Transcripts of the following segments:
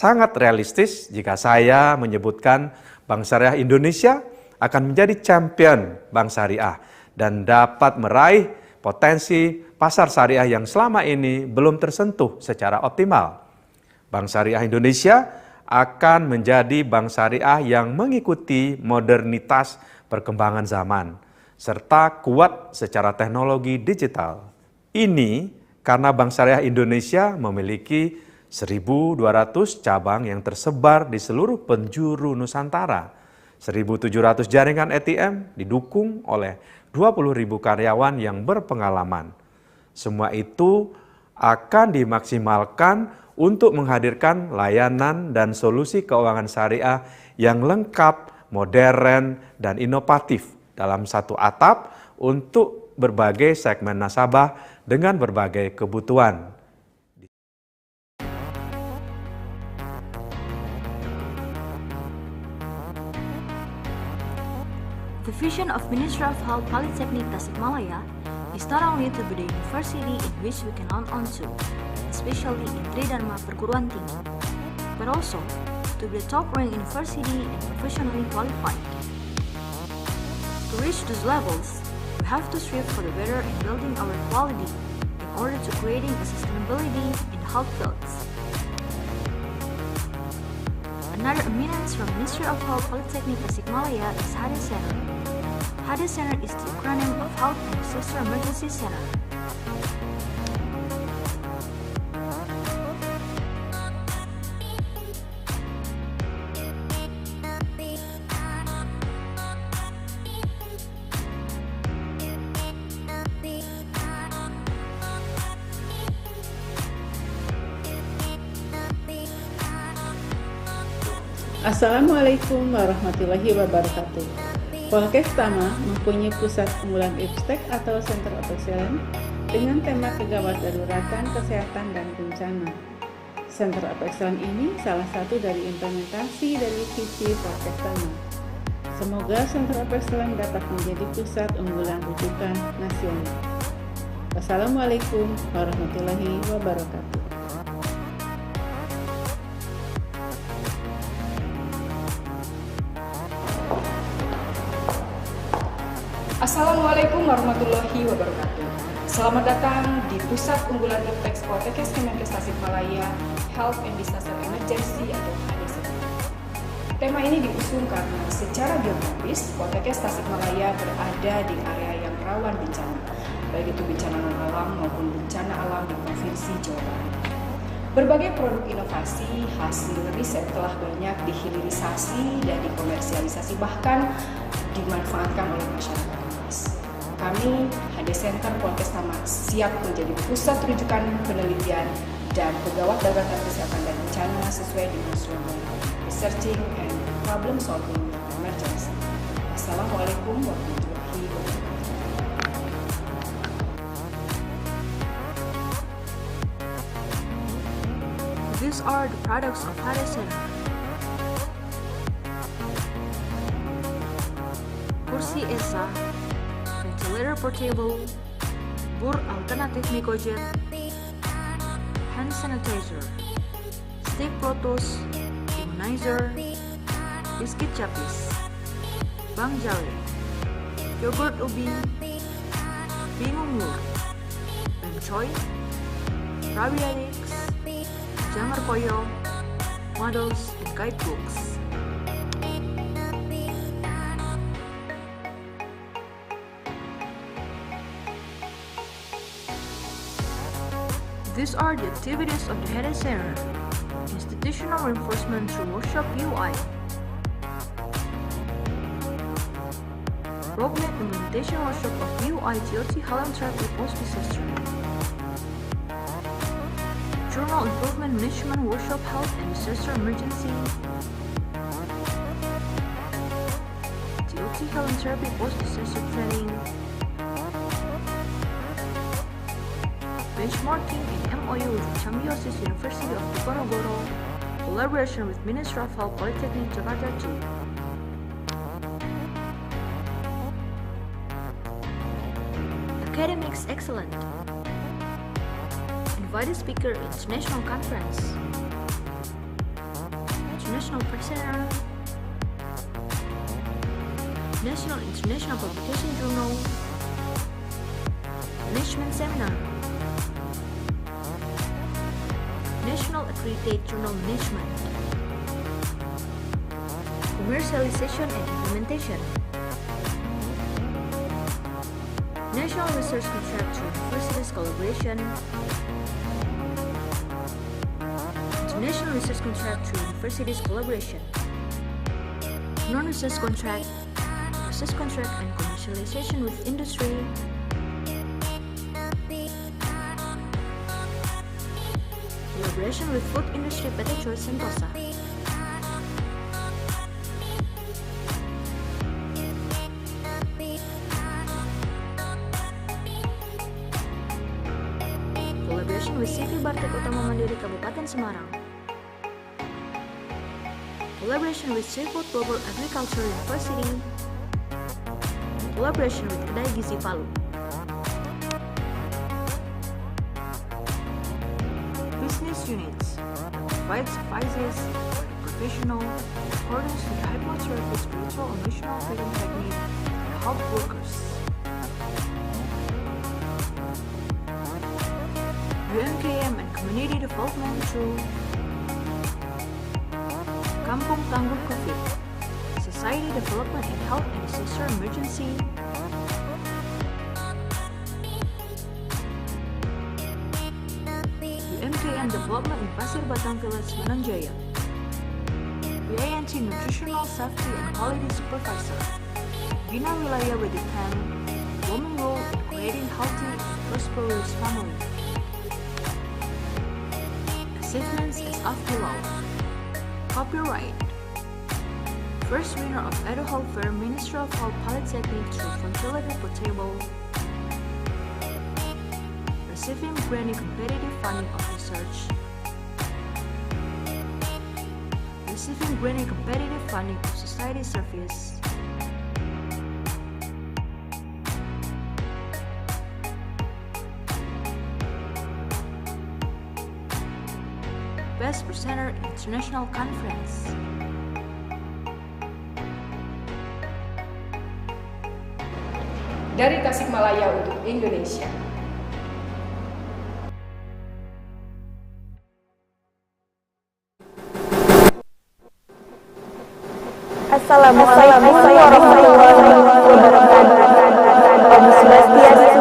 Sangat realistis jika saya menyebutkan Bank Syariah Indonesia akan menjadi champion bank syariah dan dapat meraih potensi pasar syariah yang selama ini belum tersentuh secara optimal. Bank Syariah Indonesia akan menjadi bank syariah yang mengikuti modernitas perkembangan zaman, serta kuat secara teknologi digital. Ini karena Bank Syariah Indonesia memiliki 1.200 cabang yang tersebar di seluruh penjuru Nusantara. 1.700 jaringan ATM didukung oleh 20.000 karyawan yang berpengalaman. Semua itu akan dimaksimalkan untuk menghadirkan layanan dan solusi keuangan syariah yang lengkap, modern, dan inovatif dalam satu atap untuk berbagai segmen nasabah dengan berbagai kebutuhan. The vision of Ministry of Health Polytechnic Tasikmalaya is not only to be the university in which we can count on to, especially in Tridharma perguruan tinggi, but also to be the top-ranked university and professionally qualified. To reach those levels, we have to strive for the better in building our quality in order to creating a sustainability in health fields. Another eminence from Ministry of Health Polytechnic Tasikmalaya is Hades Center. Hades Center is the acronym of Health and Disaster Emergency Center. Assalamualaikum warahmatullahi wabarakatuh. Polkes Tama mempunyai pusat unggulan IPSTEK atau Center of Excellence dengan tema kegawat daruratan, kesehatan, dan bencana. Center of Excellence ini salah satu dari implementasi dari visi Polkes Tama. Semoga Center of Excellence dapat menjadi pusat unggulan rujukan nasional. Wassalamualaikum warahmatullahi wabarakatuh. Assalamualaikum warahmatullahi wabarakatuh. Selamat datang di Pusat Unggulan Iptek Poltekkes Kemenkes Tasikmalaya Health and Disaster Emergency atau HDC. Tema ini diusung karena secara geografis Poltekkes Tasikmalaya berada di area yang rawan bencana, baik itu bencana non-alam maupun bencana alam di Provinsi Jawa Barat. Berbagai produk inovasi hasil riset telah banyak dihilirisasi dan dikomersialisasi, bahkan dimanfaatkan oleh masyarakat. Kami, Hades Center Polkes Tama, siap menjadi pusat rujukan penelitian dan pegawai daruratan kesehatan dan bencana sesuai dengan slogan Researching and Problem Solving Emergency. Assalamualaikum warahmatullahi wabarakatuh. These are the products of Hades Center. Kursi ESA, ventilator portable, bur alternatif Mikojet, hand sanitizer, stick Protos, immunizer, biskuit capis, Bang Jawe, yogurt ubi, bingung lur, Bencoy, Rabianix, Jamar Koyo, models, and guidebooks. These are the activities of the Hades Center. Institutional reinforcement through workshop UI. Roadmap implementation workshop of UI TOT Halon Therapy post-disaster. Journal improvement management workshop health and disaster emergency. TOT Halon Therapy post-disaster training. Benchmarking in MOU with Symbiosis University of Diponegoro, collaboration with Ministry of Health Polytechnic Jakarta II. Academics excellent. Invited speaker international conference. International Press Center, National International Publication Journal, Management Seminar, National Accredited Journal Management, Commercialization and Implementation, National Research Contract through Universities Collaboration, International Research Contract through Universities Collaboration, Non-Research Contract, Research Contract and Commercialization with Industry, Collaboration with Food Industry PT Choice Sentosa, Collaboration with CV Bartek Utama Mandiri Kabupaten Semarang, Collaboration with Seafood Global Agriculture University, Collaboration with Kedai Gizi Palu. Business units provide services for the professional in accordance with the hypnotherapy spiritual emotional freedom technique to help workers. UMKM and community development through Kampung Tangguh COVID, Society Development in Health and Disaster Emergency, UMKM Development in Pasir Batang Village, Mananjaya, BINT Nutritional Safety and Quality Supervisor, Bina Wilayah Wedikan, Women Role in Creating Healthy and Prosperous Family. Achievements as of below. Copyright. First winner of Edu Health Fair, Ministry of Health Polytechnic through Fertility Portable. Receiving granting competitive funding of research. Receiving granting competitive funding of society service. Best Presenter International Conference. Dari Tasikmalaya untuk Indonesia. Assalamualaikum warahmatullahi wabarakatuh. Om Swastiastu.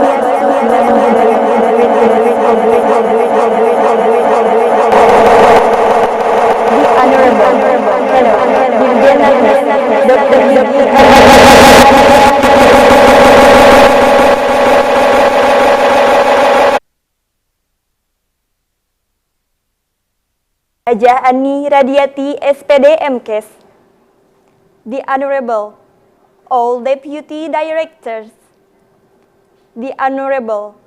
Hajah Ani Radiati SPD MKes, the Honorable all Deputy Directors, the Honorable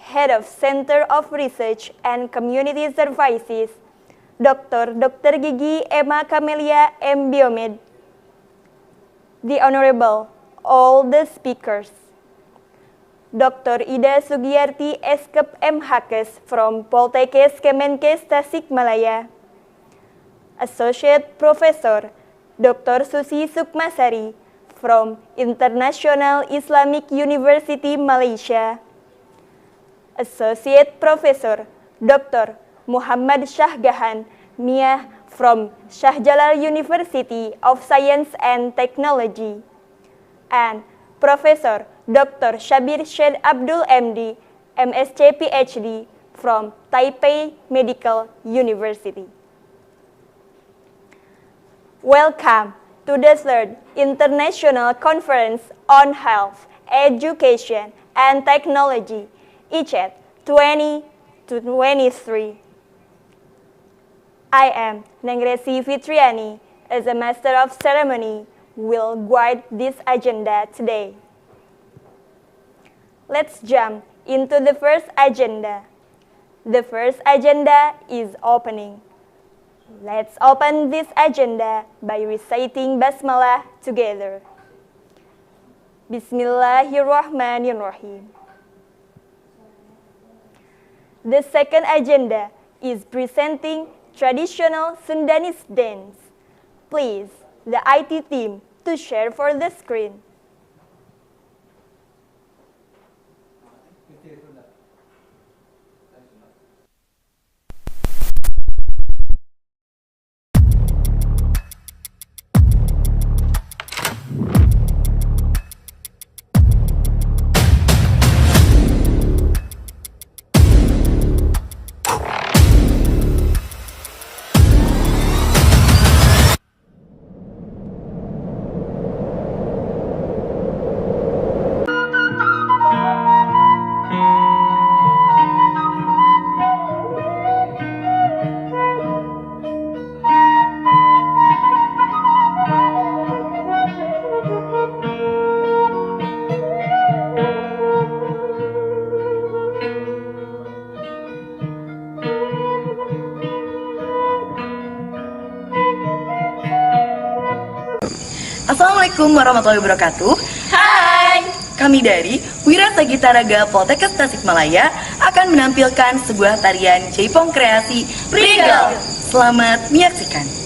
Head of Center of Research and Community Services, Dr. Gigi Emma Camelia M. Biomed, the Honorable all the speakers, Dr. Ida Sugiyarti Eskep M. Hakes from Poltekkes Kemenkes Tasikmalaya, Associate Professor Dr. Susi Sukmasari from International Islamic University Malaysia, Associate Professor Dr. Muhammad Shahgahan Mia from Shah Jalal University of Science and Technology, and Professor Dr. Shabir Syed Abdul MD, MSc PhD from Taipei Medical University. Welcome to the third International Conference on Health, Education, and Technology, ICET 2023. I am Nengresi Fitriani, as a Master of Ceremony, will guide this agenda today. Let's jump into the first agenda. The first agenda is opening. Let's open this agenda by reciting Basmalah together. Bismillahirrahmanirrahim. The second agenda is presenting traditional Sundanese dance. please the IT team to share for the screen. Assalamualaikum warahmatullahi wabarakatuh. Hai! Kami dari Wira Sagita Naga Poltekkes Tasikmalaya akan menampilkan sebuah tarian Jaipong kreasi Regal. Selamat menyaksikan.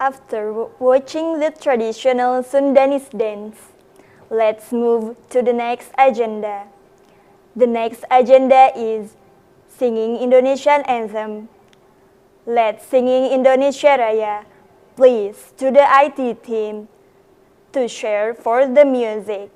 After watching the traditional Sundanese dance, let's move to the next agenda. The next agenda is singing Indonesian anthem. Let's singing Indonesia Raya. Please to the IT team to share for the music.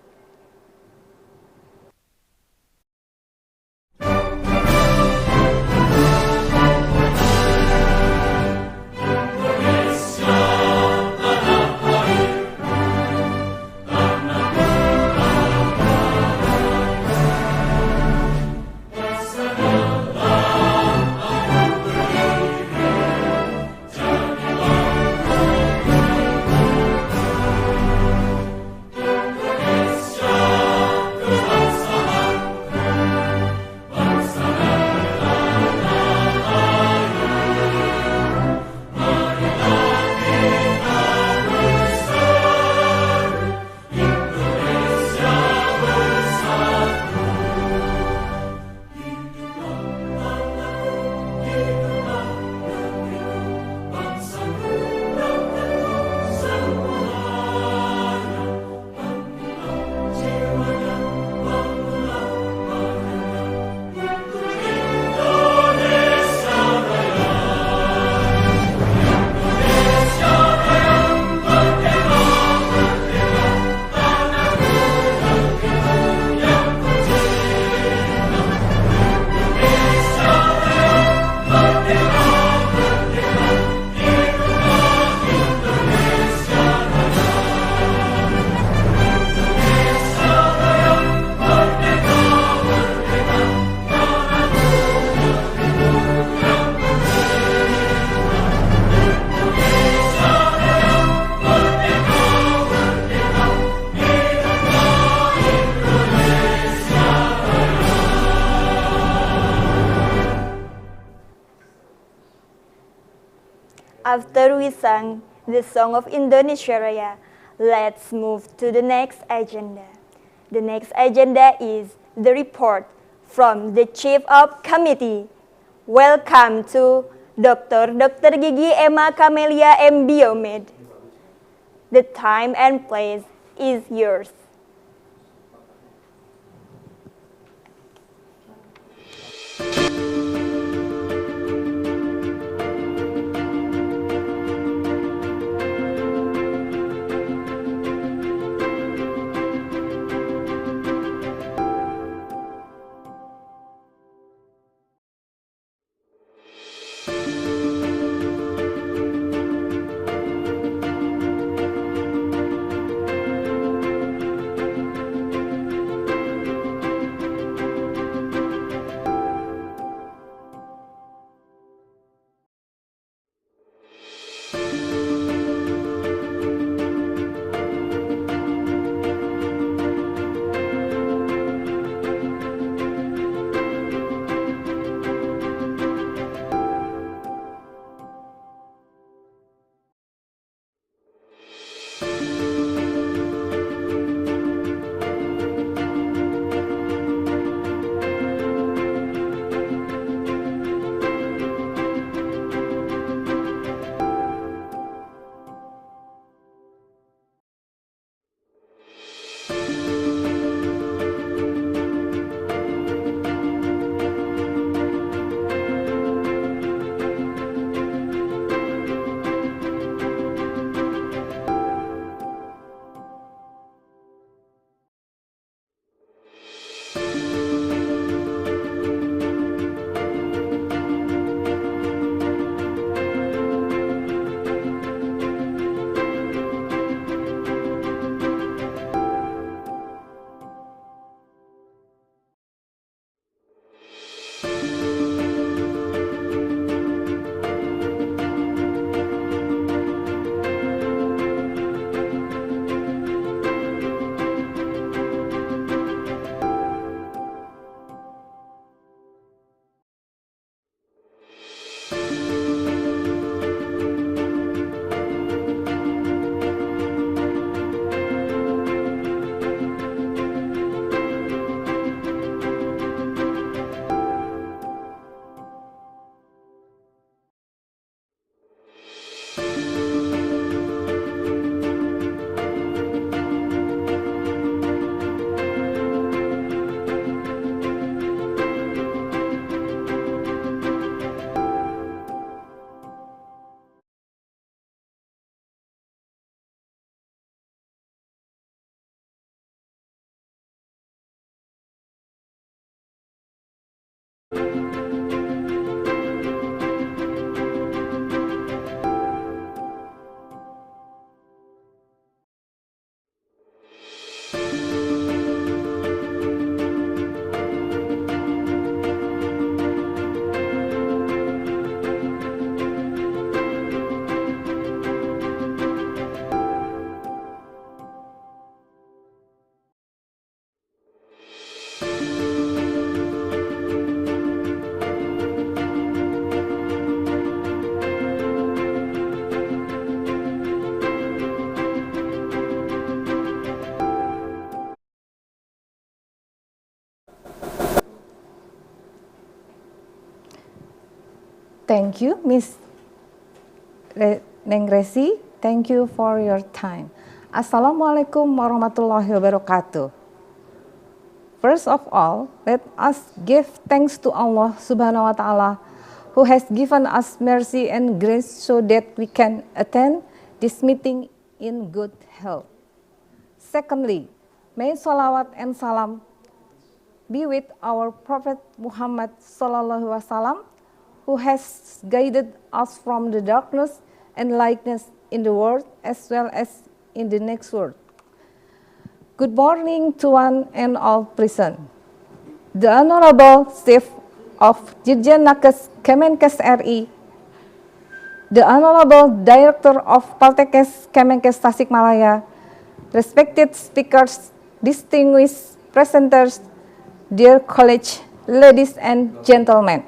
After we sang the song of Indonesia Raya, let's move to the next agenda. The next agenda is the report from the Chief of Committee. Welcome to Dr. Gigi Emma Camelia M. Biomed. The time and place is yours. Thank you, Miss Neng Resi. Thank you for your time. Assalamualaikum warahmatullahi wabarakatuh. First of all, let us give thanks to Allah Subhanahu wa Ta'ala, who has given us mercy and grace so that we can attend this meeting in good health. Secondly, may salawat and salam be with our Prophet Muhammad Sallallahu Alaihi Wasallam, who has guided us from the darkness and lightness in the world as well as in the next world. Good morning to one and all present. The Honorable Chief of Dirjen Nakes Kemenkes RI, the Honorable Director of Poltekkes Kemenkes Tasikmalaya, respected speakers, distinguished presenters, dear college, ladies and gentlemen.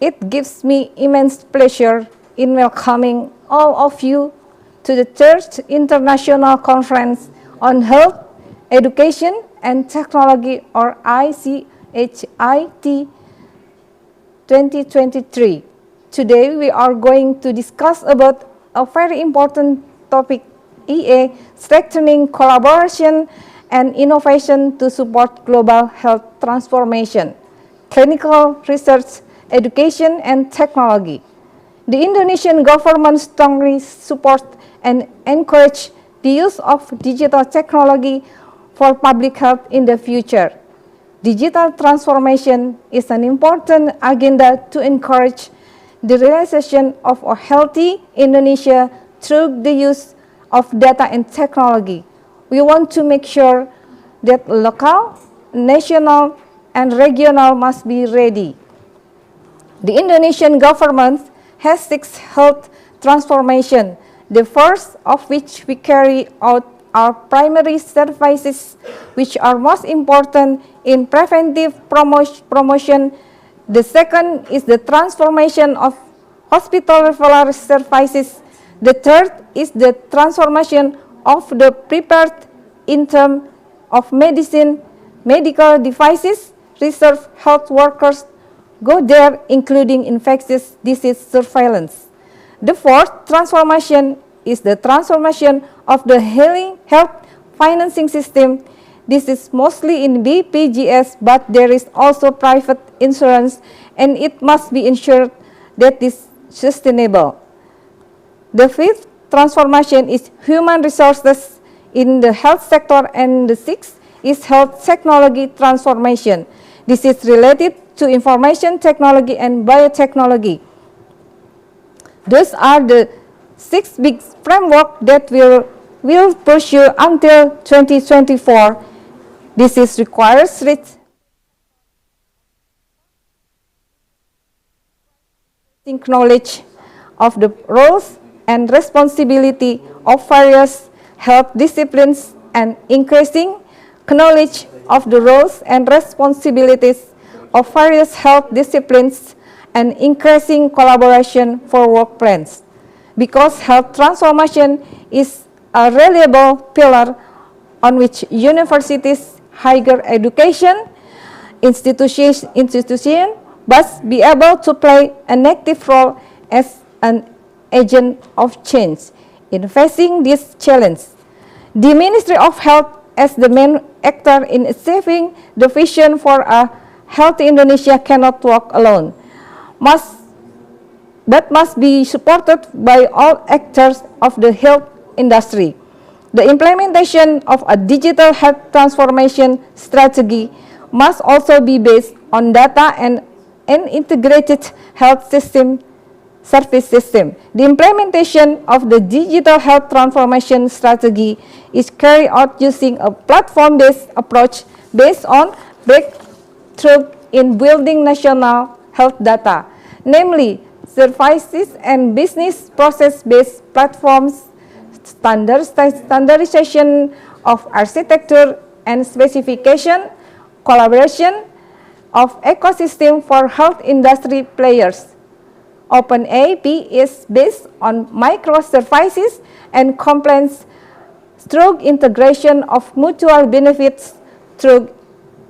It gives me immense pleasure in welcoming all of you to the Third International Conference on Health, Education and Technology, or ICHIT 2023. Today we are going to discuss about a very important topic, EA, strengthening collaboration and innovation to support global health transformation, clinical research, education and technology. The Indonesian government strongly supports and encourages the use of digital technology for public health in the future. Digital transformation is an important agenda to encourage the realization of a healthy Indonesia through the use of data and technology. We want to make sure that local, national, and regional must be ready. The Indonesian government has 6 health transformation, the first of which we carry out are primary services, which are most important in preventive promotion. The second is the transformation of hospital referral services. The third is the transformation of the prepared in terms of medicine, medical devices, reserve health workers, go there, including infectious disease surveillance. The fourth transformation is the transformation of the health financing system. This is mostly in BPJS, but there is also private insurance, and it must be ensured that it is sustainable. The fifth transformation is human resources in the health sector, and the sixth is health technology transformation. This is related to information technology and biotechnology. Those are the 6 big framework that will pursue until 2024. This is requires rich knowledge of the roles and responsibility of various health disciplines and increasing knowledge of the roles and responsibilities of various health disciplines and increasing collaboration for work plans. Because health transformation is a reliable pillar on which universities, higher education, institutions must be able to play an active role as an agent of change in facing this challenge. The Ministry of Health, as the main actor in achieving the vision for a healthy Indonesia, cannot walk alone, but must be supported by all actors of the health industry. The implementation of a digital health transformation strategy must also be based on data and an integrated health system service system. The implementation of the digital health transformation strategy is carried out using a platform-based approach based on breakthrough in building national health data, namely services and business process-based platforms, standardization of architecture and specification, collaboration of ecosystem for health industry players. OpenAP is based on microservices and compliance through integration of mutual benefits through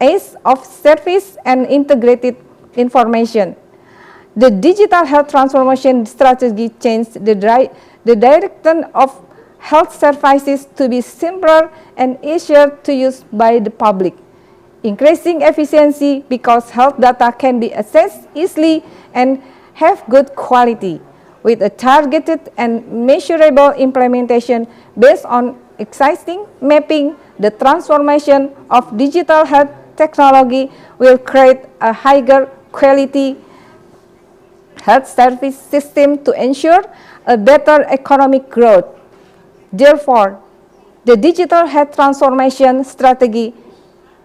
ease of service and integrated information. The digital health transformation strategy changed the direction of health services to be simpler and easier to use by the public, increasing efficiency because health data can be accessed easily and have good quality, with a targeted and measurable implementation based on existing mapping. The transformation of digital health technology will create a higher quality health service system to ensure a better economic growth. Therefore, the digital health transformation strategy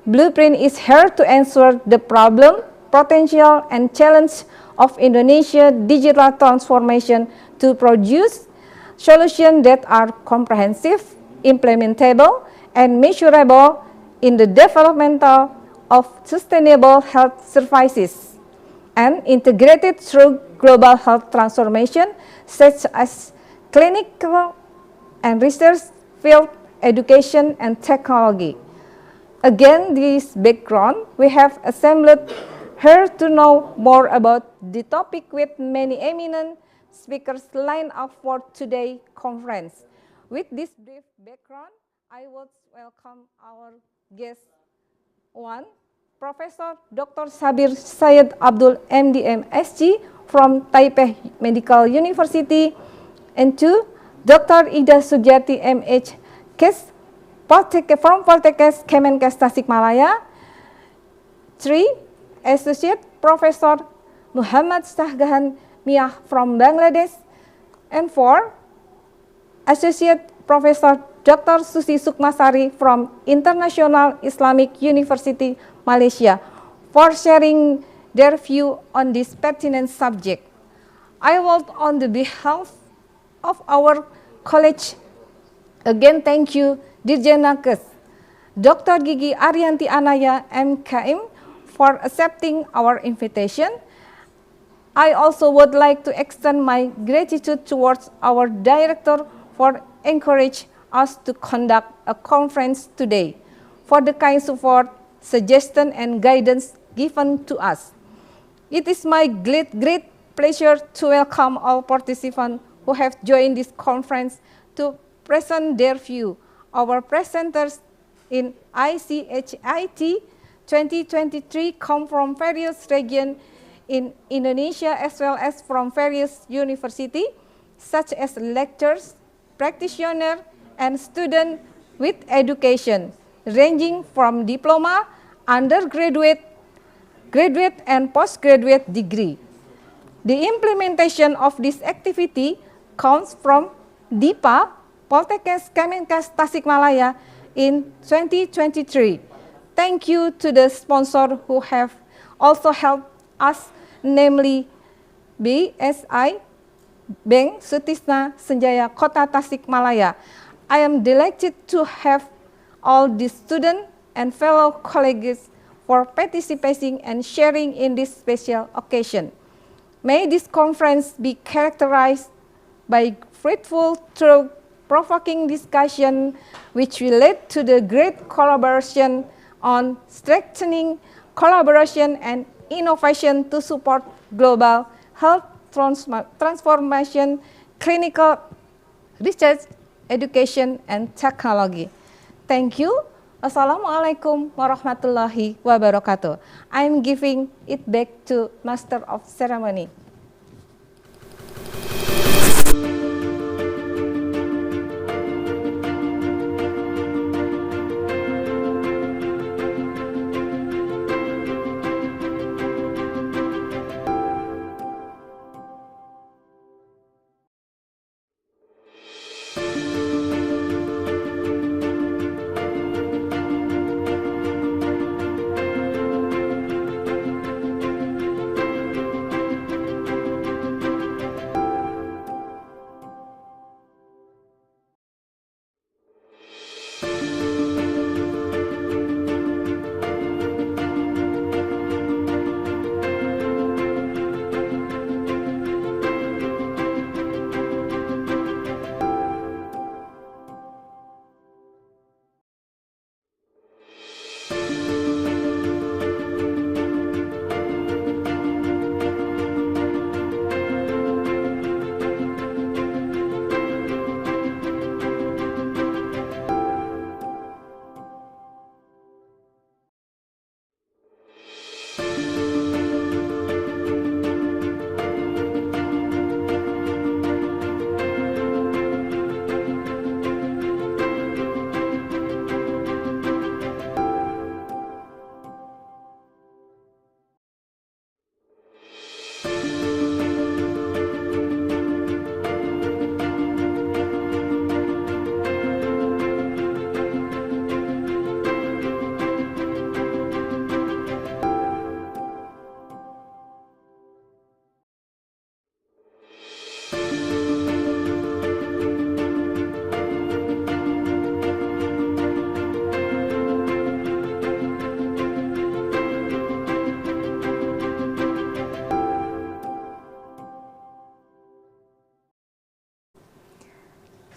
blueprint is here to answer the problem, potential, and challenge of Indonesia digital transformation to produce solutions that are comprehensive, implementable, and measurable in the development of sustainable health services and integrated through global health transformation such as clinical and research field, education, and technology. Again, this background, we have assembled here to know more about the topic with many eminent speakers lined up for today's conference. With this brief background, I would welcome our guest one, Professor Dr. Sabir Syed Abdul MD MSc from Taipei Medical University, and two, Dr. Ida Sugiarti MH Kes from Poltekkes Kemenkes Tasikmalaya. 3. Associate Professor Muhammad Shahgahan Miah from Bangladesh. And 4. Associate Professor Dr. Susi Sukmasari from International Islamic University, Malaysia, for sharing their view on this pertinent subject. I would, on the behalf of our college, again thank you, Dirjen Nakes, Dr. Gigi Arianti Anaya MKM, for accepting our invitation. I also would like to extend my gratitude towards our director for encouraging us to conduct a conference today, for the kind support, suggestion, and guidance given to us. It is my great pleasure to welcome all participants who have joined this conference to present their view. Our presenters in ICHIT 2023 come from various regions in Indonesia as well as from various universities, such as lecturers, practitioners, and students with education ranging from diploma, undergraduate, graduate, and postgraduate degree. The implementation of this activity comes from DIPA, Poltekkes Kemenkes Tasikmalaya in 2023. Thank you to the sponsor who have also helped us, namely BSI, Bank Sutisna Senjaya Kota Tasikmalaya. I am delighted to have all the students and fellow colleagues for participating and sharing in this special occasion. May this conference be characterized by fruitful, thought-provoking discussion which will lead to the great collaboration on strengthening collaboration and innovation to support global health transformation, clinical research, education, and technology. Thank you. Assalamualaikum warahmatullahi wabarakatuh. I am giving it back to Master of Ceremony.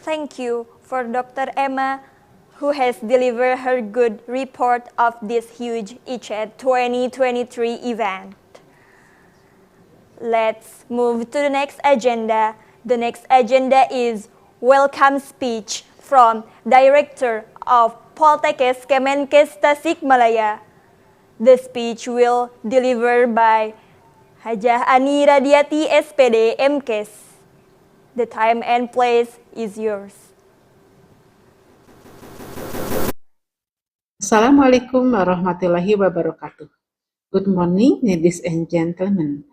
Thank you for Dr. Emma, who has delivered her good report of this huge ICED 2023 event. Let's move to the next agenda. The next agenda is welcome speech from Director of Poltekkes Kemenkes Tasikmalaya. The speech will delivered by Hajah Ani Radiati SPD MKes. The time and place is yours. Assalamualaikum warahmatullahi wabarakatuh. Good morning, ladies and gentlemen.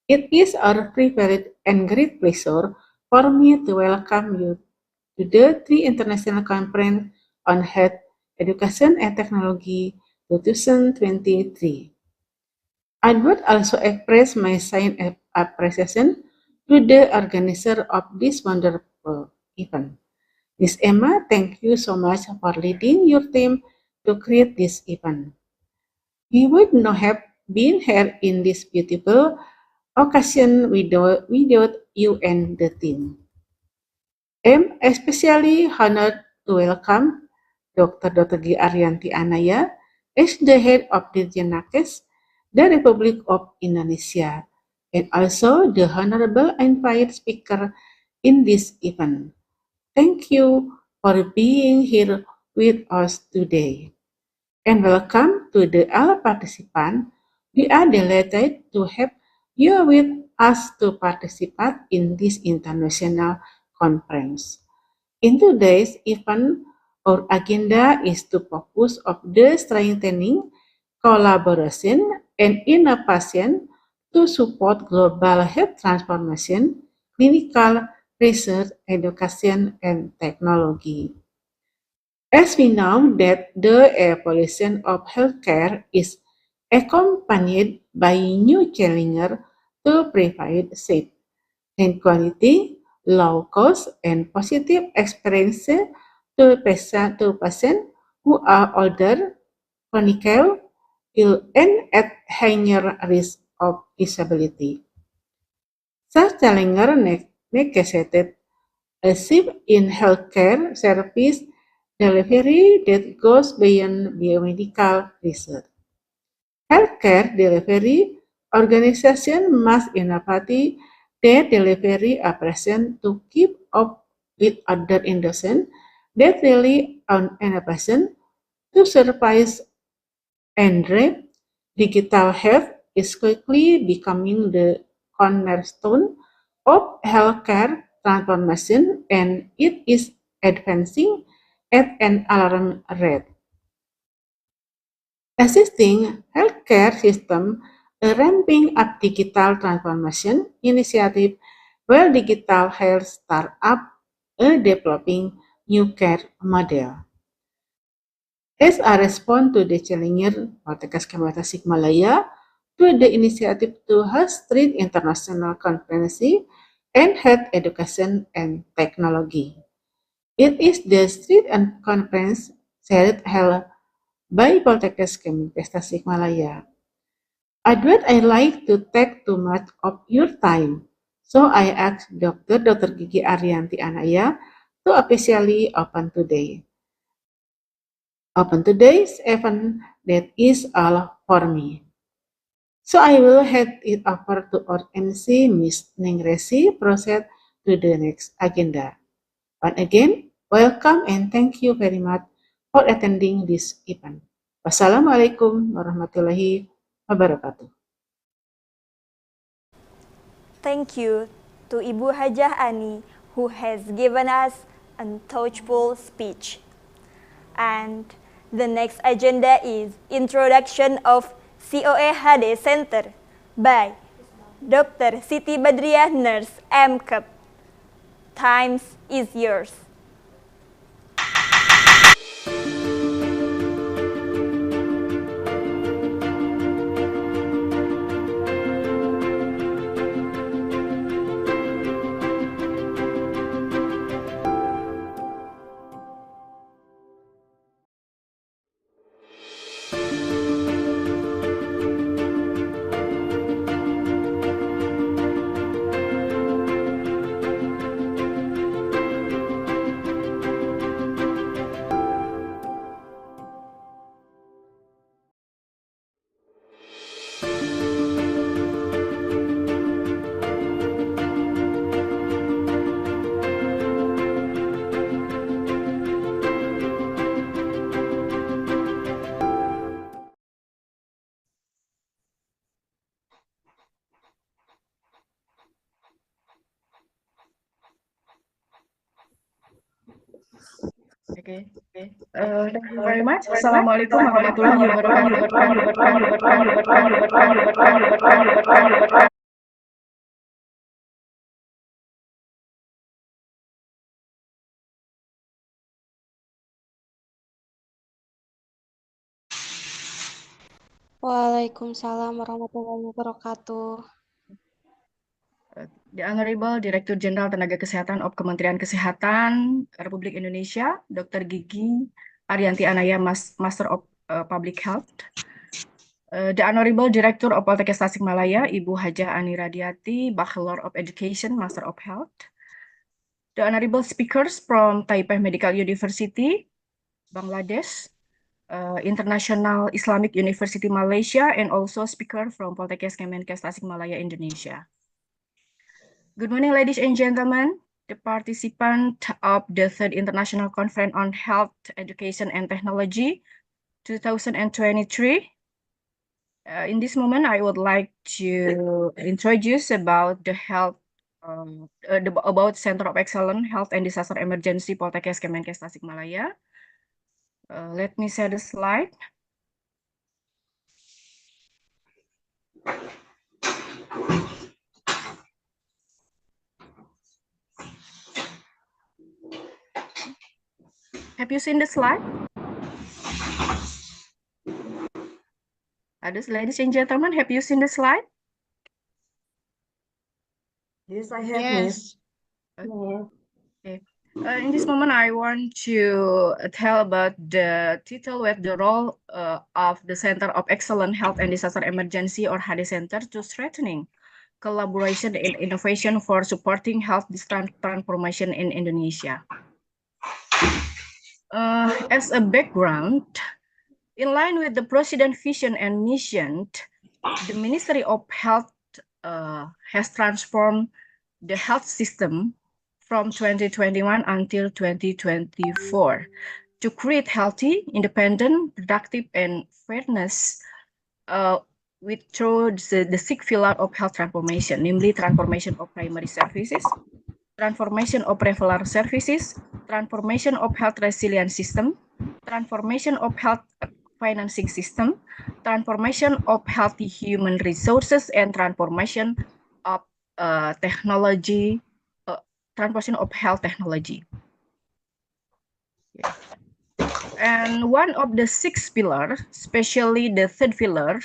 It is our privilege and great pleasure for me to welcome you to the 3 International Conference on Health, Education and Technology 2023. I would also express my sincere appreciation to the organizer of this wonderful event. Ms. Emma, thank you so much for leading your team to create this event. We would not have been here in this beautiful occasion without you and the team. I'm especially honored to welcome Dr. Gi Arianti Anaya as the head of the Jenakes, the Republic of Indonesia, and also the honorable invited speaker in this event. Thank you for being here with us today. And welcome to all participants. We are delighted to have you with us to participate in this international conference. In today's event, our agenda is to focus on the strengthening collaboration and innovation to support global health transformation, clinical research, education, and technology. As we know that the evolution of healthcare is accompanied by new challenges to provide safe and quality, low cost, and positive experiences to patients who are older, chronic ill, and at higher risk of disability. Such challenges necessitate a shift in healthcare service delivery that goes beyond biomedical research. Healthcare delivery organizations must innovate their delivery operations to keep up with other industries that rely on innovation to survive and thrive. Digital health is quickly becoming the cornerstone of healthcare transformation, and it is advancing at an alarming rate. Existing healthcare systems are ramping up digital transformation initiative, while digital health startups are developing new care models. As a response to the challenger Poltekkes Kemenkes Tasikmalaya to the initiative to host 3 international conferences and health education and technology. It is the street and conference series held by Poltekkes Kemenkes Tasikmalaya. I like to take too much of your time, so I asked Dr. Gigi Arianti Anaya to officially open today's event that is all for me. So I will hand it over to our MC, Ms. Ningresi, proceed to the next agenda. Once again, welcome and thank you very much for attending this event. Wassalamualaikum warahmatullahi wabarakatuh. Thank you to Ibu Hajah Ani, who has given us a touchful speech. And the next agenda is Introduction of COE HD Center by Dr. Siti Badriah, Nurse MCAP. Times is yours. Okay. Thank you very much. Assalamualaikum warahmatullahi wabarakatuh. Waalaikumsalam warahmatullahi wabarakatuh. The Honorable Director Jenderal Tenaga Kesehatan of Kementerian Kesehatan Republik Indonesia, Dr. Gigi Arianti Anaya, Master of Public Health. The Honorable Director of Poltekkes Tasikmalaya, Ibu Hajah Ani Radiati, Bachelor of Education, Master of Health. The Honorable Speakers from Taipei Medical University, Bangladesh, International Islamic University Malaysia, and also speaker from Poltekkes Kemenkes Tasikmalaya, Indonesia. Good morning, ladies and gentlemen, the participant of the Third International Conference on Health, Education, and Technology 2023. In this moment, I would like to introduce about the health, about Center of Excellence Health and Disaster Emergency Poltekkes Kemenkes Tasikmalaya. Let me share the slide. Have you seen the slide? Ladies and gentlemen, have you seen the slide? Yes, I have, Miss. Okay. In this moment, I want to tell about the title with the role of the Center of Excellence Health and Disaster Emergency, or HD Center, to strengthening collaboration and innovation for supporting health transformation in Indonesia. As a background, in line with the President's vision and mission, the Ministry of Health has transformed the health system from 2021 until 2024 to create healthy, independent, productive, and fairness through the six pillars of health transformation, namely transformation of primary services, transformation of referral services, transformation of health resilience system, transformation of health financing system, transformation of healthy human resources, and transformation of technology, transformation of health technology. Yeah. And one of the six pillars, especially the third pillar,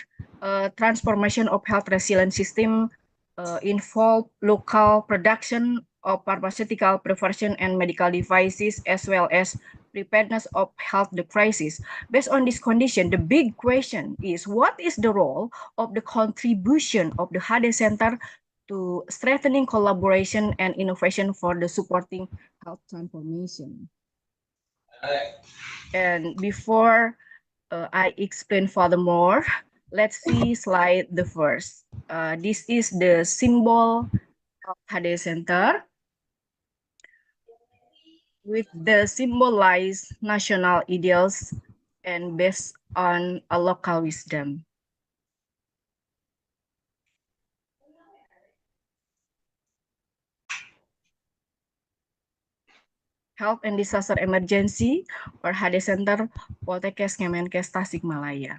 transformation of health resilience system, involve local production of pharmaceutical prevention and medical devices, as well as preparedness of health crisis. Based on this condition, the big question is, what is the role of the contribution of the HD Center to strengthening collaboration and innovation for the supporting health transformation? And before I explain furthermore, let's see slide the first. This is the symbol of HD Center, with the symbolized national ideals and based on a local wisdom. Health and Disaster Emergency, or HD Center, Poltekkes Kemenkes Tasikmalaya.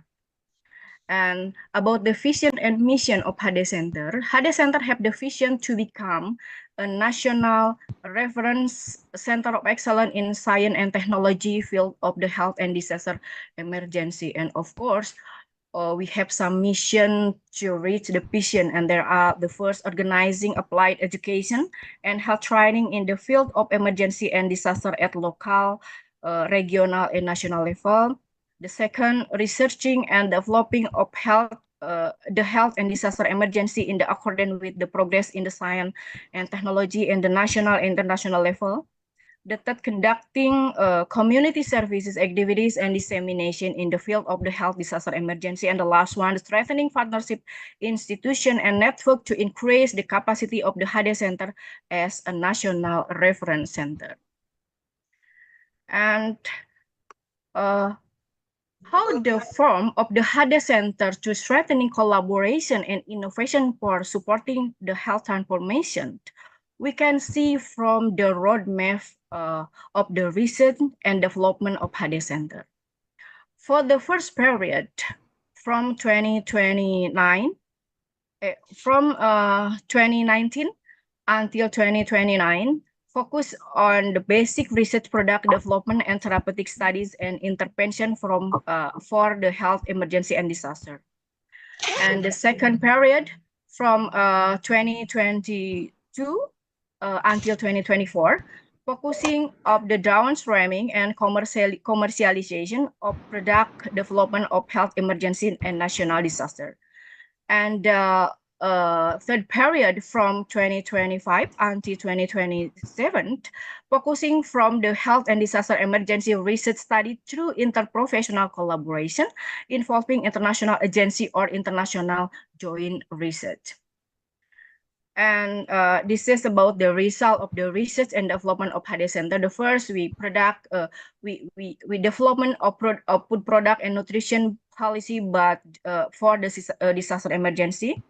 And about the vision and mission of HD Center have the vision to become a national reference center of excellence in science and technology field of the health and disaster emergency. And of course, we have some mission to reach the vision, and there are the first, organizing applied education and health training in the field of emergency and disaster at local, regional, and national level. The second, researching and developing of the health and disaster emergency in the accordance with the progress in the science and technology in the national and international level. The third, conducting community services activities and dissemination in the field of the health disaster emergency. And the last one, strengthening partnership institution and network to increase the capacity of the HD Center as a national reference center. And how the form of the HD Center to strengthening collaboration and innovation for supporting the health transformation. we can see from the roadmap of the research and development of HADE Center. For the first period, from 2019 until 2029, focus on the basic research, product development, and therapeutic studies and intervention for the health emergency and disaster. And the second period, from 2022 until 2024, focusing of the downstreaming and commercialization of product development of health emergency and national disaster. And third period, from 2025 until 2027, focusing from the health and disaster emergency research study through interprofessional collaboration involving international agency or international joint research. And this is about the result of the research and development of HADE Center. The first, we development of food product and nutrition policy, but for the disaster emergency,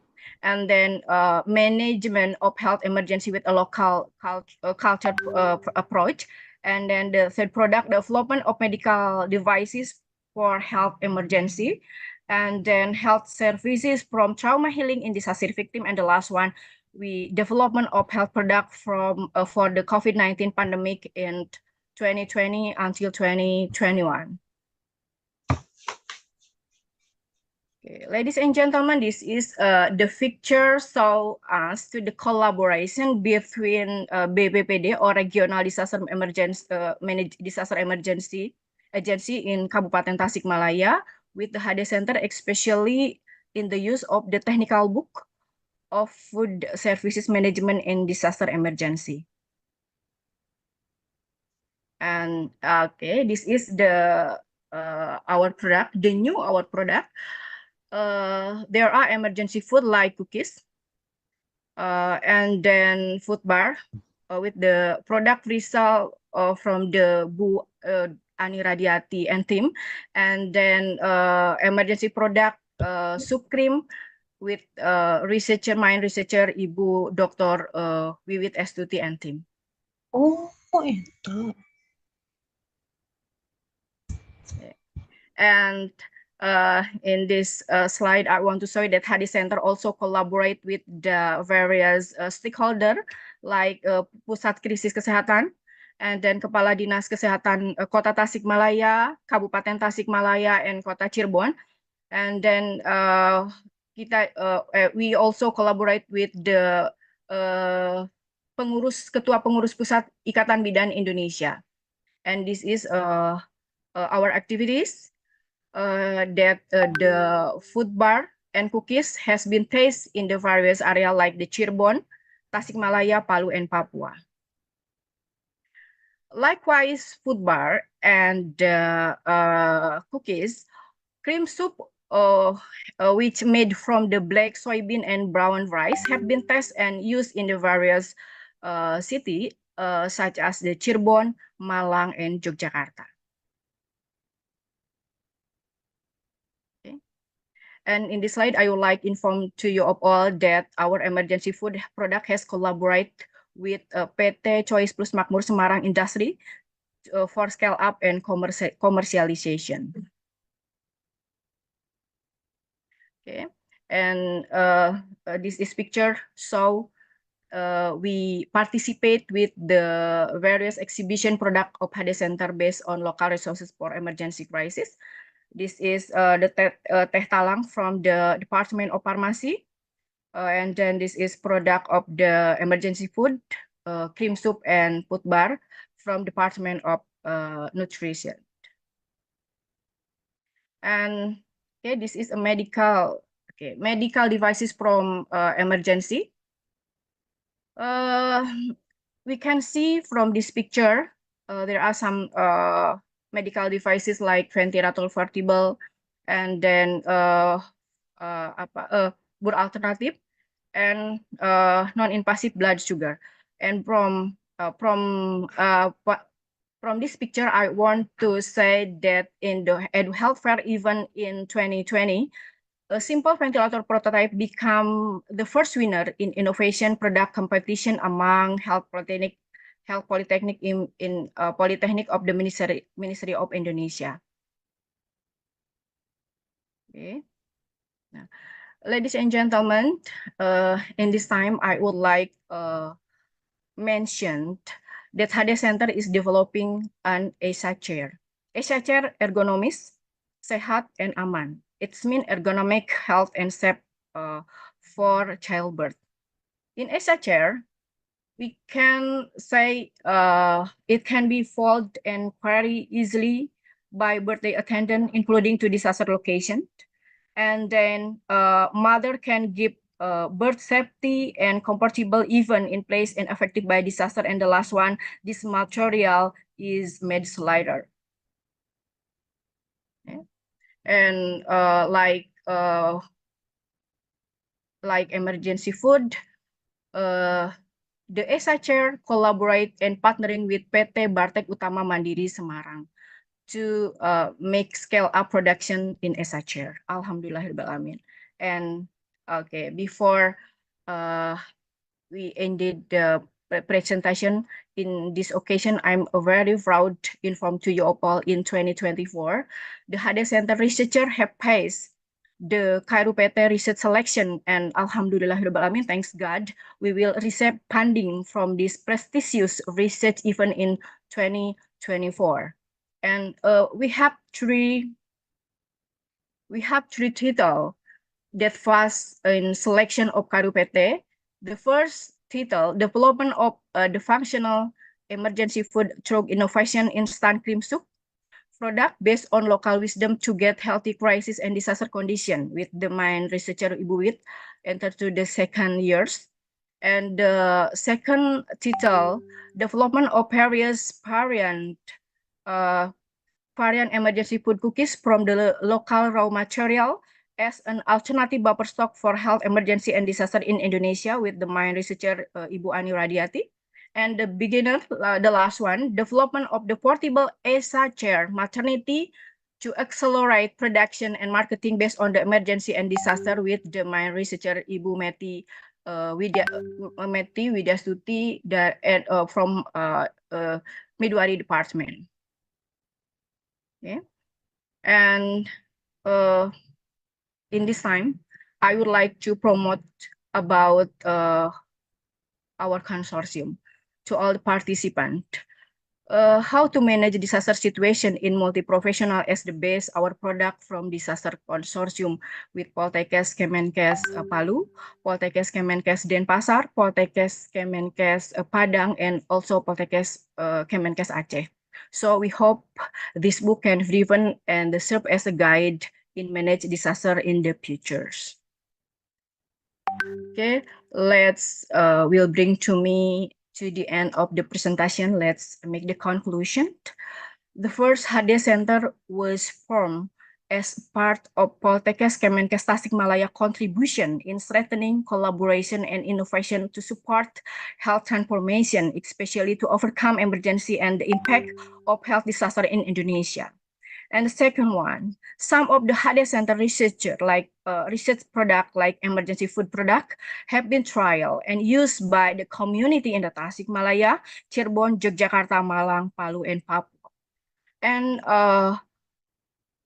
and then management of health emergency with a local culture approach, and then the third, product development of medical devices for health emergency, and then health services from trauma healing in disaster victim, and the last one, we development of health product from for the COVID-19 pandemic in 2020 until 2021. Okay, ladies and gentlemen, this is the picture show us to the collaboration between BPPD or Regional Disaster Emergency Agency in Kabupaten Tasikmalaya with the HADE Center, especially in the use of the technical book of food services management in disaster emergency. And okay, this is the our product, the new our product. There are emergency food like cookies, and then food bar with the product result from the Bu Ani Radiati and team, and then emergency product soup cream with main researcher Ibu Dr. Wiwit Estuti and team. Oh, itu. And in this slide, I want to show you that HADE Center also collaborate with the various stakeholder like Pusat Krisis Kesehatan, and then Kepala Dinas Kesehatan Kota Tasikmalaya, Kabupaten Tasikmalaya, and Kota Cirebon. And then we also collaborate with the Ketua Pengurus Pusat Ikatan Bidan Indonesia. And this is our activities that the food bar and cookies has been tasted in the various area like the Cirebon, Tasikmalaya, Palu, and Papua. Likewise, food bar and cookies, cream soup which made from the black soybean and brown rice have been tested and used in the various city such as the Cirebon, Malang, and Yogyakarta. Okay. And in this slide, I would like to inform to you of all that our emergency food product has collaborated with PT Choice Plus Makmur Semarang Industry for scale up and commercialization. Okay, and this is picture. So we participate with the various exhibition product of HADE Center based on local resources for emergency crisis. This is the teh talang from the Department of Pharmacy, and then this is product of the emergency food, cream soup and food bar from Department of Nutrition. And okay, this is a medical devices from emergency. We can see from this picture there are some medical devices like ventilator portable, and then bur alternative, and non-invasive blood sugar. And from this picture, I want to say that in the health fair event in 2020, a simple ventilator prototype become the first winner in innovation product competition among health polytechnic in Polytechnic of the Ministry of Indonesia. Okay. Now, ladies and gentlemen, in this time I would like mention that Hade Center is developing an ESA chair. ESA chair ergonomis, sehat, and aman. It's mean ergonomic, health, and safe for childbirth. In ESA chair, we can say it can be folded and carried easily by birthday attendant, including to disaster location. And then mother can give birth safety and comfortable even in place and affected by disaster. And the last one, this material is made slider. Okay. And like emergency food, the ESA chair collaborate and partnering with PT Bartek Utama Mandiri Semarang to make scale up production in ESA chair. Alhamdulillahirrahmanirrahim. And okay, before we ended the presentation in this occasion, I'm very proud to inform to you all in 2024, the Hade Center researcher have passed the Cairo PT research selection, and alhamdulillahirrahmanirrahim, thanks God, we will receive funding from this prestigious research event in 2024. And we have three titles that was in selection of Cairo PT. The first title, development of the functional emergency food through innovation instant cream soup product based on local wisdom to get healthy crisis and disaster condition, with the main researcher Ibu Wit entered to the second years. And the second title, development of various variant emergency food cookies from the local raw material as an alternative buffer stock for health emergency and disaster in Indonesia, with the main researcher Ibu Ani Radiati. And the beginner, the last one, development of the portable ESA chair maternity to accelerate production and marketing based on the emergency and disaster, with the main researcher Ibu Meti Widyastuti from Midwari Department. Okay. And in this time, I would like to promote about our consortium to all the participants. How to manage disaster situation in multi-professional as the base our product from disaster consortium with Poltekkes Kemenkes Palu, Poltekkes Kemenkes Denpasar, Poltekkes Kemenkes Padang, and also Poltekkes Kemenkes Aceh. So we hope this book can driven and serve as a guide in manage disaster in the futures. Okay, let's will bring to me to the end of the presentation. Let's make the conclusion. The first Hade Center was formed as part of Poltekkes Kemenkes Tasikmalaya contribution in strengthening collaboration and innovation to support health transformation, especially to overcome emergency and the impact of health disaster in Indonesia. And the second one, some of the Hade Center research product like emergency food product have been trial and used by the community in the Tasikmalaya, Cirebon, Yogyakarta, Malang, Palu, and Papua. And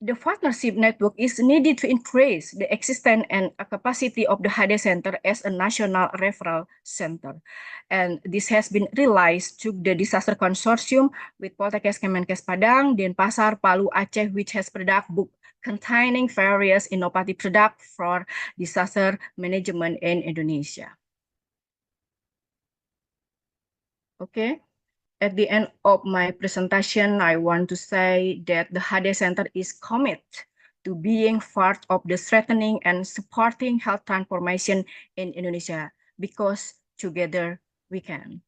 the partnership network is needed to increase the existence and capacity of the Hade Center as a national referral center. And this has been realized through the disaster consortium with Poltekkes Kemenkes Padang, Denpasar, Palu, Aceh, which has product book containing various innovative products for disaster management in Indonesia. Okay. At the end of my presentation, I want to say that the Hade Center is committed to being part of the strengthening and supporting health transformation in Indonesia, because together we can.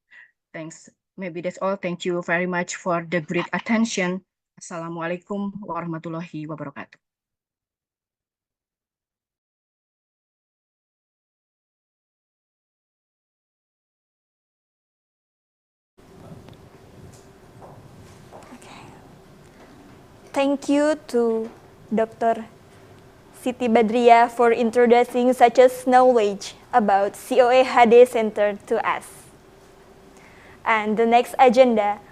Thanks. Maybe that's all. Thank you very much for the great attention. Assalamualaikum warahmatullahi wabarakatuh. Thank you to Dr. Siti Badriah for introducing such a knowledge about COA HD Center to us. And the next agenda,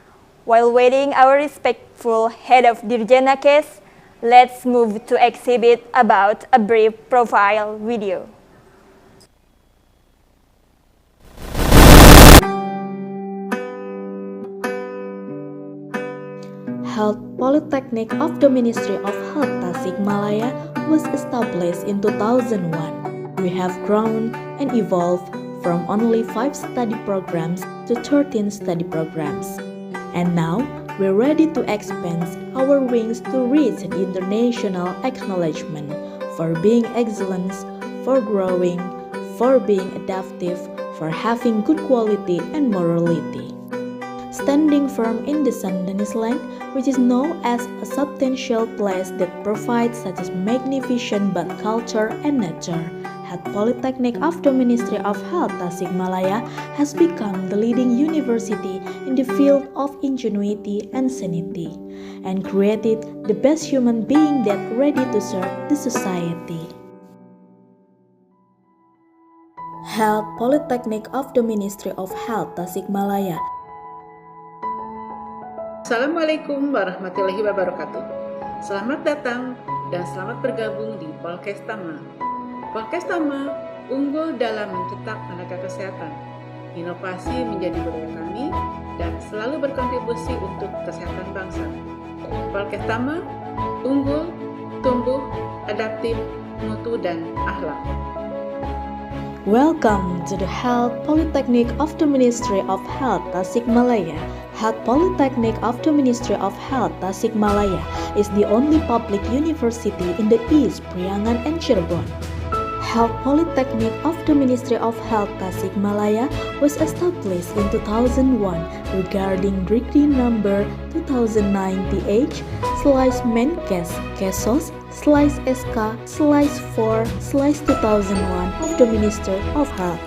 while waiting our respectful head of Dirjenakes, let's move to exhibit about a brief profile video. Health Polytechnic of the Ministry of Health Tasikmalaya was established in 2001. We have grown and evolved from only 5 study programs to 13 study programs. And now, we're ready to expand our wings to reach an international acknowledgement for being excellent, for growing, for being adaptive, for having good quality and morality. Standing firm in the Sundanese land, which is known as a substantial place that provides such as magnificent but culture and nature, Health Polytechnic of the Ministry of Health Tasikmalaya has become the leading university in the field of ingenuity and sanity, and created the best human being that ready to serve the society. Health Polytechnic of the Ministry of Health Tasikmalaya. Assalamualaikum warahmatullahi wabarakatuh. Selamat datang dan selamat bergabung di Polkestama. Polkestama unggul dalam mencetak tenaga kesehatan. Inovasi menjadi budaya kami dan selalu berkontribusi untuk kesehatan bangsa. Polkestama unggul, tumbuh, adaptif, mutu, dan akhlak. Welcome to the Health Polytechnic of the Ministry of Health Tasikmalaya. Health Polytechnic of the Ministry of Health Tasikmalaya is the only public university in the East Priangan and Cirebon. Health Polytechnic of the Ministry of Health Tasikmalaya was established in 2001 regarding degree number 2098/9-Kesos/SK/4/2001 of the Ministry of Health.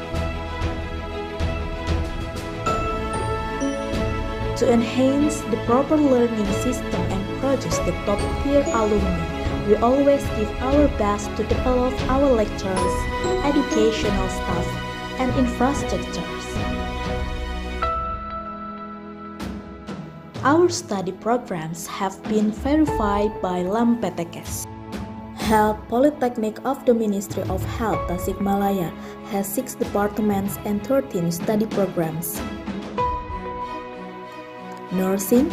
To enhance the proper learning system and produce the top-tier alumni, we always give our best to develop our lecturers, educational staff, and infrastructures. Our study programs have been verified by LAMPTKS. Health Polytechnic of the Ministry of Health Tasikmalaya has 6 departments and 13 study programs. Nursing,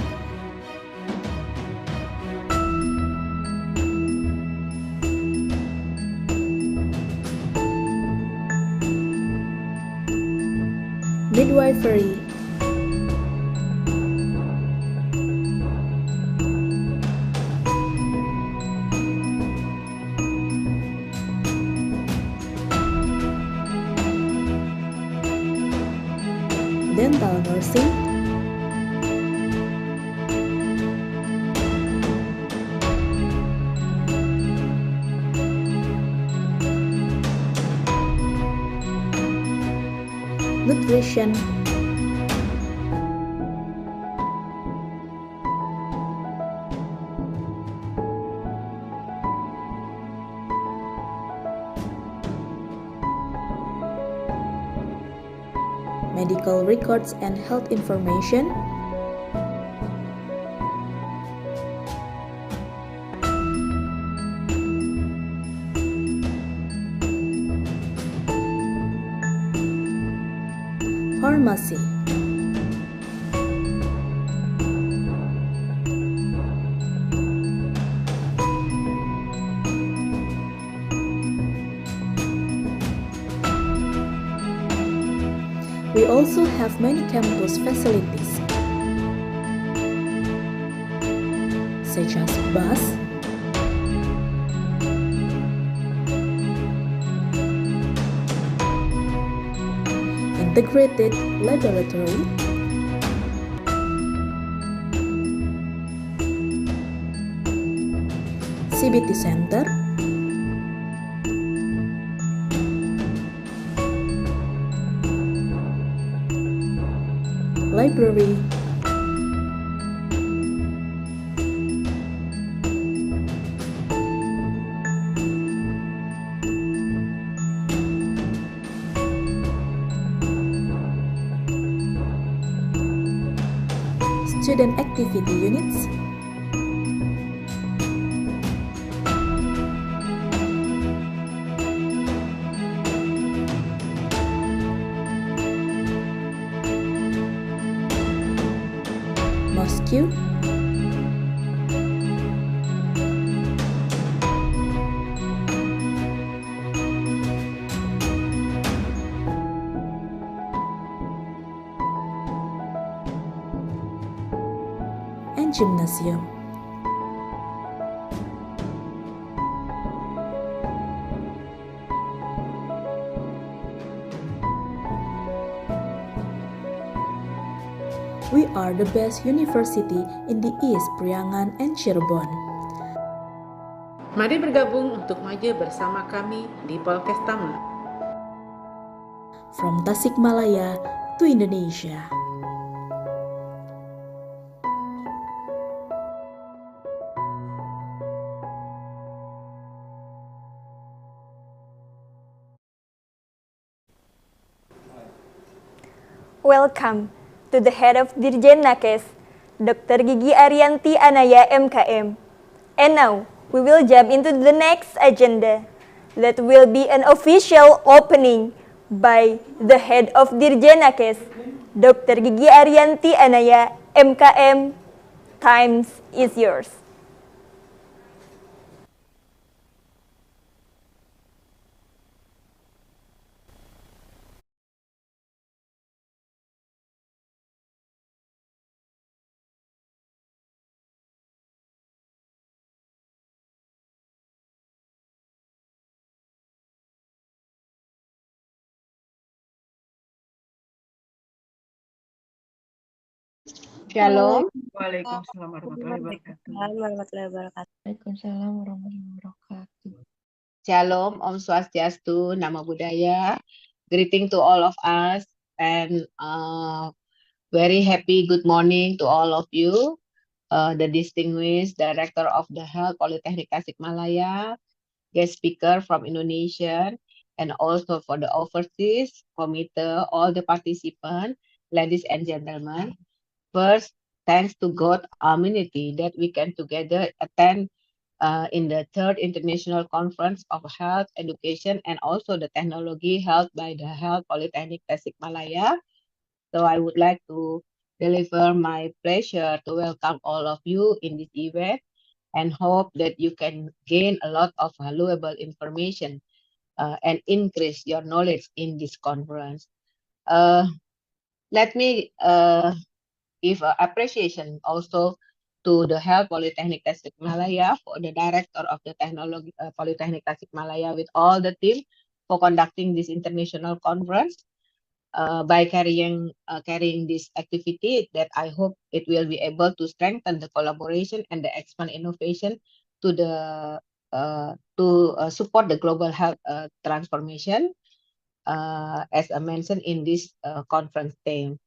midwifery, dental nursing, nutrition, medical records and health information, pharmacy, we also have many campus facilities, such as bus, integrated laboratory, CBT center, library, student activity units, Mosque, and gymnasium. We are the best university in the East, Priangan, and Cirebon. Mari bergabung untuk maju bersama kami di Polkes Tama. From Tasikmalaya to Indonesia. Welcome to the head of Dirjen Nakes, Dr. Gigi Arianti Anaya MKM. And now, we will jump into the next agenda. That will be an official opening by the head of Dirjen Nakes, Dr. Gigi Arianti Anaya MKM. Times is yours. Shalom. Waalaikumsalam warahmatullahi wabarakatuh. Waalaikumsalam warahmatullahi wabarakatuh. Shalom, Om Swastiastu, Namo Buddhaya. Greeting to all of us and very happy good morning to all of you. The distinguished Director of the Health Polytechnic Tasikmalaya, guest speaker from Indonesia, and also for the overseas committee, all the participants, ladies and gentlemen. First, thanks to God Almighty that we can together attend in the third International Conference of Health Education and also the technology held by the Health Polytechnic Tasikmalaya. So I would like to deliver my pleasure to welcome all of you in this event and hope that you can gain a lot of valuable information and increase your knowledge in this conference. Let me give appreciation also to the Health Polytechnic Tasikmalaya for the director of the Technology Polytechnic Tasikmalaya with all the team for conducting this international conference by carrying this activity that I hope it will be able to strengthen the collaboration and the expand innovation to the support the global health transformation as I mentioned in this conference theme.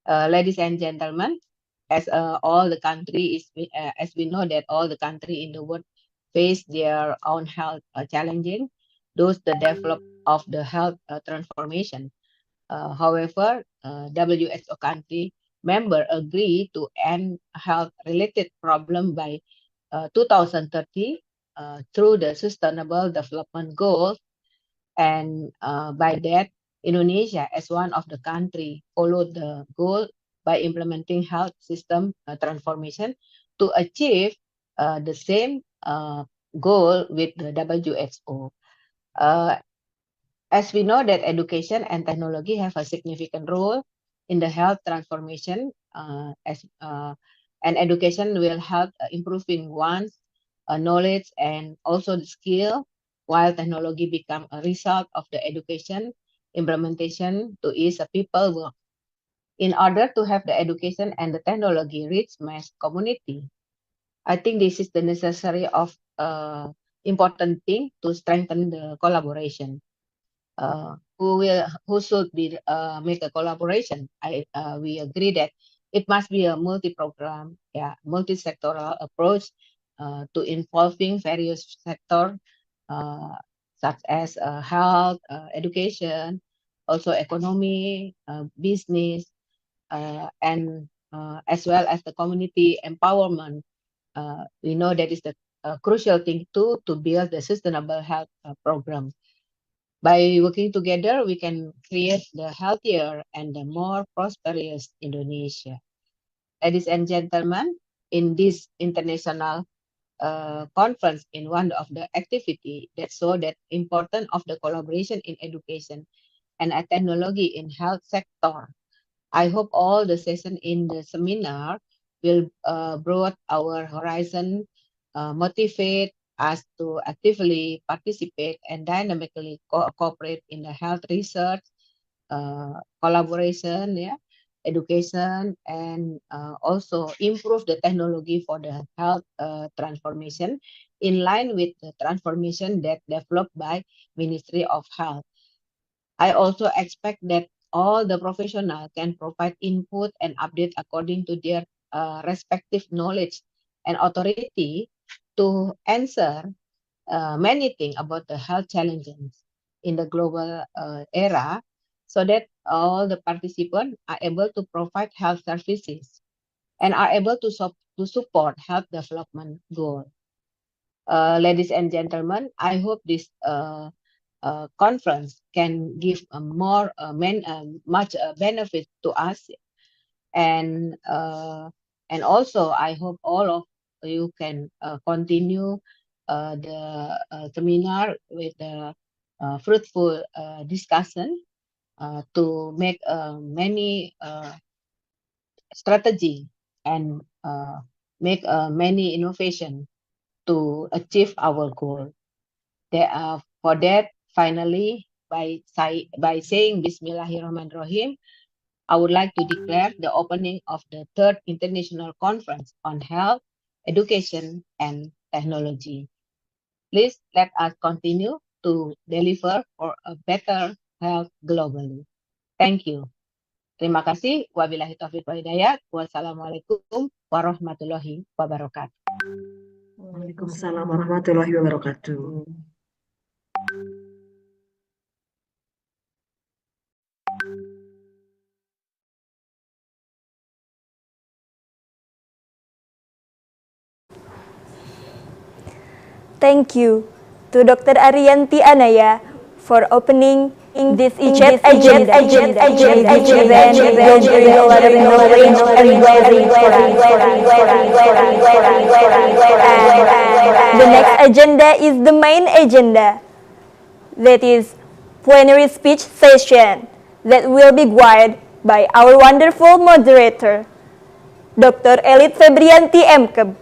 Ladies and gentlemen, as all the country is, as we know that all the country in the world face their own health challenging, those the develop of the health transformation. However, WHO country member agree to end health-related problem by 2030 through the Sustainable Development Goals, and by that, Indonesia, as one of the country, followed the goal by implementing health system transformation to achieve the same goal with the WHO. As we know that education and technology have a significant role in the health transformation, and education will help improving one's knowledge and also the skill, while technology become a result of the education implementation to ease a people work. In order to have the education and the technology reach mass community, I think this is the necessary of important thing to strengthen the collaboration. Who should be make a collaboration? We agree that it must be a multi-program, multi-sectoral approach to involving various sectors such as health, education, also economy, business, and as well as the community empowerment. We know that is the crucial thing too to build the sustainable health program. By working together, we can create the healthier and the more prosperous Indonesia. Ladies and gentlemen, in this international conference, in one of the activity that show that important of the collaboration in education and technology in health sector. I hope all the session in the seminar will broaden our horizon, motivate us to actively participate and dynamically cooperate in the health research, collaboration, yeah, education, and also improve the technology for the health transformation in line with the transformation that developed by Ministry of Health. I also expect that all the professionals can provide input and update according to their respective knowledge and authority to answer many things about the health challenges in the global era, so that all the participants are able to provide health services and are able to support health development goal. Ladies and gentlemen, I hope this conference can give much benefit to us, and also I hope all of you can continue the seminar with the fruitful discussion to make many strategy and make many innovation to achieve our goal. For that, finally, by saying Bismillahirrahmanirrahim, I would like to declare the opening of the third international conference on health, education, and technology. Please let us continue to deliver for a better health globally. Thank you. Terima kasih. Wabillahi taufiq wal hidayah. Wassalamualaikum warahmatullahi wabarakatuh. Waalaikumsalam warahmatullahi wabarakatuh. Thank you to Dr. Ariyanti Anaya for opening this agenda. Event will bring a lot of knowledge and blessings for us. And the next agenda is the main agenda, that is plenary speech session, that will be guided by our wonderful moderator, Dr. Elit Febrianti Mkeb.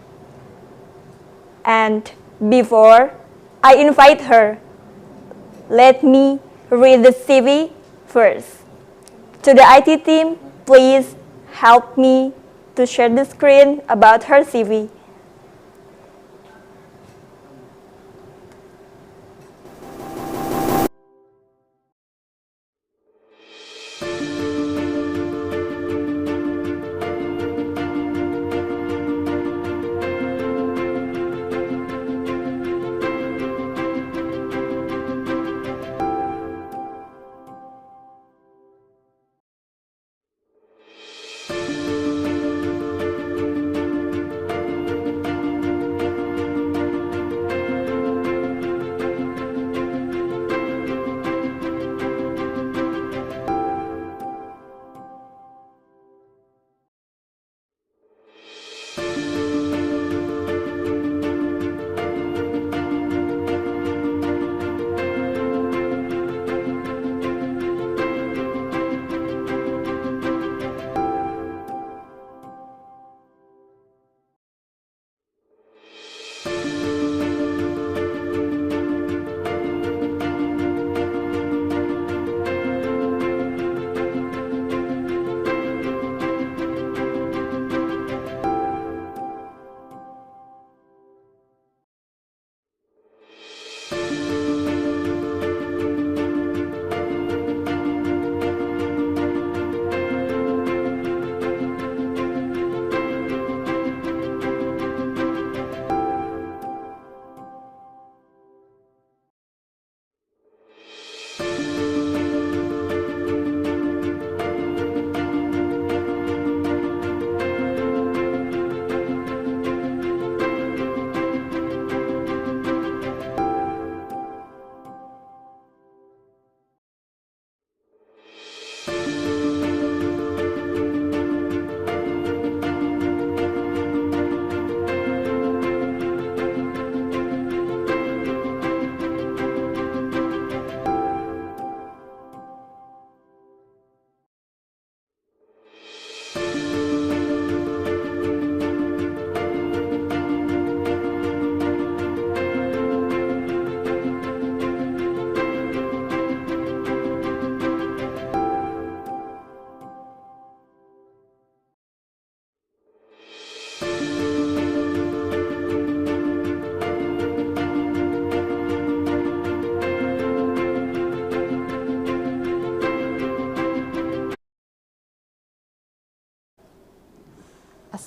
And before I invite her, let me read the CV first. To the IT team, please help me to share the screen about her CV.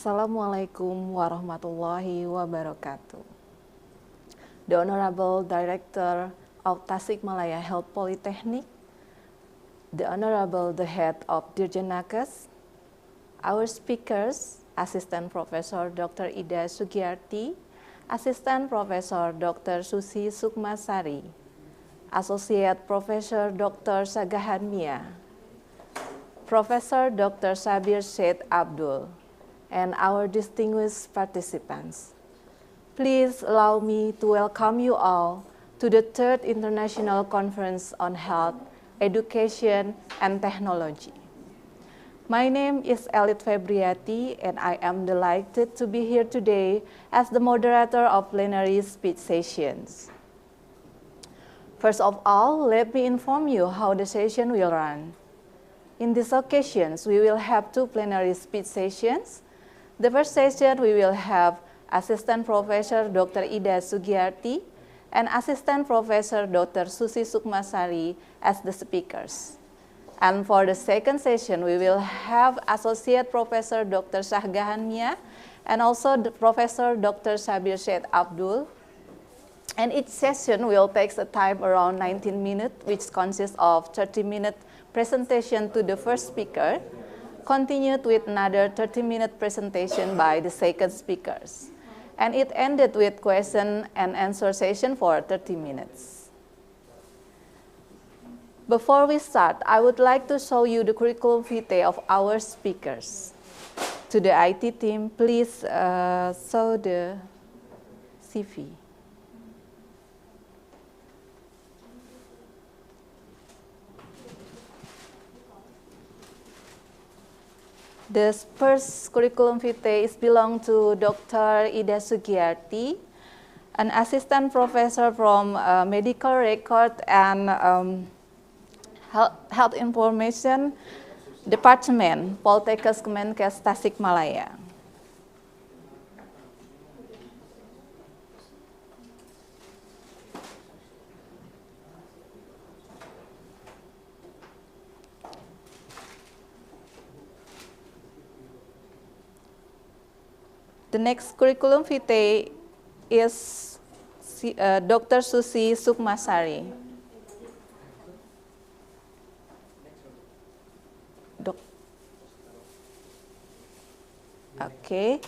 Assalamualaikum warahmatullahi wabarakatuh. The Honorable Director of Tasikmalaya Health Polytechnic, the Honorable the Head of Dirjen Nakes, our speakers, Assistant Professor Dr. Ida Sugiyarti, Assistant Professor Dr. Susi Sukmasari, Associate Professor Dr. Sagahan Mia, Professor Dr. Sabir Syed Abdul, and our distinguished participants. Please allow me to welcome you all to the third International Conference on Health, Education, and Technology. My name is Elit Febriati, and I am delighted to be here today as the moderator of plenary speech sessions. First of all, let me inform you how the session will run. In these occasions, we will have two plenary speech sessions. The first session, we will have Assistant Professor Dr. Ida Sugiyarti and Assistant Professor Dr. Susi Sukmasari as the speakers. And for the second session, we will have Associate Professor Dr. Sagahan Mia and also the Professor Dr. Sabir Syed Abdul. And each session will take a time around 19 minutes, which consists of 30-minute presentation to the first speaker, continued with another 30-minute presentation by the second speakers. And it ended with question and answer session for 30 minutes. Before we start, I would like to show you the curriculum vitae of our speakers. To the IT team, please show the CV. The first curriculum vitae is belong to Dr. Ida Sugiyarti, an assistant professor from Medical Record and Health Information Department, Poltekkes Kemenkes Tasikmalaya. The next curriculum vitae is Dr. Susi Sukmasari. Okay.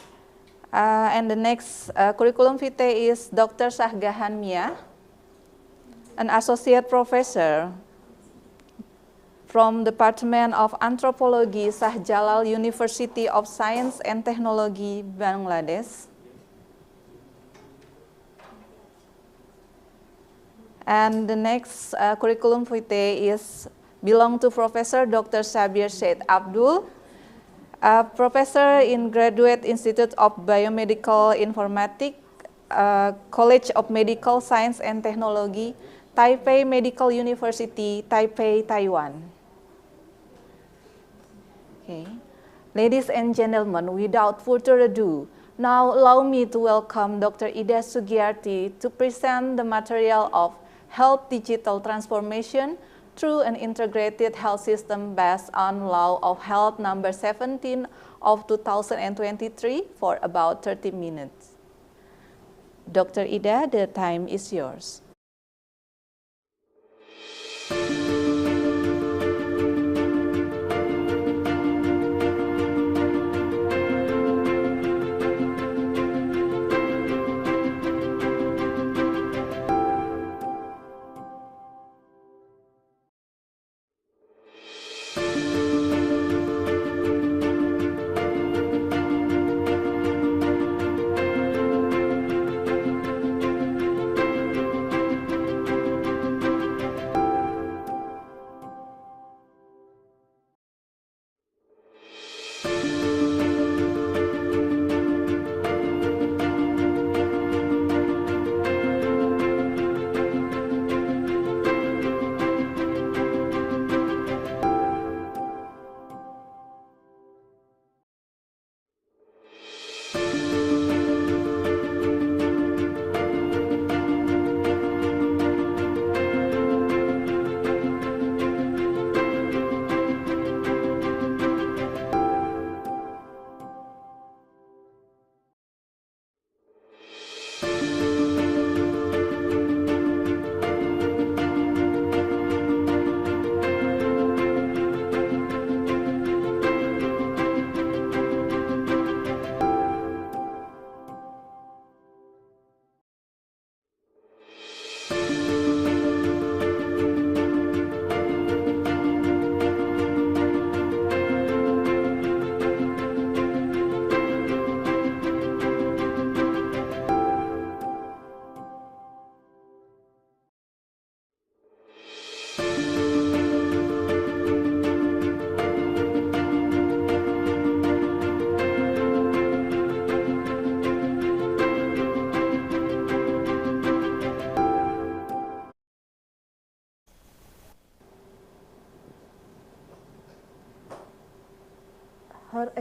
And the next curriculum vitae is Dr. Sagahan Mia, an associate professor from Department of Anthropology, Shah Jalal University of Science and Technology, Bangladesh. And the next curriculum vitae is belong to Professor Dr. Sabir Syed Abdul, a professor in Graduate Institute of Biomedical Informatics, College of Medical Science and Technology, Taipei Medical University, Taipei, Taiwan. Okay. Ladies and gentlemen, without further ado, now allow me to welcome Dr. Ida Sugiyarti to present the material of health digital transformation through an integrated health system based on Law of Health number 17 of 2023 for about 30 minutes. Dr. Ida, the time is yours.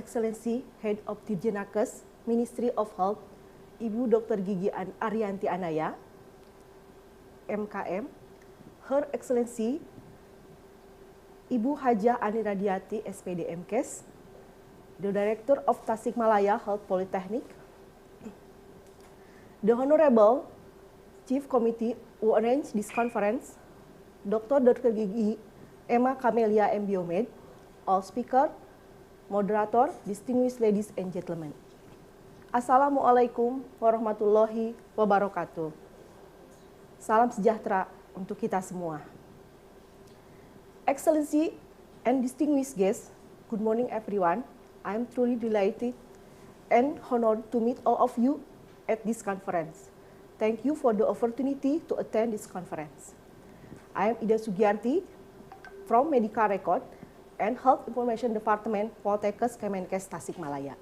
Excellency Head of Dirjenakes, Ministry of Health, Ibu Dr. Gigi Arianti Anaya, MKM, Her Excellency Ibu Hajah Ani Radiati, SPD MKes, the Director of Tasikmalaya Health Polytechnic, the Honorable Chief Committee who arranged this conference, Dr. Gigi Emma Camelia M. Biomed, all speaker, moderator, distinguished ladies and gentlemen. Assalamualaikum warahmatullahi wabarakatuh. Salam sejahtera untuk kita semua. Excellency and distinguished guests, good morning everyone. I am truly delighted and honored to meet all of you at this conference. Thank you for the opportunity to attend this conference. I am Ida Sugiarti from Medical Record and Health Information Department, Poltekkes Kemenkes Tasikmalaya.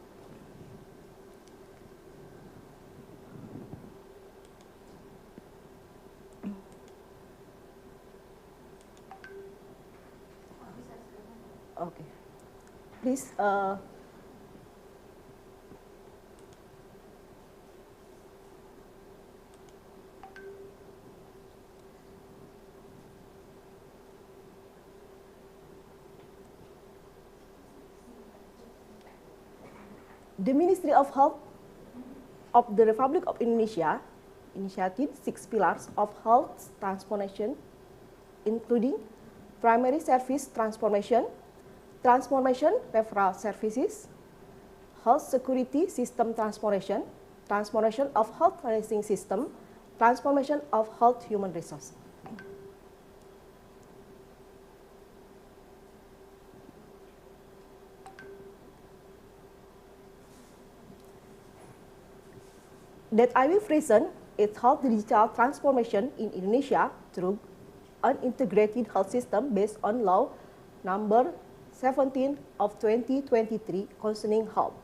Okay, please. The Ministry of Health of the Republic of Indonesia initiated 6 pillars of health transformation, including primary service transformation, transformation referral services, health security system transformation, transformation of health financing system, transformation of health human resource. That I will present is health digital transformation in Indonesia through an integrated health system based on Law Number 17 of 2023 concerning health.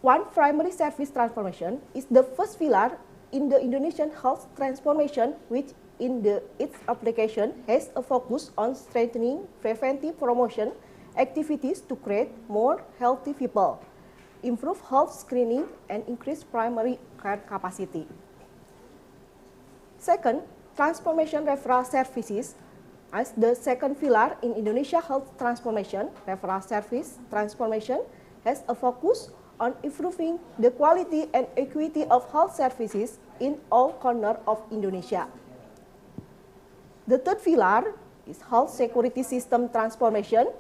One primary service transformation is the first pillar in the Indonesian health transformation, which in its application has a focus on strengthening preventive promotion activities to create more healthy people, improve health screening, and increase primary care capacity. Second, transformation referral services. As the second pillar in Indonesia health transformation, referral service transformation has a focus on improving the quality and equity of health services in all corners of Indonesia. The third pillar is health security system transformation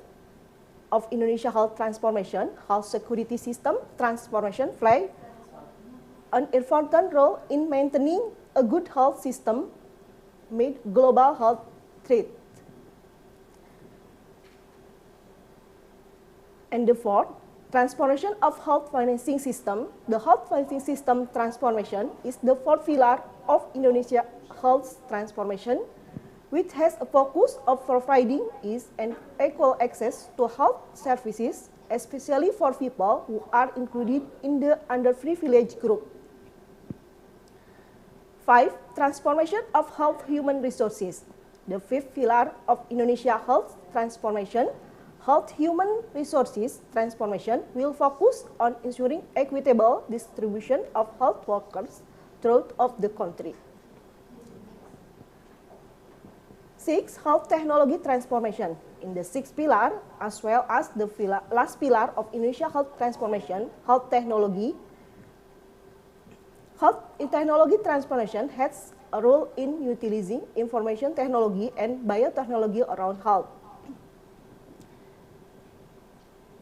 of Indonesia health transformation. Health security system transformation play an important role in maintaining a good health system amid global health threat. And the fourth, transformation of health financing system. The health financing system transformation is the fourth pillar of Indonesia health transformation, which has a focus of providing ease and equal access to health services, especially for people who are included in the underprivileged group. 5. Transformation of health human resources. The fifth pillar of Indonesia health transformation, health human resources transformation, will focus on ensuring equitable distribution of health workers throughout the country. 6. Health technology transformation. In the sixth pillar, as well as the last pillar of Indonesia health transformation, health technology. Health technology transformation has a role in utilizing information technology and biotechnology around health.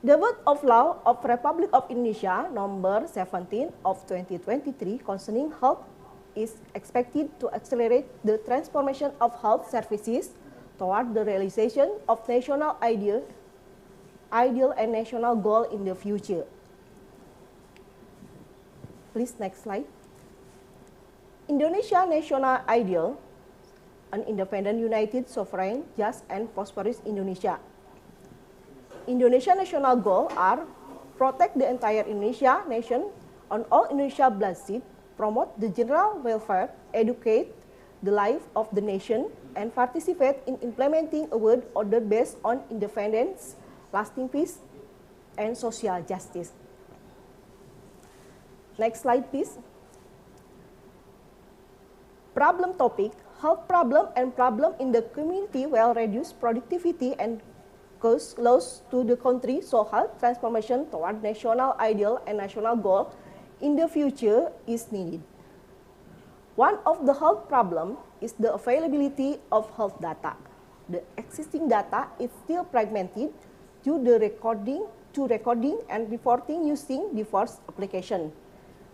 The Word of Law of Republic of Indonesia Number 17 of 2023 concerning health is expected to accelerate the transformation of health services toward the realization of national ideal and national goal in the future. Please, next slide. Indonesia national ideal, an independent, united, sovereign, just, and prosperous Indonesia. Indonesia national goal are protect the entire Indonesia nation on all Indonesia blood seed, promote the general welfare, educate the life of the nation, and participate in implementing a world order based on independence, lasting peace, and social justice. Next slide, please. Problem topic: health problem and problem in the community will reduce productivity and cause loss to the country, so health transformation toward national ideal and national goal in the future is needed. One of the health problem is the availability of health data. The existing data is still fragmented due to recording and reporting using diverse application.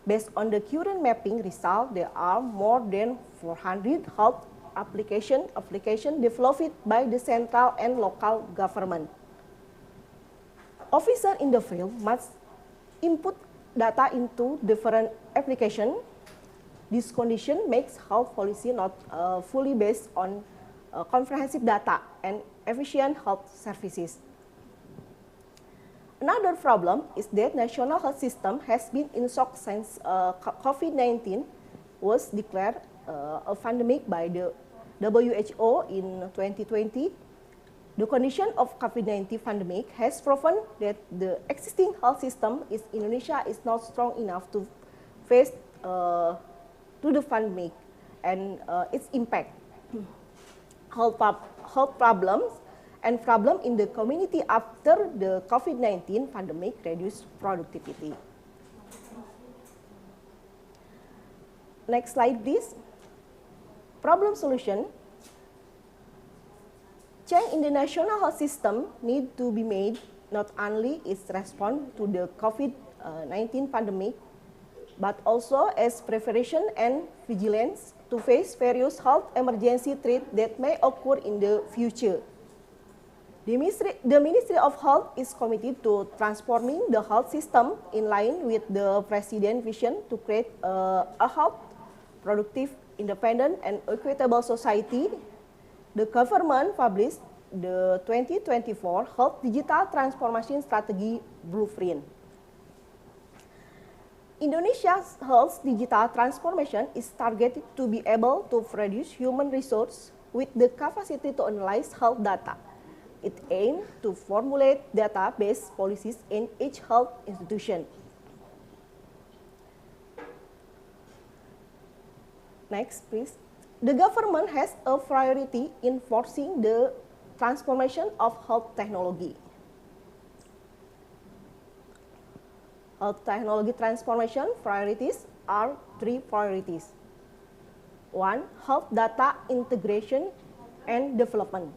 Based on the current mapping result, there are more than 400 health application developed by the central and local government. Officers in the field must input data into different applications. This condition makes health policy not fully based on comprehensive data and efficient health services. Another problem is that national health system has been in shock since COVID-19 was declared a pandemic by the WHO in 2020. The condition of COVID-19 pandemic has proven that the existing health system in Indonesia is not strong enough to face to the pandemic and its impact. Health problems and problem in the community after the COVID-19 pandemic reduced productivity. Next slide, please. Problem solution. Change in the national health system need to be made not only its response to the COVID-19 pandemic, but also as preparation and vigilance to face various health emergency threats that may occur in the future. The Ministry of Health is committed to transforming the health system in line with the President's vision to create a health, productive, independent, and equitable society. The government published the 2024 Health Digital Transformation Strategy Blueprint. Indonesia's health digital transformation is targeted to be able to produce human resources with the capacity to analyze health data. It aims to formulate data-based policies in each health institution. Next, please. The government has a priority in forcing the transformation of health technology. Health technology transformation priorities are 3 priorities. 1. Health data integration and development.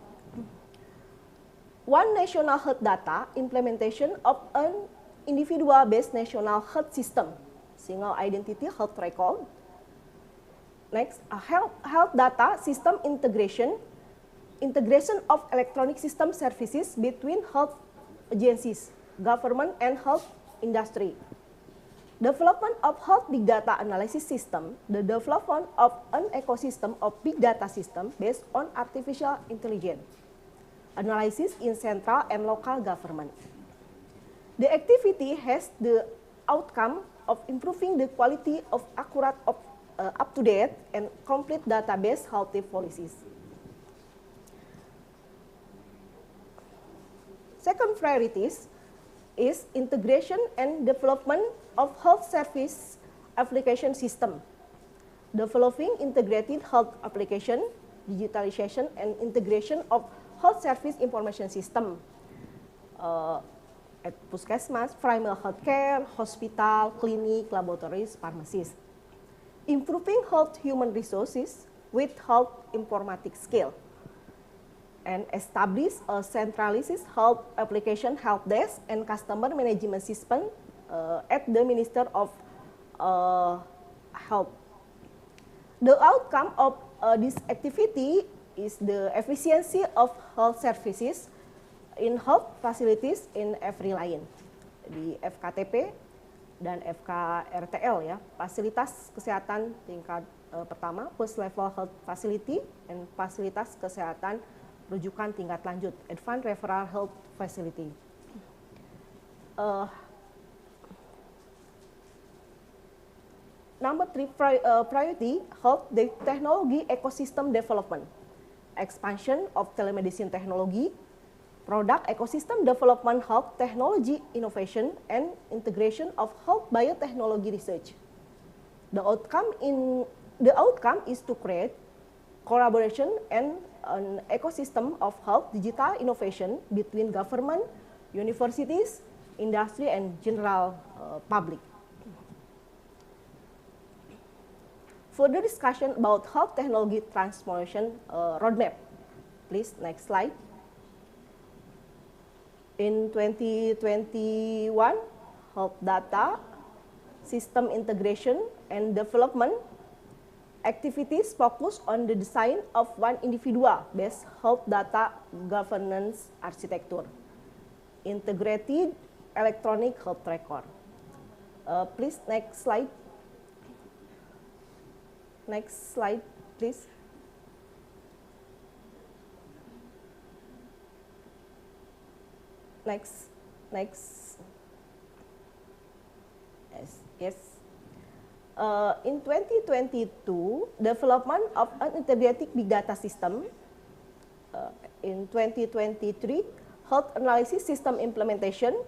One national health data implementation of an individual-based national health system, single identity health record. Next, a health data system integration of electronic system services between health agencies, government, and health industry. Development of health big data analysis system, the development of an ecosystem of big data system based on artificial intelligence. Analysis in central and local government. The activity has the outcome of improving the quality of accurate, up-to-date, and complete database health policies. Second priorities is integration and development of health service application system. Developing integrated health application, digitalization, and integration of health service information system at puskesmas, primary health care, hospital, clinic, laboratories, pharmacies. Improving health human resources with health informatics skill. And establish a centralized health application help desk and customer management system at the Minister of Health. The outcome of this activity is the efficiency of health services in health facilities in every line. Di FKTP dan FKRTL ya, fasilitas kesehatan tingkat pertama, first level health facility, and fasilitas kesehatan rujukan tingkat lanjut, advanced referral health facility. Number 3 priority, health technology ecosystem development. Expansion of telemedicine technology, product ecosystem development, health technology innovation, and integration of health biotechnology research. The outcome is to create collaboration and an ecosystem of health digital innovation between government, universities, industry, and general public. Further discussion about health technology transformation roadmap. Please, next slide. In 2021, health data, system integration and development activities focus on the design of one individual-based health data governance architecture, integrated electronic health record. Please, next slide. Next slide, please. Next. Yes. In 2022, development of an integrated big data system. In 2023, health analysis system implementation.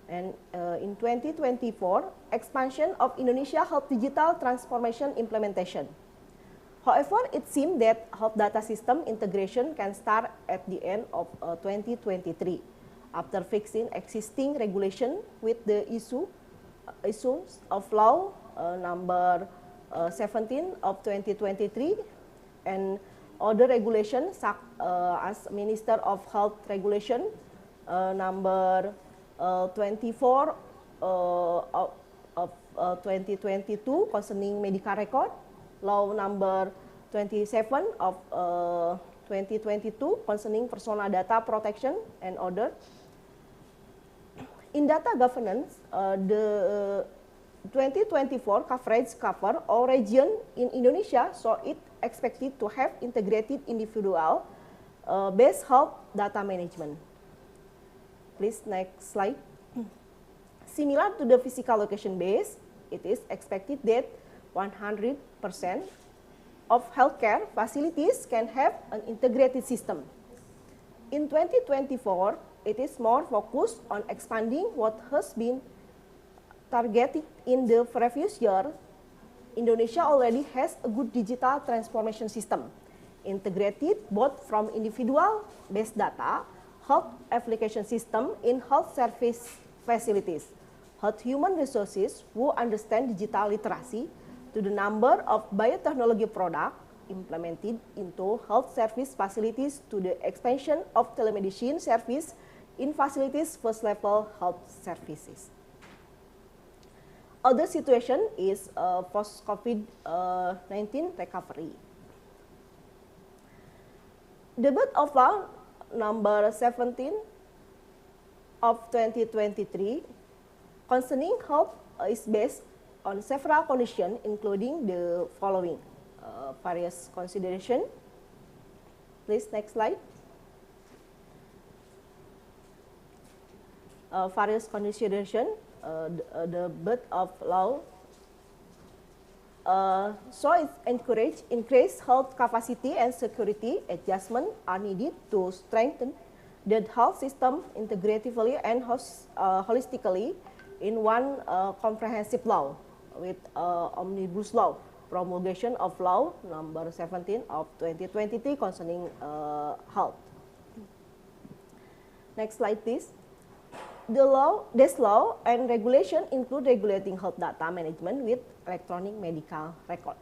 And in 2024, expansion of Indonesia Health Digital Transformation implementation. However, it seems that health data system integration can start at the end of 2023, after fixing existing regulation with the issues of law number 17 of 2023 and other regulations as Minister of Health Regulation number 24 of 2022 concerning medical record, law number 27 of 2022 concerning personal data protection and other. In data governance, the 2024 coverage cover all region in Indonesia, so it expected to have integrated individual based health data management. Please, next slide. Similar to the physical location base, it is expected that 100% of healthcare facilities can have an integrated system. In 2024, it is more focused on expanding what has been targeted in the previous year. Indonesia already has a good digital transformation system, integrated both from individual-based data, health application system in health service facilities, health human resources who understand digital literacy, to the number of biotechnology products implemented into health service facilities, to the expansion of telemedicine service in facilities first level health services. Other situation is post-COVID-19 recovery. Debate of law number 17 of 2023 concerning health is based on several conditions, including the following various consideration. Please, next slide. Various consideration, the birth of law. So it encourage increased health capacity and security adjustment are needed to strengthen the health system integratively and holistically in one comprehensive law with omnibus law, promulgation of law number 17 of 2023 concerning health. Next slide, please. This law and regulation include regulating health data management with electronic medical record.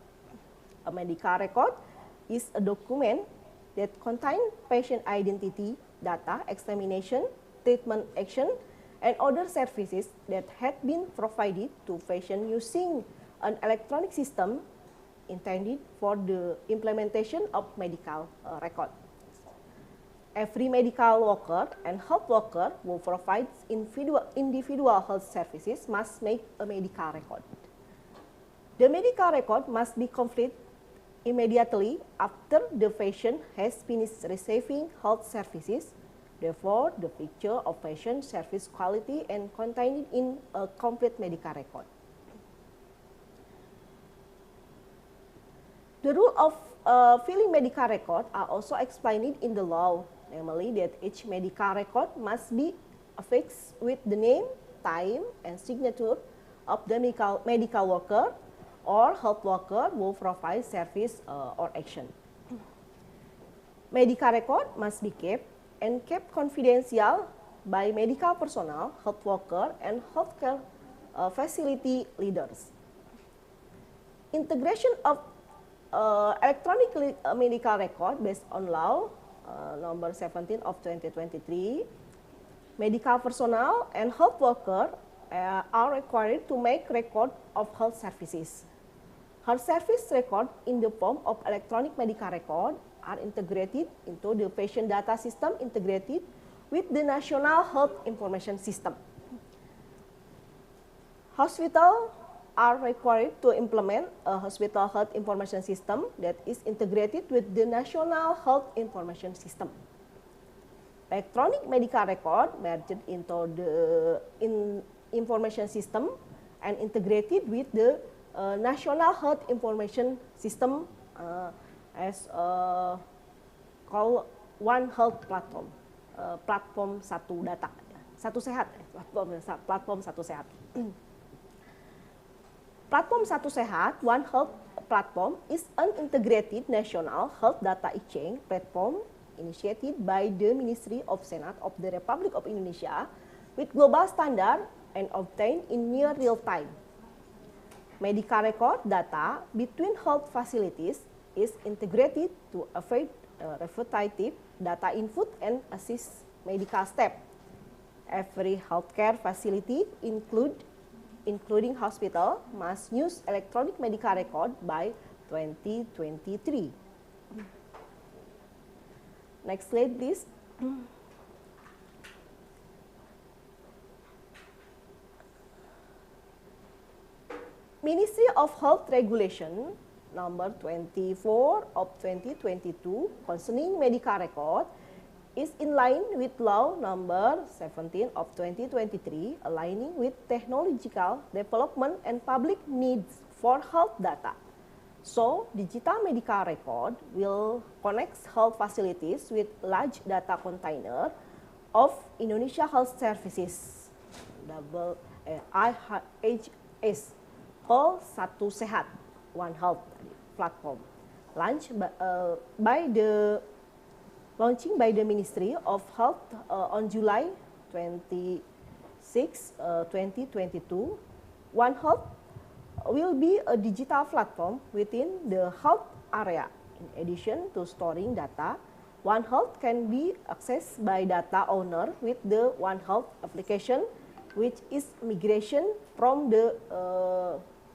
A medical record is a document that contains patient identity, data, examination, treatment action, and other services that had been provided to patients using an electronic system intended for the implementation of medical record. Every medical worker and health worker who provides individual health services must make a medical record. The medical record must be complete immediately after the patient has finished receiving health services. Therefore, the picture of patient service quality and contained in a complete medical record. The rule of filling medical record are also explained in the law namely that each medical record must be affixed with the name, time, and signature of the medical worker or health worker who provides service or action. Medical record must be kept and kept confidential by medical personnel, health worker, and healthcare facility leaders. Integration of electronic medical record based on law number 17 of 2023, medical personnel and health worker are required to make record of health services. Health service record in the form of electronic medical record are integrated into the patient data system integrated with the National Health Information System. Hospitals are required to implement a hospital health information system that is integrated with the National Health Information System. Electronic medical record merged into the information system and integrated with the National Health Information System as called One Health Platform, platform satu data, satu sehat, platform satu sehat. Platform Satu Sehat, One Health Platform is an integrated national health data exchange platform initiated by the Ministry of Senate of the Republic of Indonesia with global standard and obtained in near real time. Medical record data between health facilities is integrated to avoid repetitive data input and assist medical step. Every healthcare facility including hospital, must use electronic medical record by 2023. Next slide, please. Ministry of Health Regulation number 24 of 2022 concerning medical record is in line with law number 17 of 2023, aligning with technological development and public needs for health data. So, digital medical record will connect health facilities with large data container of Indonesia Health Services, IHS, called Satu Sehat, One Health platform, launching by the Ministry of Health on July 26, 2022. One Health will be a digital platform within the health area. In addition to storing data, One Health can be accessed by data owner with the One Health application, which is migration from the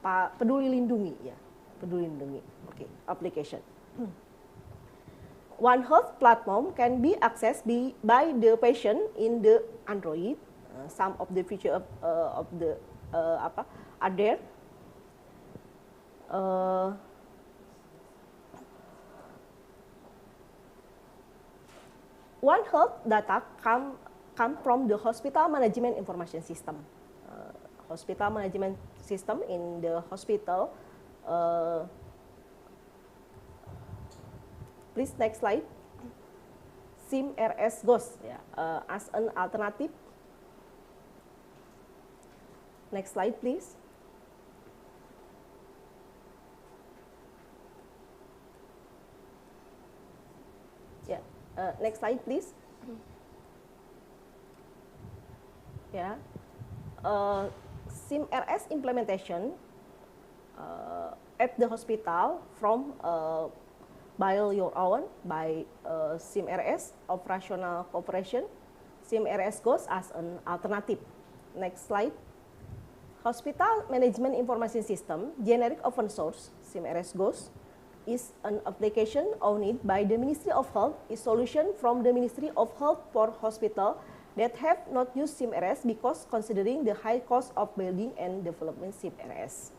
Peduli Lindungi, application. One Health platform can be accessed by the patient in the Android. Some of the features of the are there. One Health data come from the hospital management information system. Hospital management system in the hospital. Please, next slide. SIM-RS Ghost as an alternative. Next slide, please. Next slide, please. SIM-RS implementation at the hospital from buy your own by SIM-RS operational cooperation. SIM-RS goes as an alternative. Next slide. Hospital Management Information System, generic open source, SIM-RS goes, is an application owned by the Ministry of Health, is solution from the Ministry of Health for hospital that have not used SIM-RS because considering the high cost of building and development SIM-RS.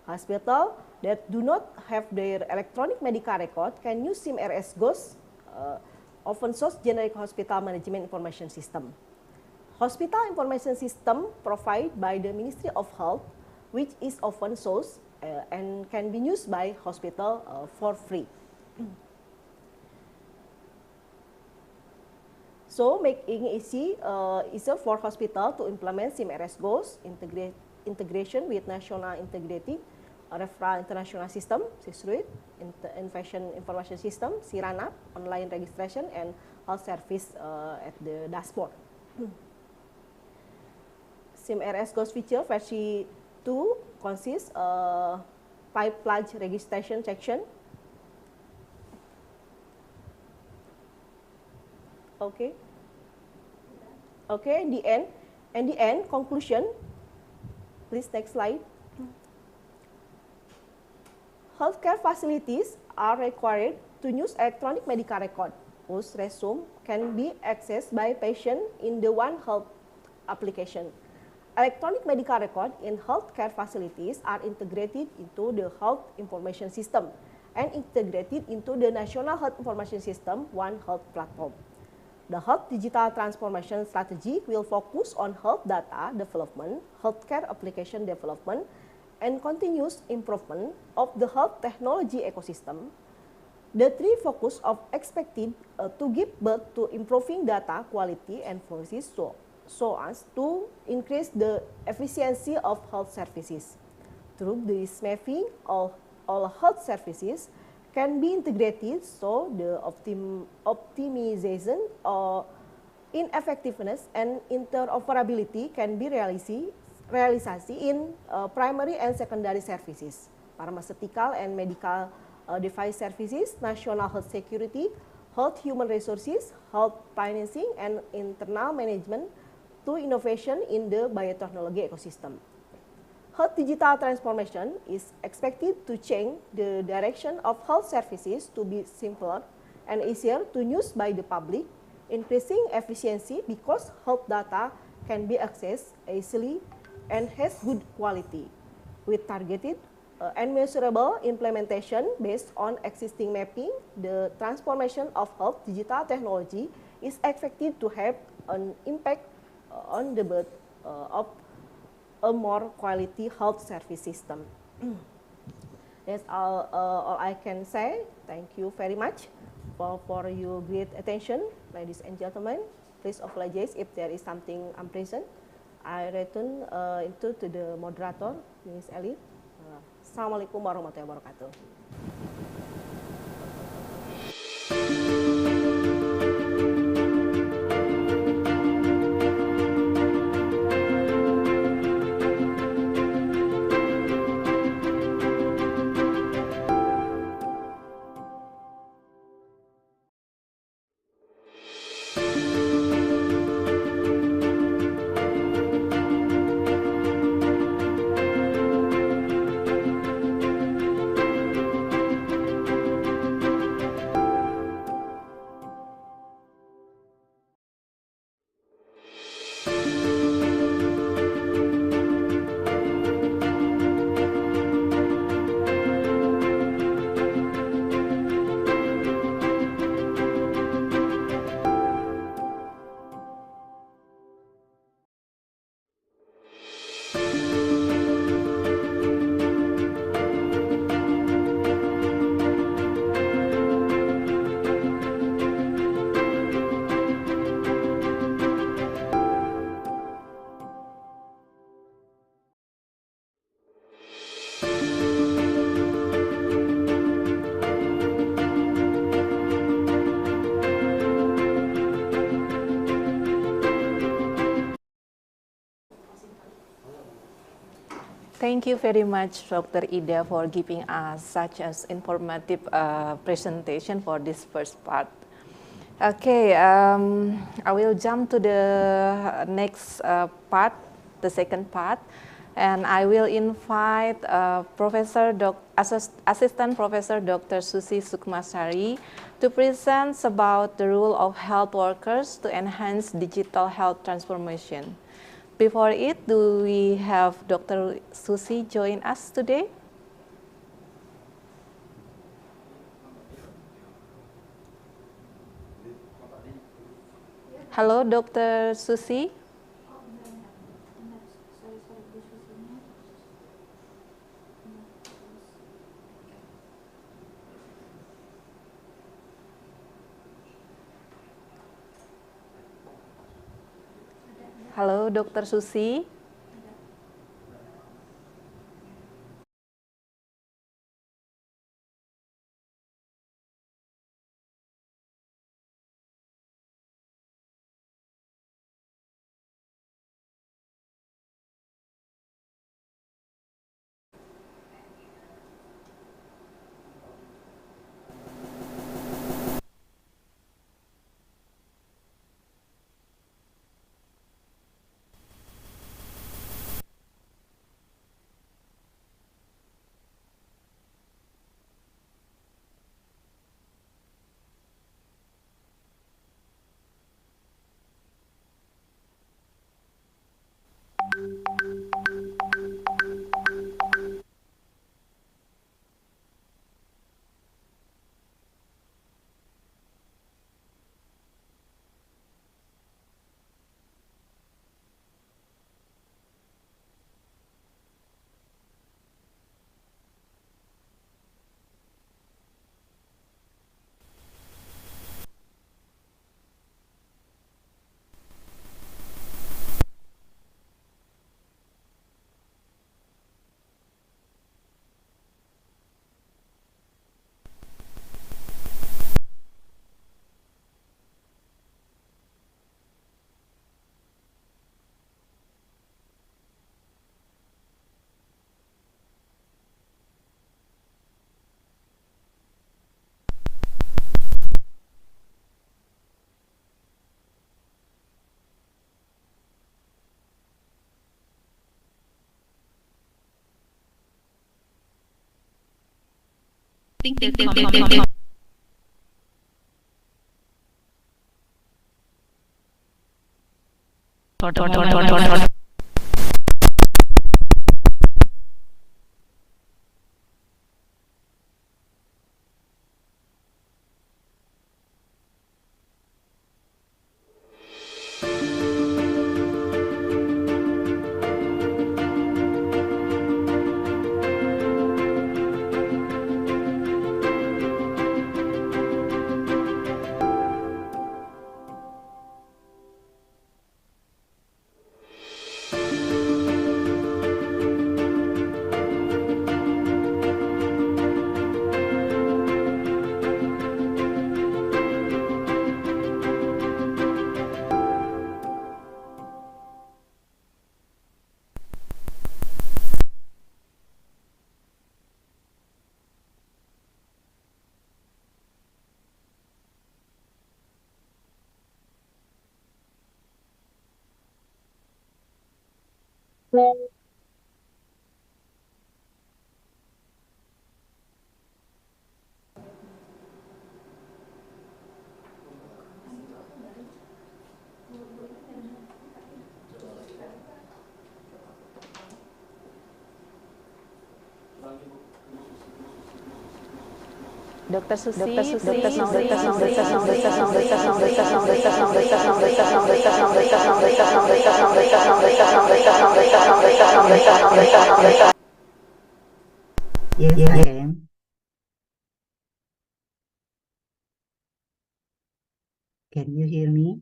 Hospital that do not have their electronic medical record can use SIM-RS Ghost, open source generic hospital management information system. Hospital information system provided by the Ministry of Health, which is open source and can be used by hospital for free. So making easier for hospital to implement SIM-RS goals, integration with National Integrated Referral International System, SISRUIT, Infection Information System, SIRANAP, online registration, and health service at the dashboard. SIM-RS goals feature version 2 consists 5 pledge registration section. Okay. Okay, the end conclusion. Please next slide. Healthcare facilities are required to use electronic medical record whose resume can be accessed by patient in the One Health application. Electronic medical record in healthcare facilities are integrated into the health information system and integrated into the National Health Information System One Health platform. The Health Digital Transformation Strategy will focus on health data development, healthcare application development, and continuous improvement of the health technology ecosystem. The three focus of expected to give birth to improving data quality and policies so as to increase the efficiency of health services. Through this mapping, all health services can be integrated so the optimization or ineffectiveness and interoperability can be realized in primary and secondary services, pharmaceutical and medical device services, national health security, health human resources, health financing, and internal management to innovation in the biotechnology ecosystem. Health digital transformation is expected to change the direction of health services to be simpler and easier to use by the public, increasing efficiency because health data can be accessed easily and has good quality. With targeted and measurable implementation based on existing mapping, the transformation of health digital technology is expected to have an impact on the birth of a more quality health service system. That's all I can say. Thank you very much for your great attention, ladies and gentlemen. Please apologize if there is something unpleasant. I return to the moderator, Ms. Ellie. Assalamualaikum warahmatullahi wabarakatuh. Thank you very much, Dr. Ida, for giving us such an informative presentation for this first part. Okay, I will jump to the next part, the second part, and I will invite Assistant Professor Dr. Susi Sukmasari to present about the role of health workers to enhance digital health transformation. Before it, do we have Dr. Susi join us today? Hello, Dr. Susi. Halo, Dr. Susi. Dr. Susi, Yes, I am. Can you hear me?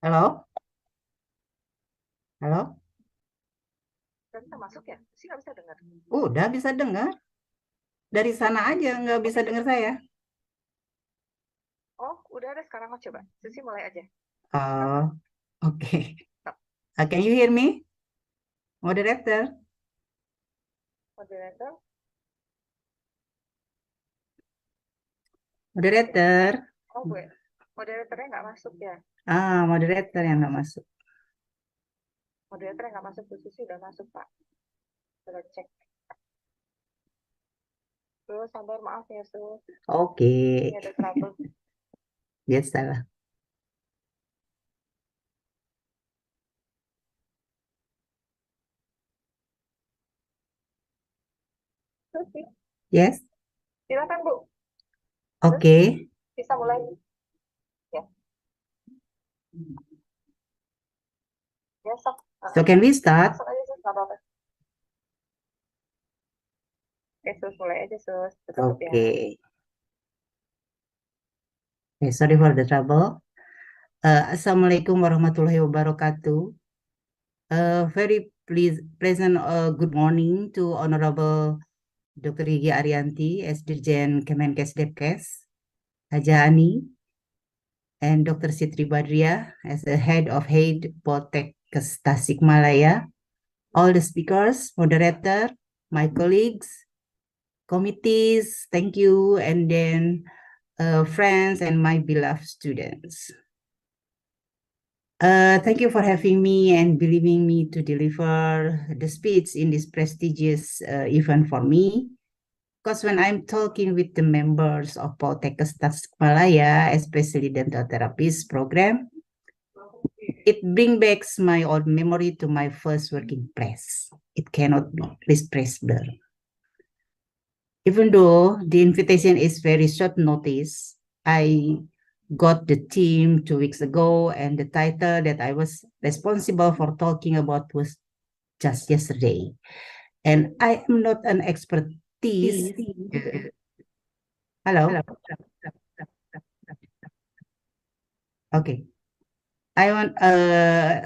Halo? Halo? Bisa masuk ya? Sih nggak bisa dengar. Udah bisa dengar. Dari sana aja nggak bisa dengar saya. Oh, udah ada sekarang mau coba. Susi mulai aja. Oh, oke. Can you hear me? Moderator? Moderator. Moderator? Oh, gue. Moderatornya nggak masuk ya. Moderator yang nggak masuk. Moderatornya nggak masuk. Susi udah masuk, Pak. Coba cek. Terus sabar, maaf ya, Sus. Oke. Ini ada trouble. Yes, salah. Susi. Yes. Silakan Bu. Okay. Bisa mulai. Ya. Ya, sok. So can we start? Masuk aja Sus, nggak apa-apa. Oke Sus, mulai aja Sus. Tutup ya. Okay. Okay, sorry for the trouble. Assalamualaikum warahmatullahi wabarakatuh. Very pleasant good morning to Honorable Dr. Gigi Arianti as Dirjen Kemenkes-Depkes, Haja Ani, and Dr. Sitri Badria as the head of HAID Poltekkes Tasikmalaya, all the speakers, moderator, my colleagues, committees, thank you, and then friends and my beloved students. Thank you for having me and believing me to deliver the speech in this prestigious event for me. Because when I'm talking with the members of Poltekkes Tasikmalaya, especially dental therapist program, it brings back my old memory to my first working place. It cannot be replaceable. Even though the invitation is very short notice, I got the team 2 weeks ago, and the title that I was responsible for talking about was just yesterday. And I am not an expertise. Hello. Okay. I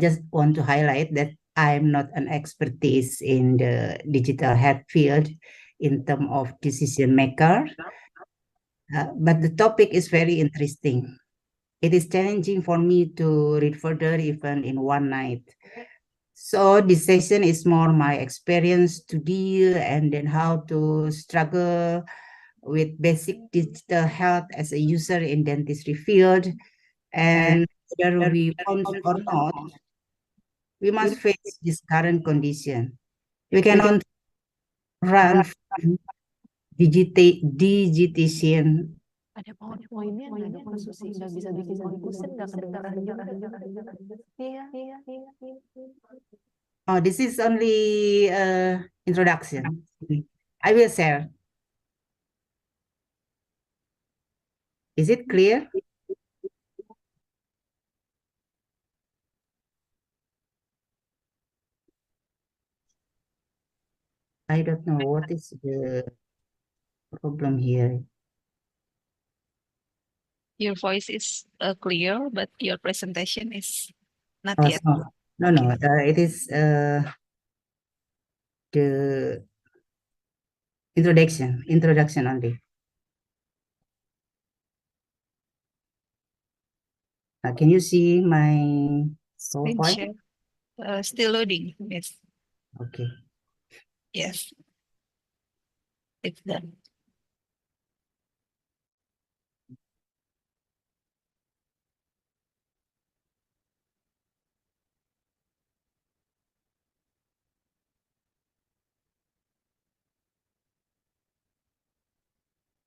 just want to highlight that I'm not an expertise in the digital health field in terms of decision maker. But the topic is very interesting. It is challenging for me to read further even in one night. So this session is more my experience to deal and then how to struggle with basic digital health as a user in dentistry field. And whether we want or not, we must face this current condition. We cannot run from digitization. Ada PowerPoint-nya nggak ada Mas Susi? Nggak bisa bikin konkusen, nggak kedengaran juga. Iya. Oh, this is only introduction. I will share. Is it clear? I don't know what is the problem here. Your voice is clear, but your presentation is not Oh, yet. no. It is the introduction only. Can you see my PowerPoint? Still loading. Yes. Okay. Yes. It's done.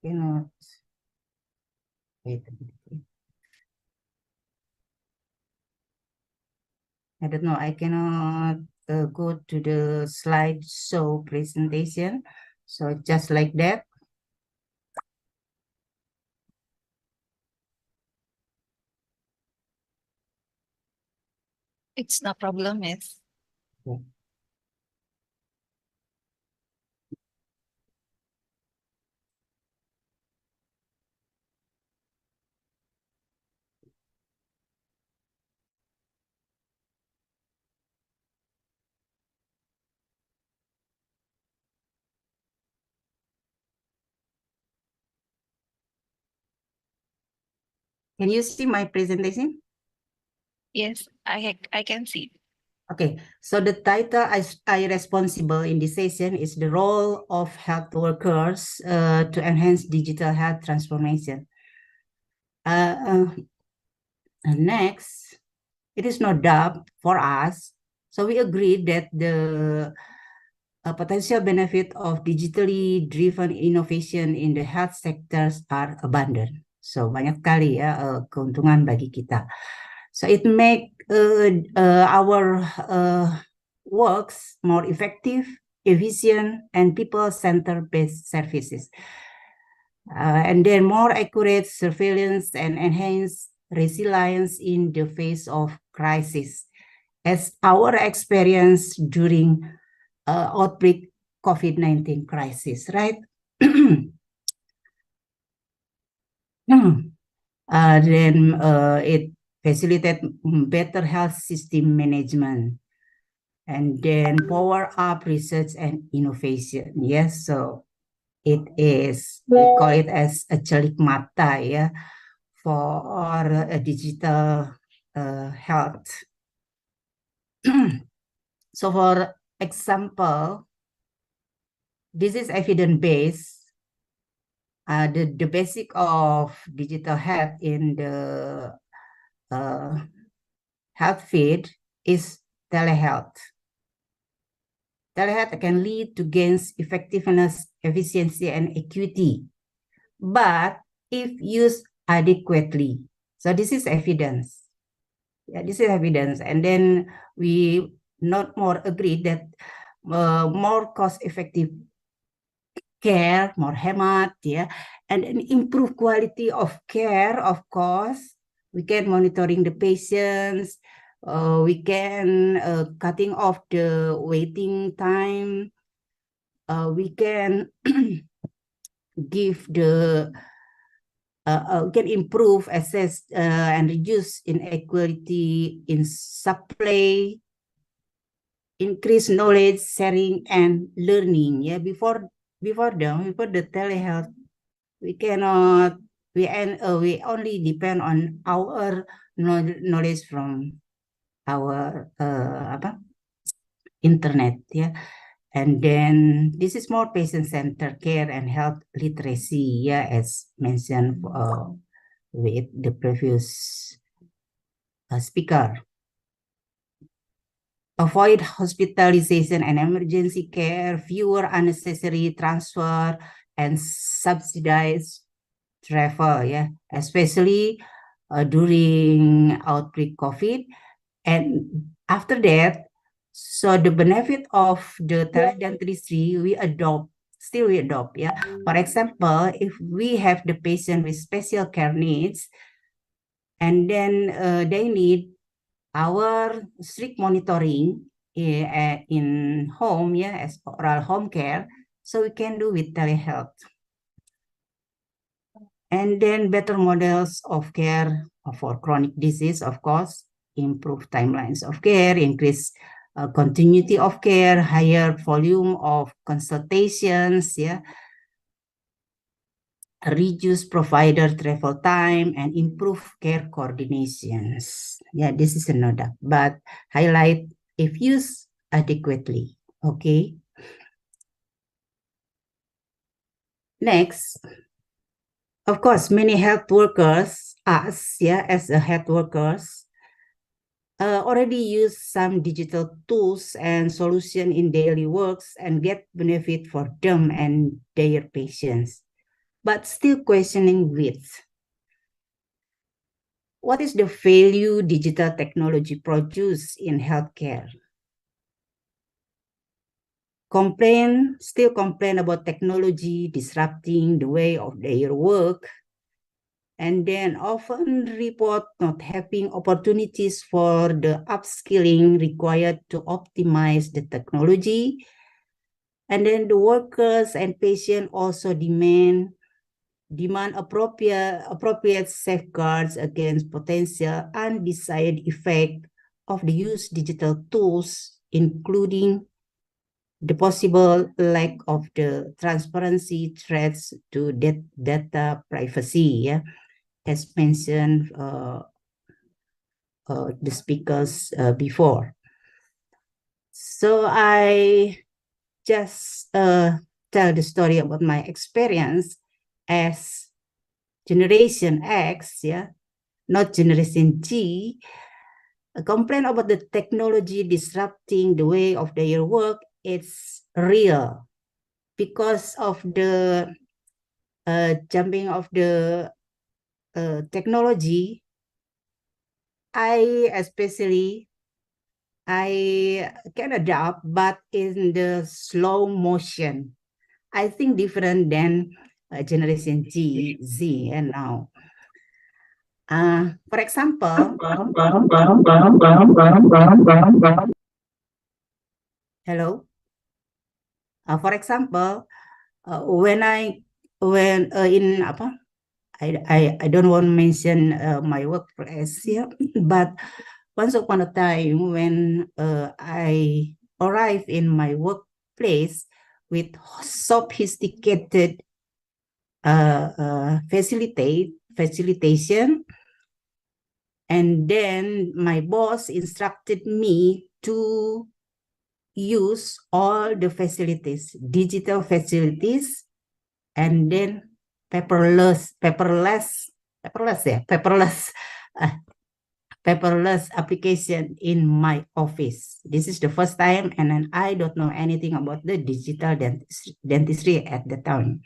Cannot. Wait a minute. I don't know. I cannot go to the slideshow presentation. So just like that. It's no problem, yes. Okay. Can you see my presentation? Yes, I can see. Okay, so the title I responsible in this session is the role of health workers to enhance digital health transformation. Next, it is no doubt for us. So we agreed that the potential benefit of digitally driven innovation in the health sectors are abundant. So banyak kali ya keuntungan bagi kita. So it make our works more effective efficient, and people-centered based services. And then more accurate surveillance and enhanced resilience in the face of crisis. As our experience during outbreak COVID-19 crisis, right? Then it facilitate better health system management, and then power up research and innovation. Yes, so it is, we call it as a celik mata, yeah, for a digital health. So for example, this is evidence-based. The basic of digital health in the health field is telehealth. Telehealth can lead to gains effectiveness, efficiency, and equity, but if used adequately. So this is evidence. Yeah, this is evidence. And then we not more agree that more cost-effective care, more hemat, yeah, and then improve quality of care, of course. We can monitoring the patients, we can cutting off the waiting time, we can give the can improve access and reduce inequality in supply, increase knowledge sharing and learning. Yeah, before the telehealth, we cannot, we only depend on our knowledge from our internet, yeah. And then this is more patient-centered care and health literacy, yeah, as mentioned with the previous speaker. Avoid hospitalization and emergency care, fewer unnecessary transfer, and subsidized travel, yeah, especially during outbreak COVID. And after that, so the benefit of the teledentistry, we adopt, yeah. For example, if we have the patient with special care needs, and then they need our strict monitoring in home, yeah, as oral home care, so we can do with telehealth. And then better models of care for chronic disease, of course, improve timelines of care, increase continuity of care, higher volume of consultations, yeah, reduce provider travel time, and improve care coordinations. Yeah, this is another, but highlight if used adequately. Okay. Next, of course, many health workers, us, yeah, as a health workers, already use some digital tools and solution in daily works and get benefit for them and their patients, but still questioning with what is the value digital technology produce in healthcare? Still complain about technology disrupting the way of their work, and then often report not having opportunities for the upskilling required to optimize the technology. And then the workers and patients also demand appropriate safeguards against potential undesired effect of the use digital tools, including the possible lack of the transparency threats to data privacy, yeah, as mentioned the speakers before. So I just tell the story about my experience as Generation X, yeah, not Generation G. A complaint about the technology disrupting the way of their work, it's real because of the jumping of the technology. I especially I can adapt, but in the slow motion. I think different than generation Z and now. For example, hello. For example, when in apa, I don't want to mention my workplace here, but once upon a time when I arrived in my workplace with sophisticated facilitation, and then my boss instructed me to use all the facilities, digital facilities, and then paperless application in my office. This is the first time, and then I don't know anything about the digital dentistry at the time.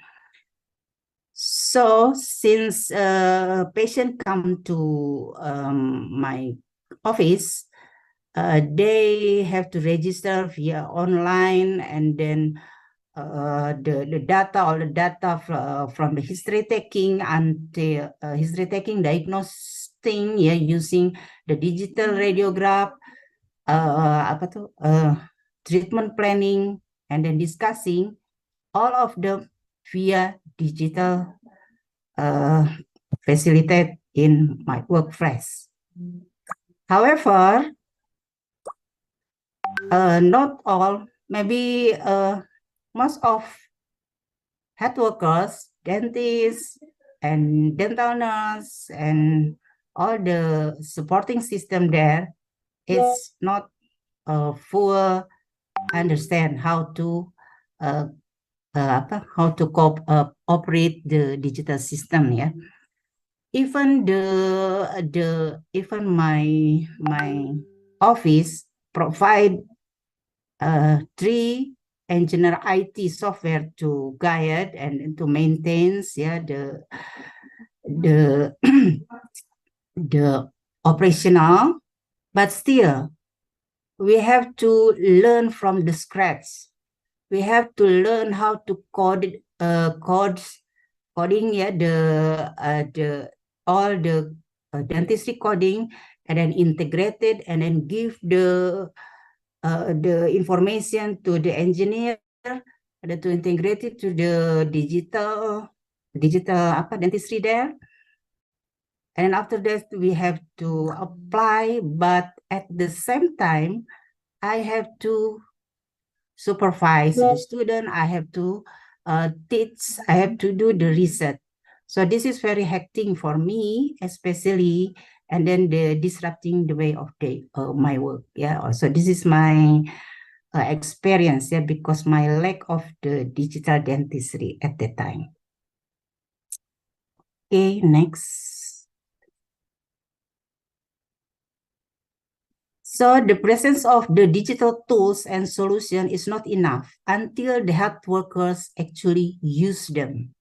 So since patient come to my office, they have to register via online, and then the data, all the data from the history taking until history taking, diagnosing, yeah, using the digital radiograph, treatment planning, and then discussing all of them via digital facilitate in my workplace. However, not all, maybe most of health workers, dentists, and dental nurse, and all the supporting system there, it's not full understand how to operate the digital system, yeah. Even even my office provide 3 engineer IT software to guide and to maintain, yeah, the the operational, but still we have to learn from the scratch. We have to learn how to coding, yeah, all the dentistry coding, and then integrated, and then give the information to the engineer, and to integrate it to the digital dentistry there. And after that, we have to apply, but at the same time, I have to supervise the student, I have to teach, I have to do the research. So this is very hectic for me, especially, and then the disrupting the way of my work. Yeah, so this is my experience, yeah, because my lack of the digital dentistry at that time. Okay, next. So the presence of the digital tools and solution is not enough until the health workers actually use them.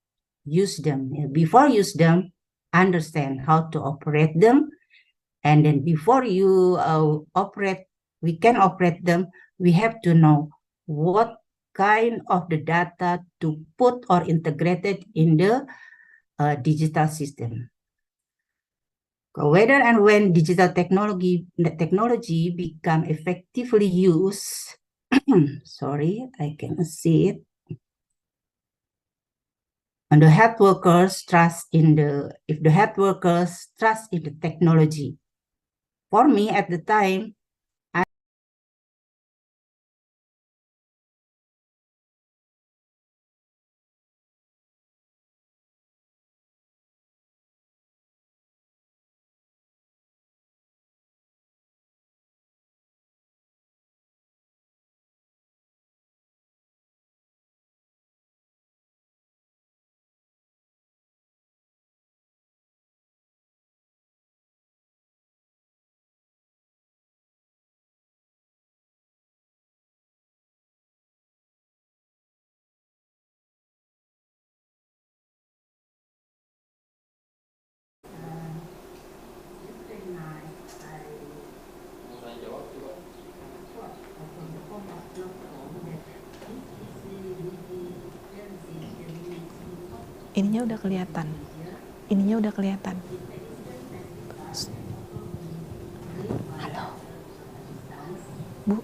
Before use them, understand how to operate them, and then before you we can operate them, we have to know what kind of the data to put or integrated in the digital system. Whether and when digital technology become effectively used, sorry, I can see it. And the health workers trust in if the health workers trust in the technology. For me at the time, Ininya udah kelihatan. Ininya udah kelihatan. Halo. Bu.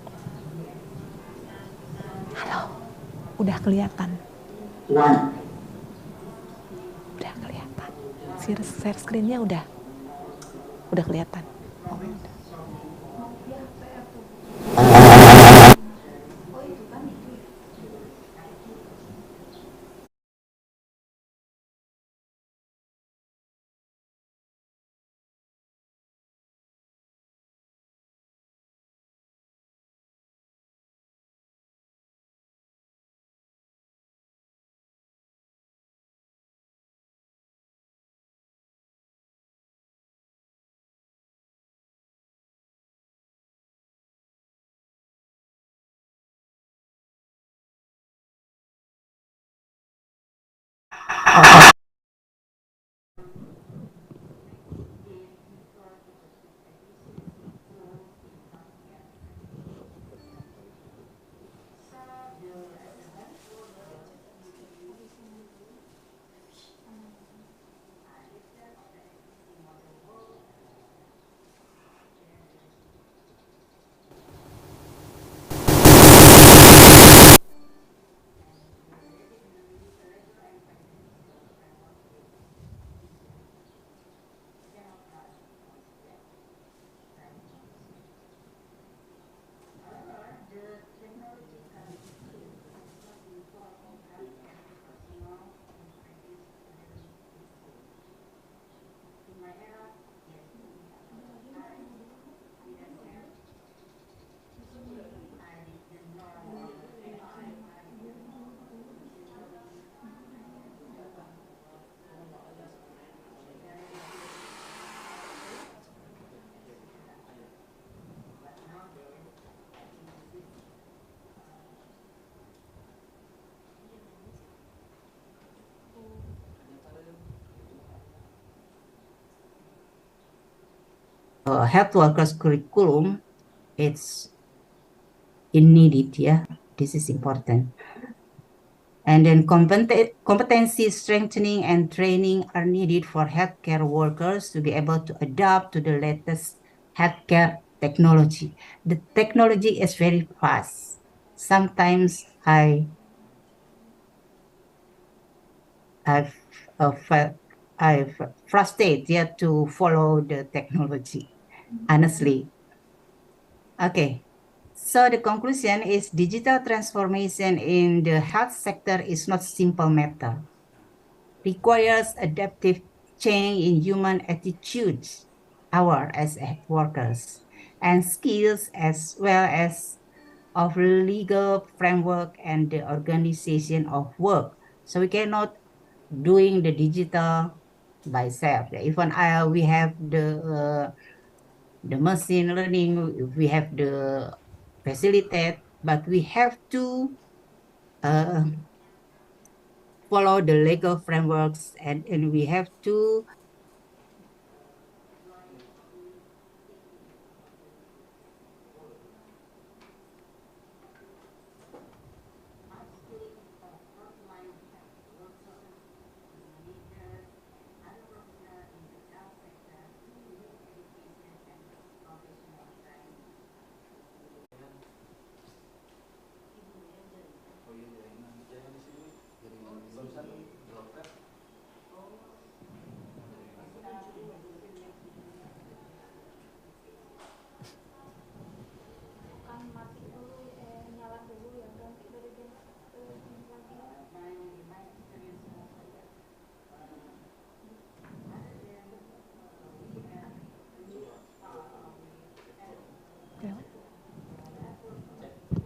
Halo. Udah kelihatan. Udah kelihatan. Share screen-nya udah kelihatan. Oh, udah. Health workers curriculum, it's needed, yeah. This is important. And then competency strengthening and training are needed for healthcare workers to be able to adapt to the latest healthcare technology. The technology is very fast. Sometimes I've frustrated, yeah, to follow the technology, honestly. Okay. So the conclusion is digital transformation in the health sector is not simple matter. Requires adaptive change in human attitudes, our as health workers, and skills as well as of legal framework and the organization of work. So we cannot doing the digital by self. Even we have the machine learning, we have the facilitate, but we have to follow the legal frameworks and we have to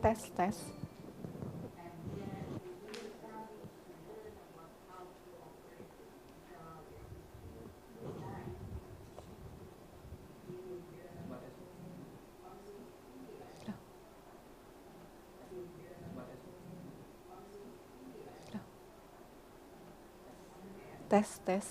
tes. Tes.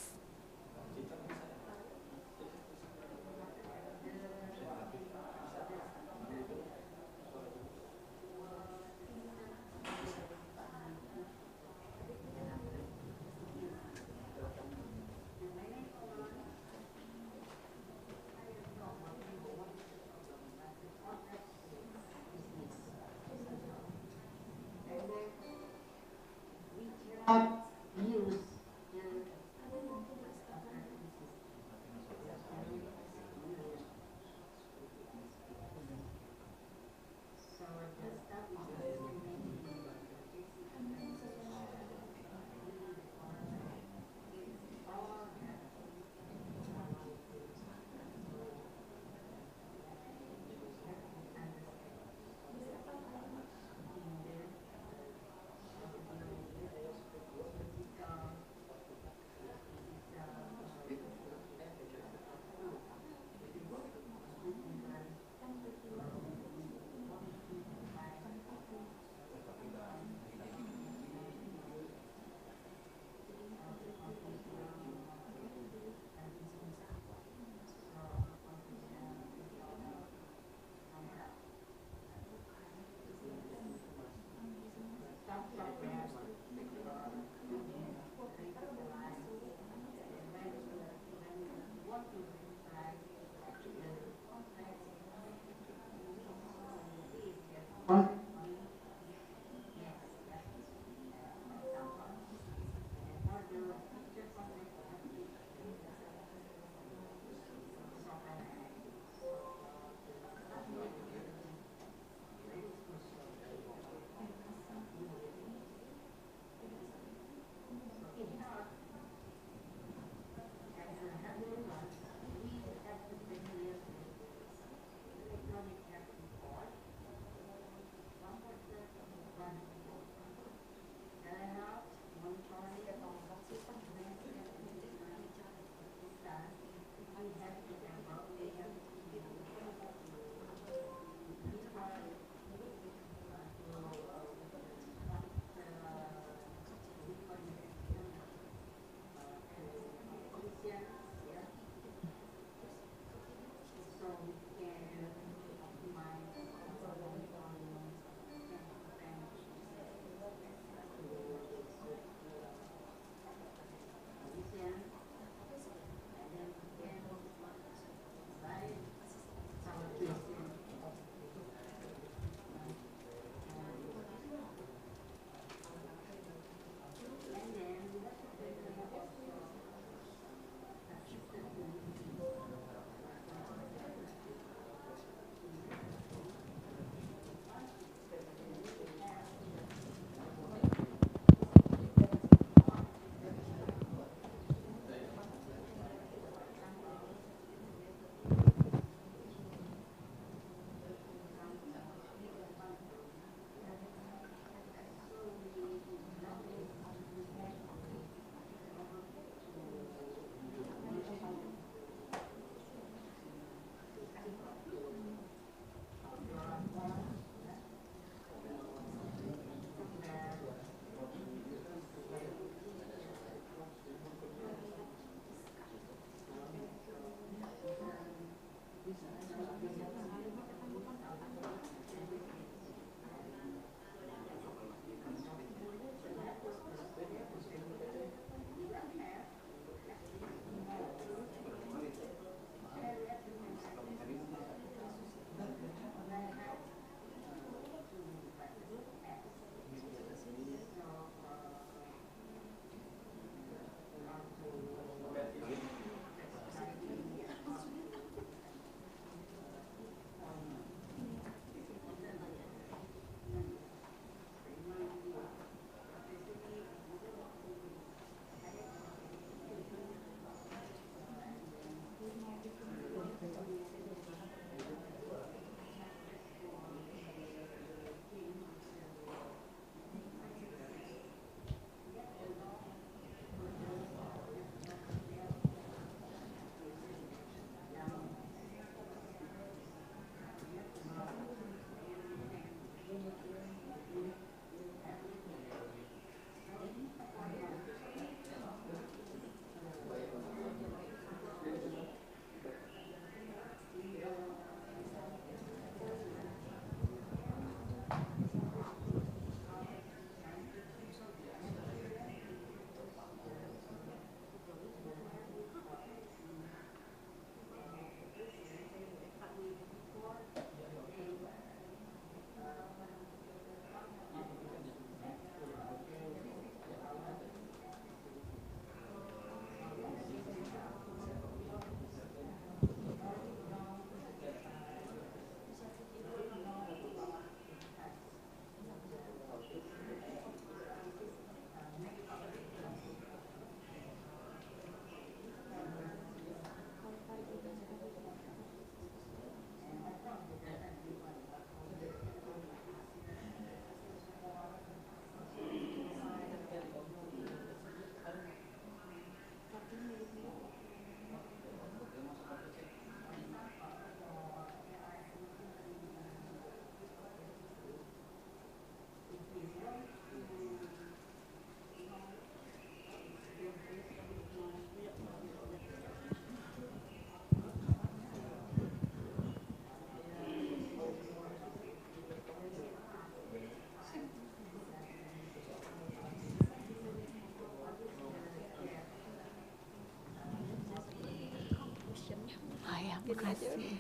Ya, makasih.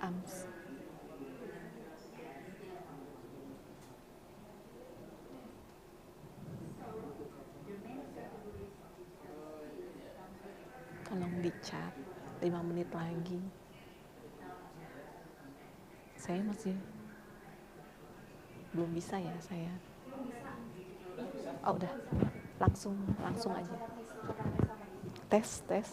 Ams. Tolong dicat 5 menit lagi. Saya masih belum bisa ya saya. Oh udah, langsung aja. Tes. Tes.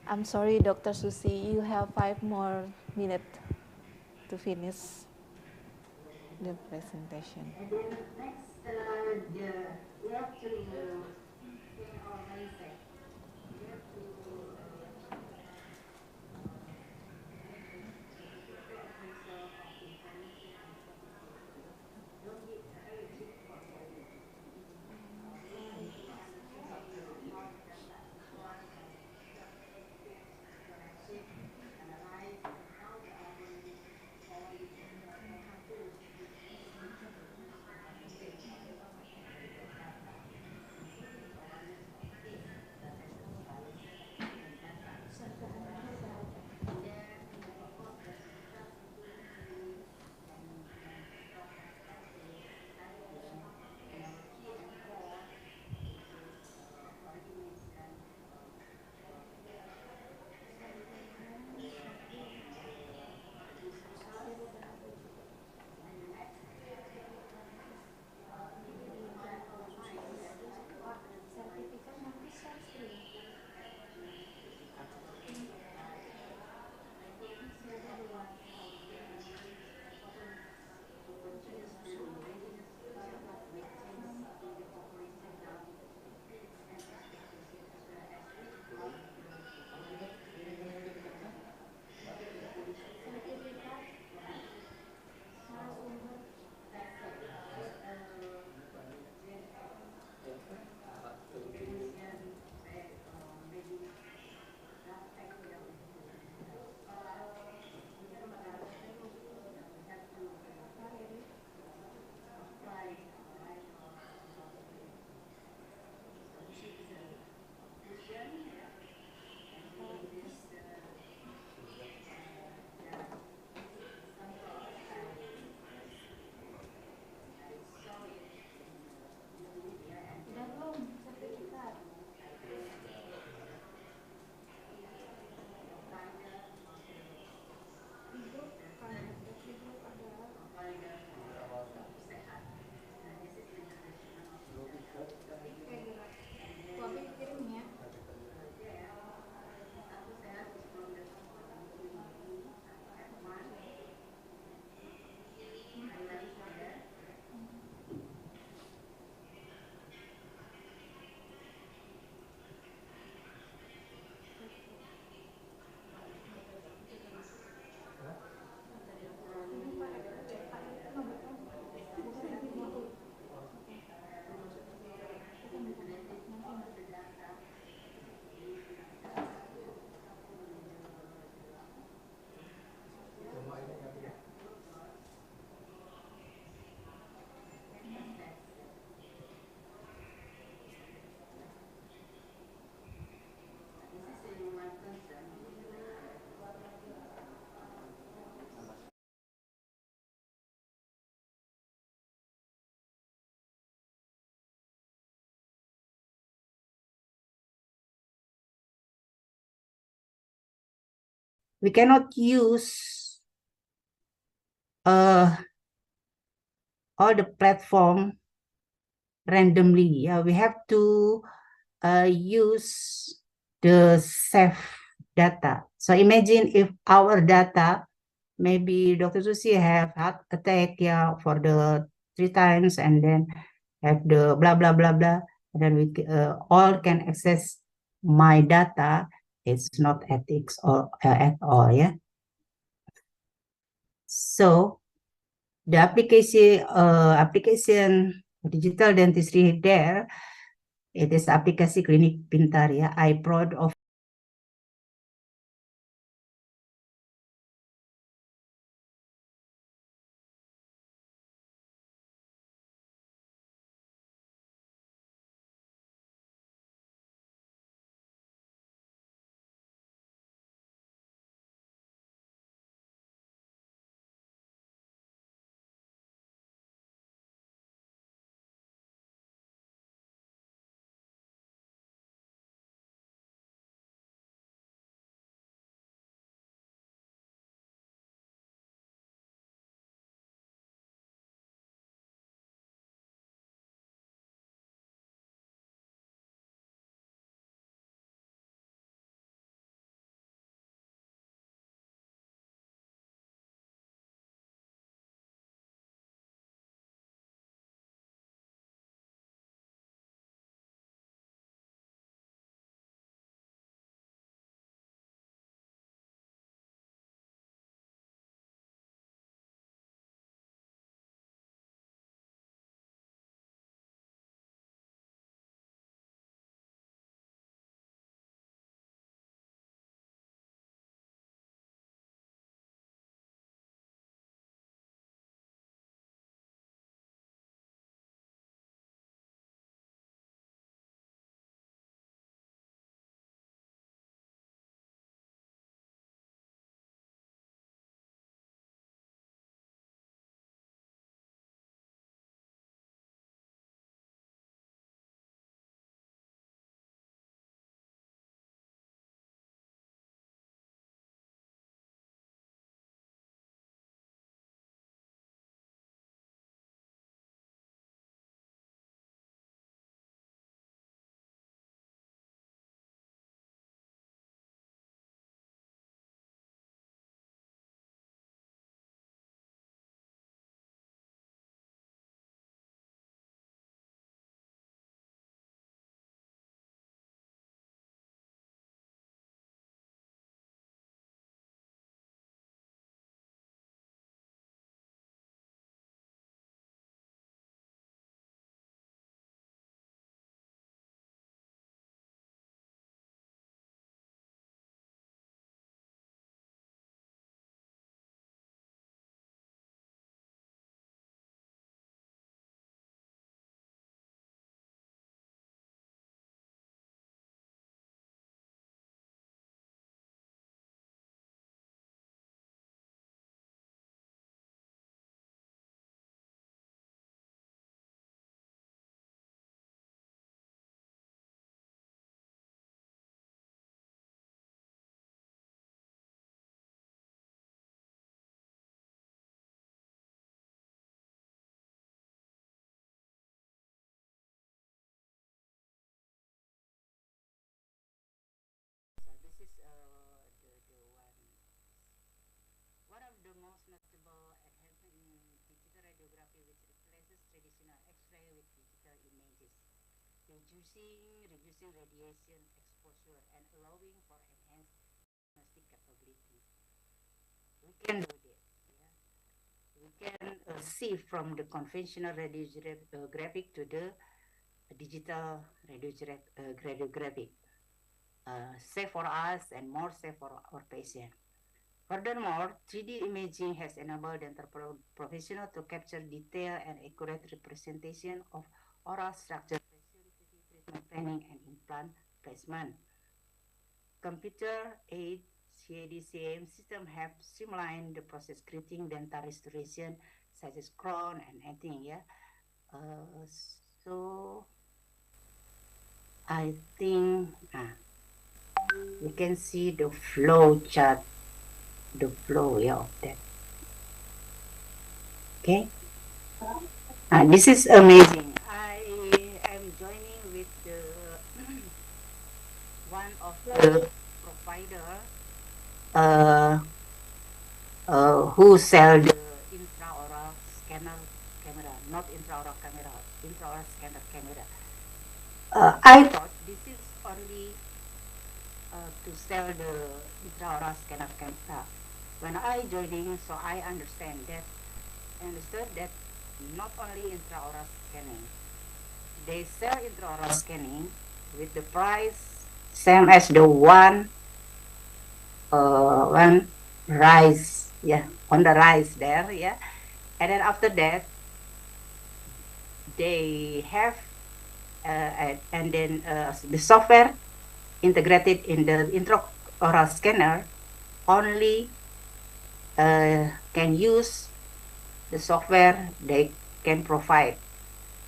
I'm sorry, Dr. Susi, you have 5 more minutes to finish the presentation. And then next, we have to change our mindset. We have to we cannot use all the platform randomly. Yeah, we have to use the safe data. So imagine if our data, maybe Dr. Susi have heart attack, yeah, for the 3 times, and then have the blah blah blah blah, and then we all can access my data. It's not ethics or at all, yeah. So the application digital dentistry there, it is aplikasi Klinik Pintar, ya. I proud of one of the most notable advancements in digital radiography, which replaces traditional X-ray with digital images, reducing radiation exposure and allowing for enhanced diagnostic capability. We can do that. Yeah. We can see from the conventional radiographic to the digital radiographic. Safe for us and more safe for our patient. Furthermore, 3D imaging has enabled dental professionals to capture detailed and accurate representation of oral structure, facilitating treatment planning and implant placement. Computer-aided CAD/CAM system have streamlined the process, creating dental restoration such as crown and anything. Yeah. So I think we can see the flow chart the flow, yeah, of that. Okay. This is amazing. I am joining with the one of the provider who sell the intraoral scanner camera, not intraoral camera, intraoral scanner camera. I thought this is only to sell the intraoral scanner camera. When I joining, so I understood that not only intraoral scanning, they sell intraoral scanning with the price same as the one rise, yeah, on the rise there, yeah. And then after that, they have and then the software integrated in the intraoral scanner only can use the software they can provide.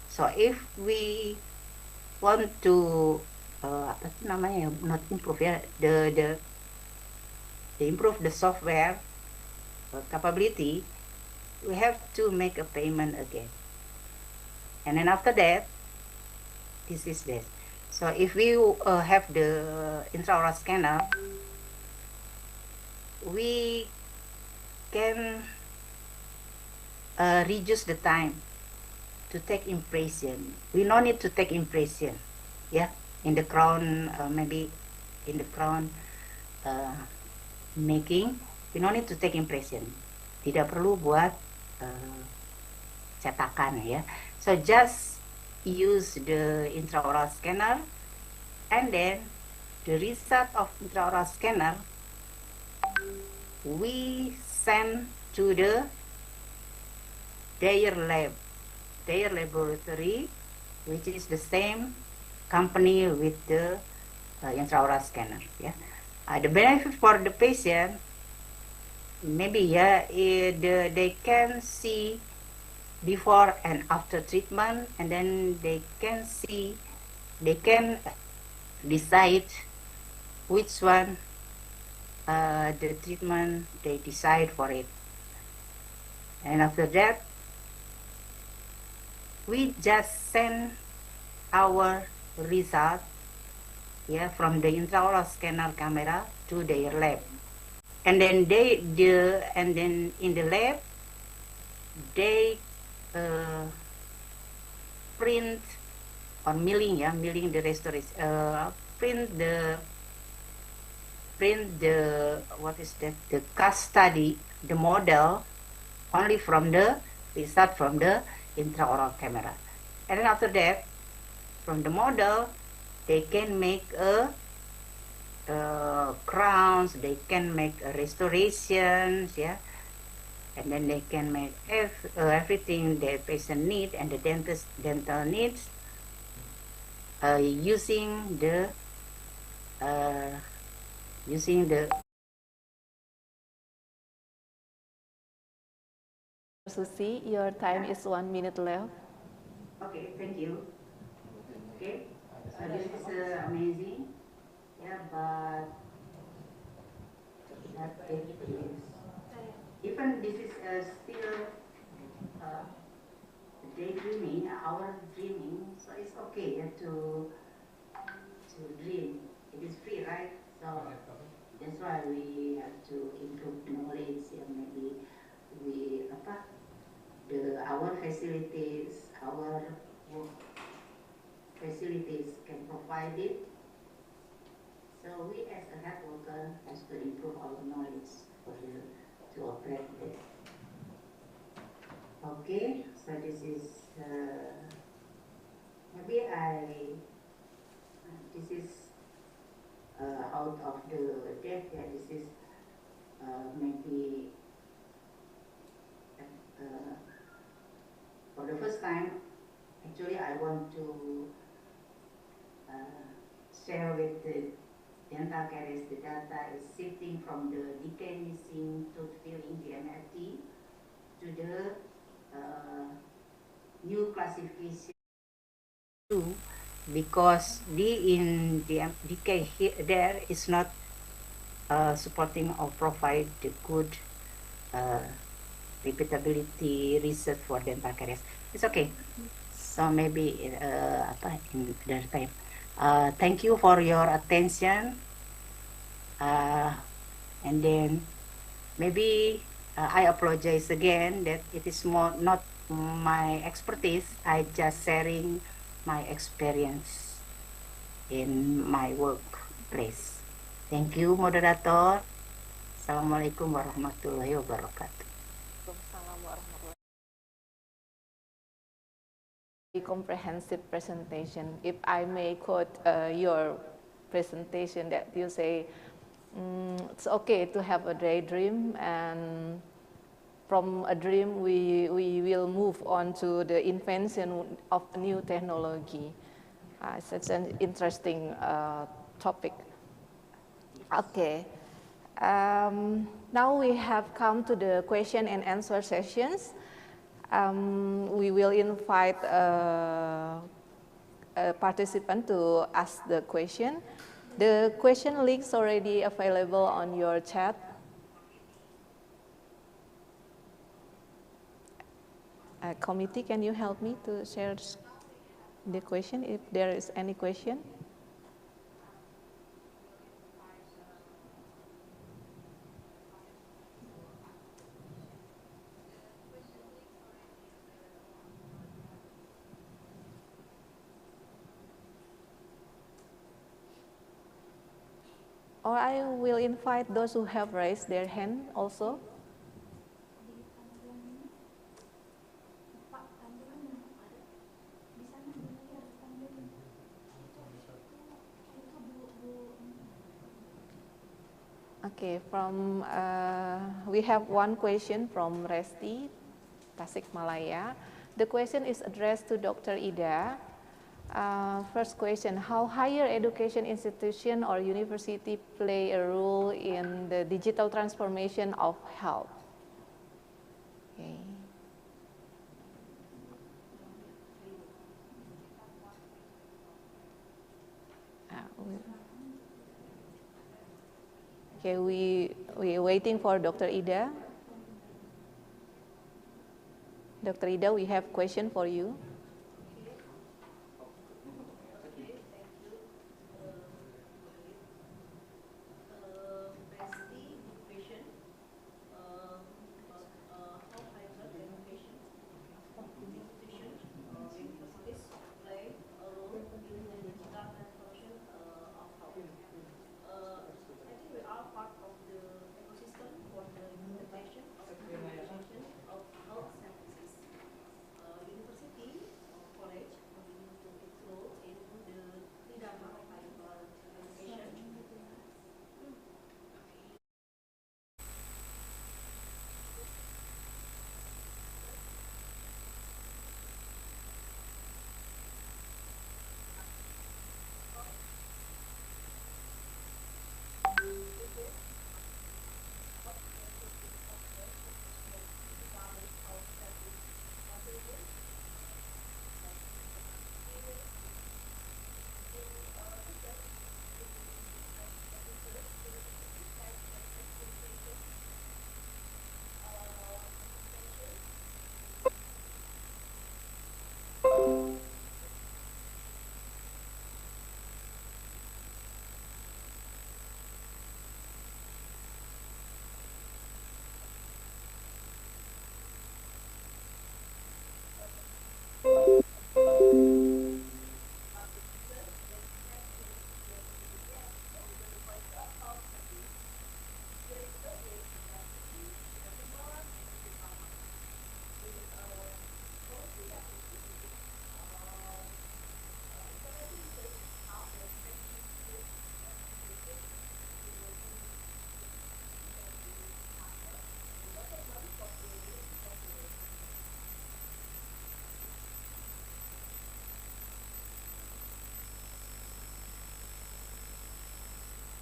So if we want to apa sih namanya, not improve ya, the improve the software capability, we have to make a payment again. And then after that, this is this. So if we have the intraoral scanner, we can reduce the time to take impression. We no need to take impression, yeah, in the crown, maybe in the crown making, we no need to take impression. Tidak perlu buat cetakan, ya. So just use the intraoral scanner, and then the result of intraoral scanner we send to their laboratory, which is the same company with the intraoral scanner. Yeah, the benefit for the patient, maybe they can see before and after treatment, and then they can decide which one the treatment they decide for it. And after that, we just send our result, yeah, from the intraoral scanner camera to their lab, and then and then in the lab they print or milling, yeah, milling the restoration, print the what is that, the case study, the model, only from the result from the intraoral camera. And then after that, from the model, they can make crowns, they can make restorations, yeah, and then they can make everything the patient need and the dental needs using the Susi, your time is 1 minute left. Okay, thank you. Okay, so this is amazing, yeah, but that it is, even this is still daydreaming, our dreaming, so it's okay, yeah, to dream. It is free, right? So that's why we have to improve knowledge, and maybe our facilities, our work facilities can provide it. So we as a health worker has to improve our knowledge to operate it. Okay, so this is maybe this is out of the deck. Yeah, this is maybe for the first time. Actually, I want to share with the dental caries. The data is shifting from the decay missing tooth filling, DMFT, to the new classification 2, because in the decay here there is not supporting or provide the good repeatability research for dental caries. It's okay. So maybe in other time. Thank you for your attention. And then maybe I apologize again that it is not my expertise. I just sharing my experience in my workplace. Thank you, moderator. Assalamualaikum warahmatullahi wabarakatuh. Comprehensive presentation. If I may quote your presentation, that you say it's okay to have a daydream, and from a dream we will move on to the invention of new technology. Such an interesting topic. Okay. Now we have come to the question and answer sessions. We will invite a participant to ask the question. The question links already available on your chat. Committee, can you help me to share the question if there is any question? Or I will invite those who have raised their hand also. Okay, we have one question from Resti, Tasikmalaya. The question is addressed to Dr. Ida. First question, how higher education institution or university play a role in the digital transformation of health? Okay. Okay, we're waiting for Dr. Ida. Dr. Ida, we have question for you.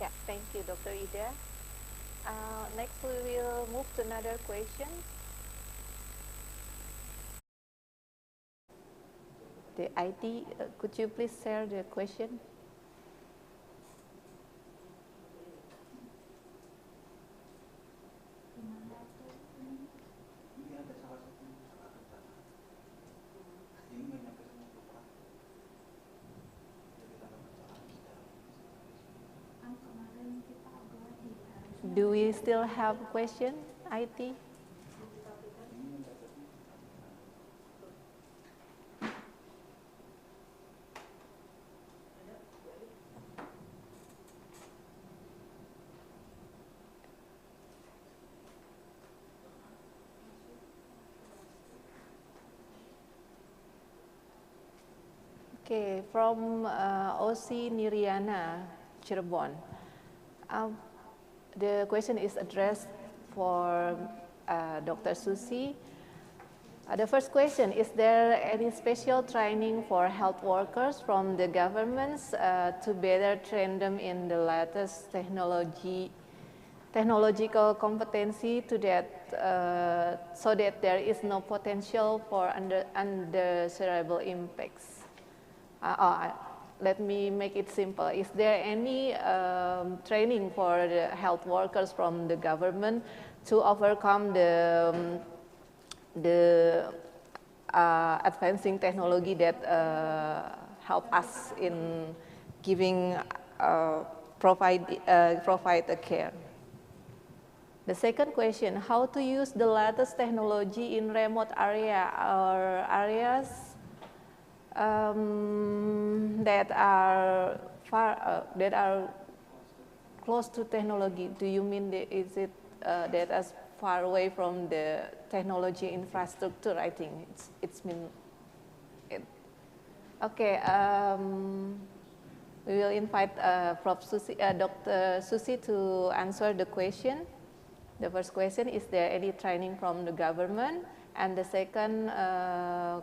Yeah, thank you, Dr. Ida. Next, we will move to another question. The IT, could you please share the question? Do we still have question, IT? Okay, from OC Niriana, Cirebon. The question is addressed for Dr. Susi. The first question, is there any special training for health workers from the governments to better train them in the latest technological competency to that, so that there is no potential for undesirable impacts? Let me make it simple. Is there any training for the health workers from the government to overcome the advancing technology that help us in giving provide the care? The second question, how to use the latest technology in remote area or areas that are that are close to technology? Do you mean is it that is far away from the technology infrastructure? I think it's mean it. Okay, we will invite Prof. Susi, Dr. Susi to answer the question. The first question, is there any training from the government? And the second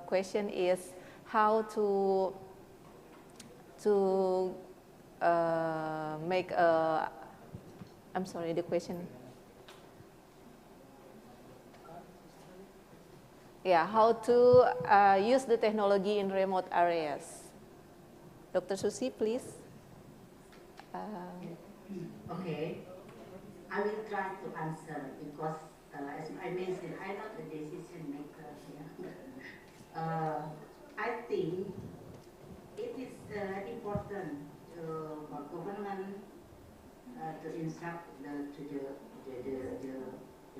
question is how to make a, I'm sorry, the question. Yeah, how to use the technology in remote areas. Dr. Susi, please. Okay, I will try to answer because as I mentioned, I'm not a decision maker. Yeah. I think it is important for government to instruct the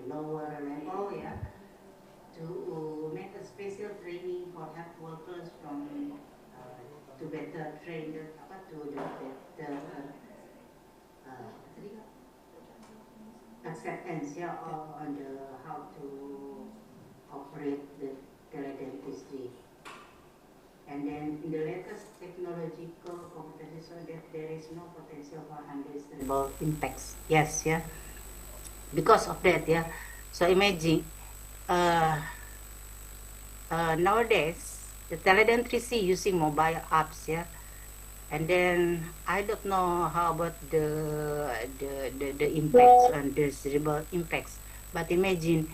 lower level, yeah, to make a special training for health workers from to better train the acceptance, yeah, on the how to operate the teledentistry. And then in the latest technological competency, so that there is no potential for undesirable impacts. Yes, yeah. Because of that, yeah. So imagine nowadays the teledentistry using mobile apps, yeah. And then I don't know how about the impacts, undesirable impacts. But imagine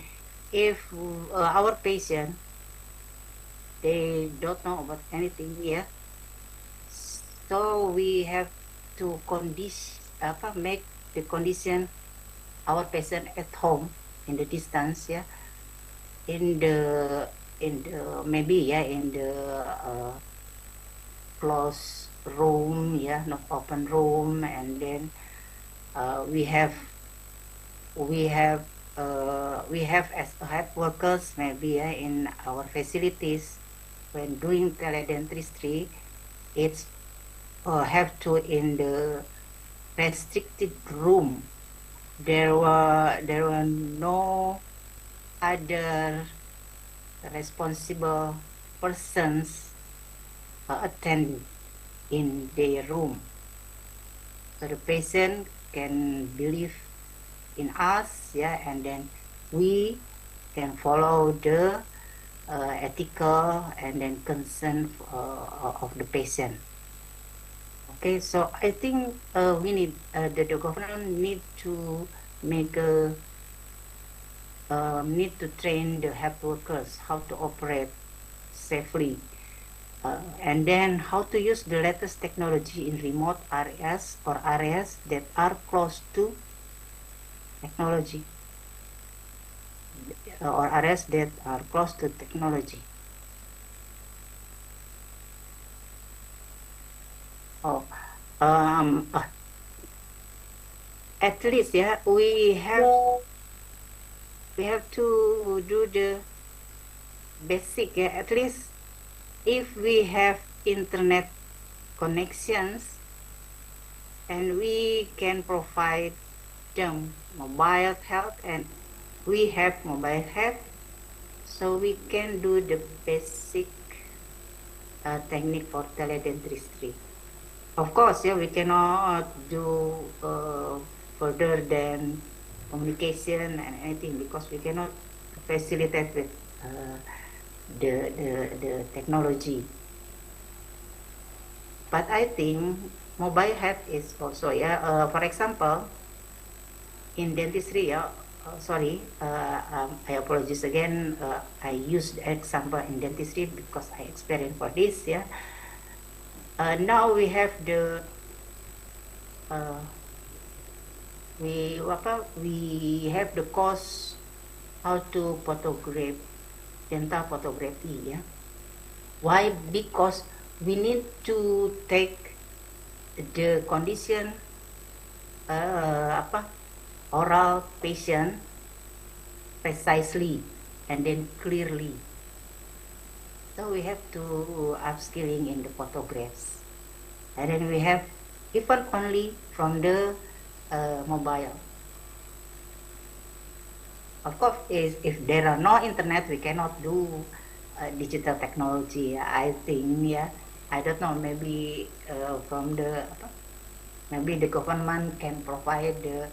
if our patient, they don't know about anything, yeah. So we have to make the condition our patient at home in the distance, yeah, in the maybe, yeah, in the closed room, yeah, not open room. And then we have as health workers, maybe, yeah, in our facilities when doing teledentistry, it's have to in the restricted room. There were no other responsible persons attend in their room. So the patient can believe in us, yeah, and then we can follow the ethical and then concern of the patient. Okay, so I think we need the government need to make need to train the health workers how to operate safely, and then how to use the latest technology in remote areas or areas that are close to technology, or areas that are close to technology. at least we have to do the basic. At least if we have internet connections and we can provide them mobile health, and we have mobile health, so we can do the basic technique for teledentistry. Of course, we cannot do further than communication and anything, because we cannot facilitate with the technology. But I think mobile health is also, for example, in dentistry, sorry, I apologize again. I used the example in dentistry because I experienced for this. Now we have the we have the course how to photograph, dental photography. Why? Because we need to take the condition oral patient precisely and then clearly. So we have to upskilling in the photographs, and then we have even only from the mobile. Of course, if there are no internet, we cannot do digital technology. I think, I don't know. Maybe from the maybe the government can provide the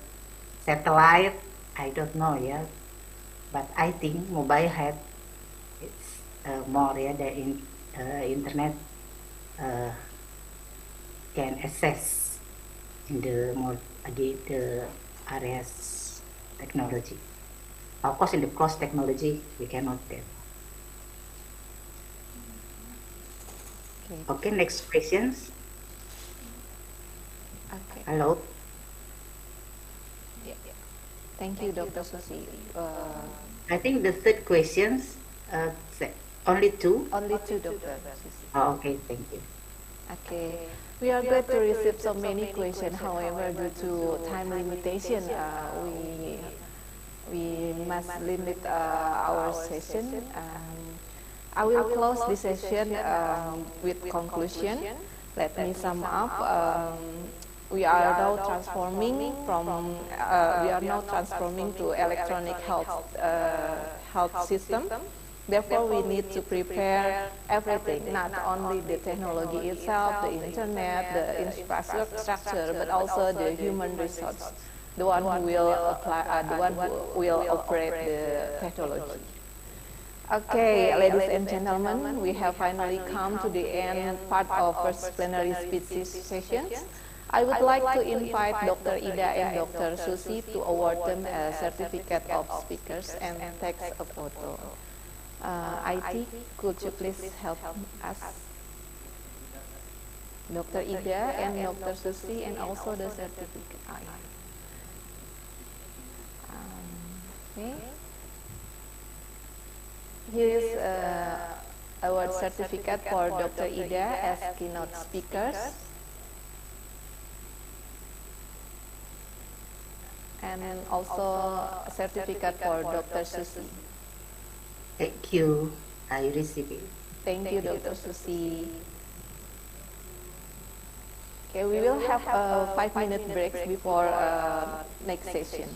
satellite. I don't know, but I think mobile health it's more the internet can access in the more the areas technology. Of course, in the cross technology we cannot do. Okay, next questions. Okay. Hello. Thank you, Dr. Susi. I think the third questions, only two? Only two, Dr. Susi. Oh, okay, thank you. Okay. We are glad to receive so many questions. However, due to time limitation, we must limit our session. I will close this session with conclusion. Let me sum up. We are now transforming to electronic health system. Therefore, we need to prepare everything, not only the technology itself, the internet, the infrastructure, but also the human resource, the one who will apply, the one who will operate the technology. Okay, ladies and gentlemen, we have finally come to the end part of first plenary speech sessions. I would like to invite Dr. Ida and Dr. Susi to award them a certificate of speakers and take a photo. IT, could you please help us? Dr. Ida and Dr. Susi, and also the certificate. Okay. Here is award certificate for Dr. Ida as keynote speakers, and also a certificate for Dr. Susi. Thank you. I receive it. Thank you, Dr. Susi. Okay, we will have a 5-minute break before next session.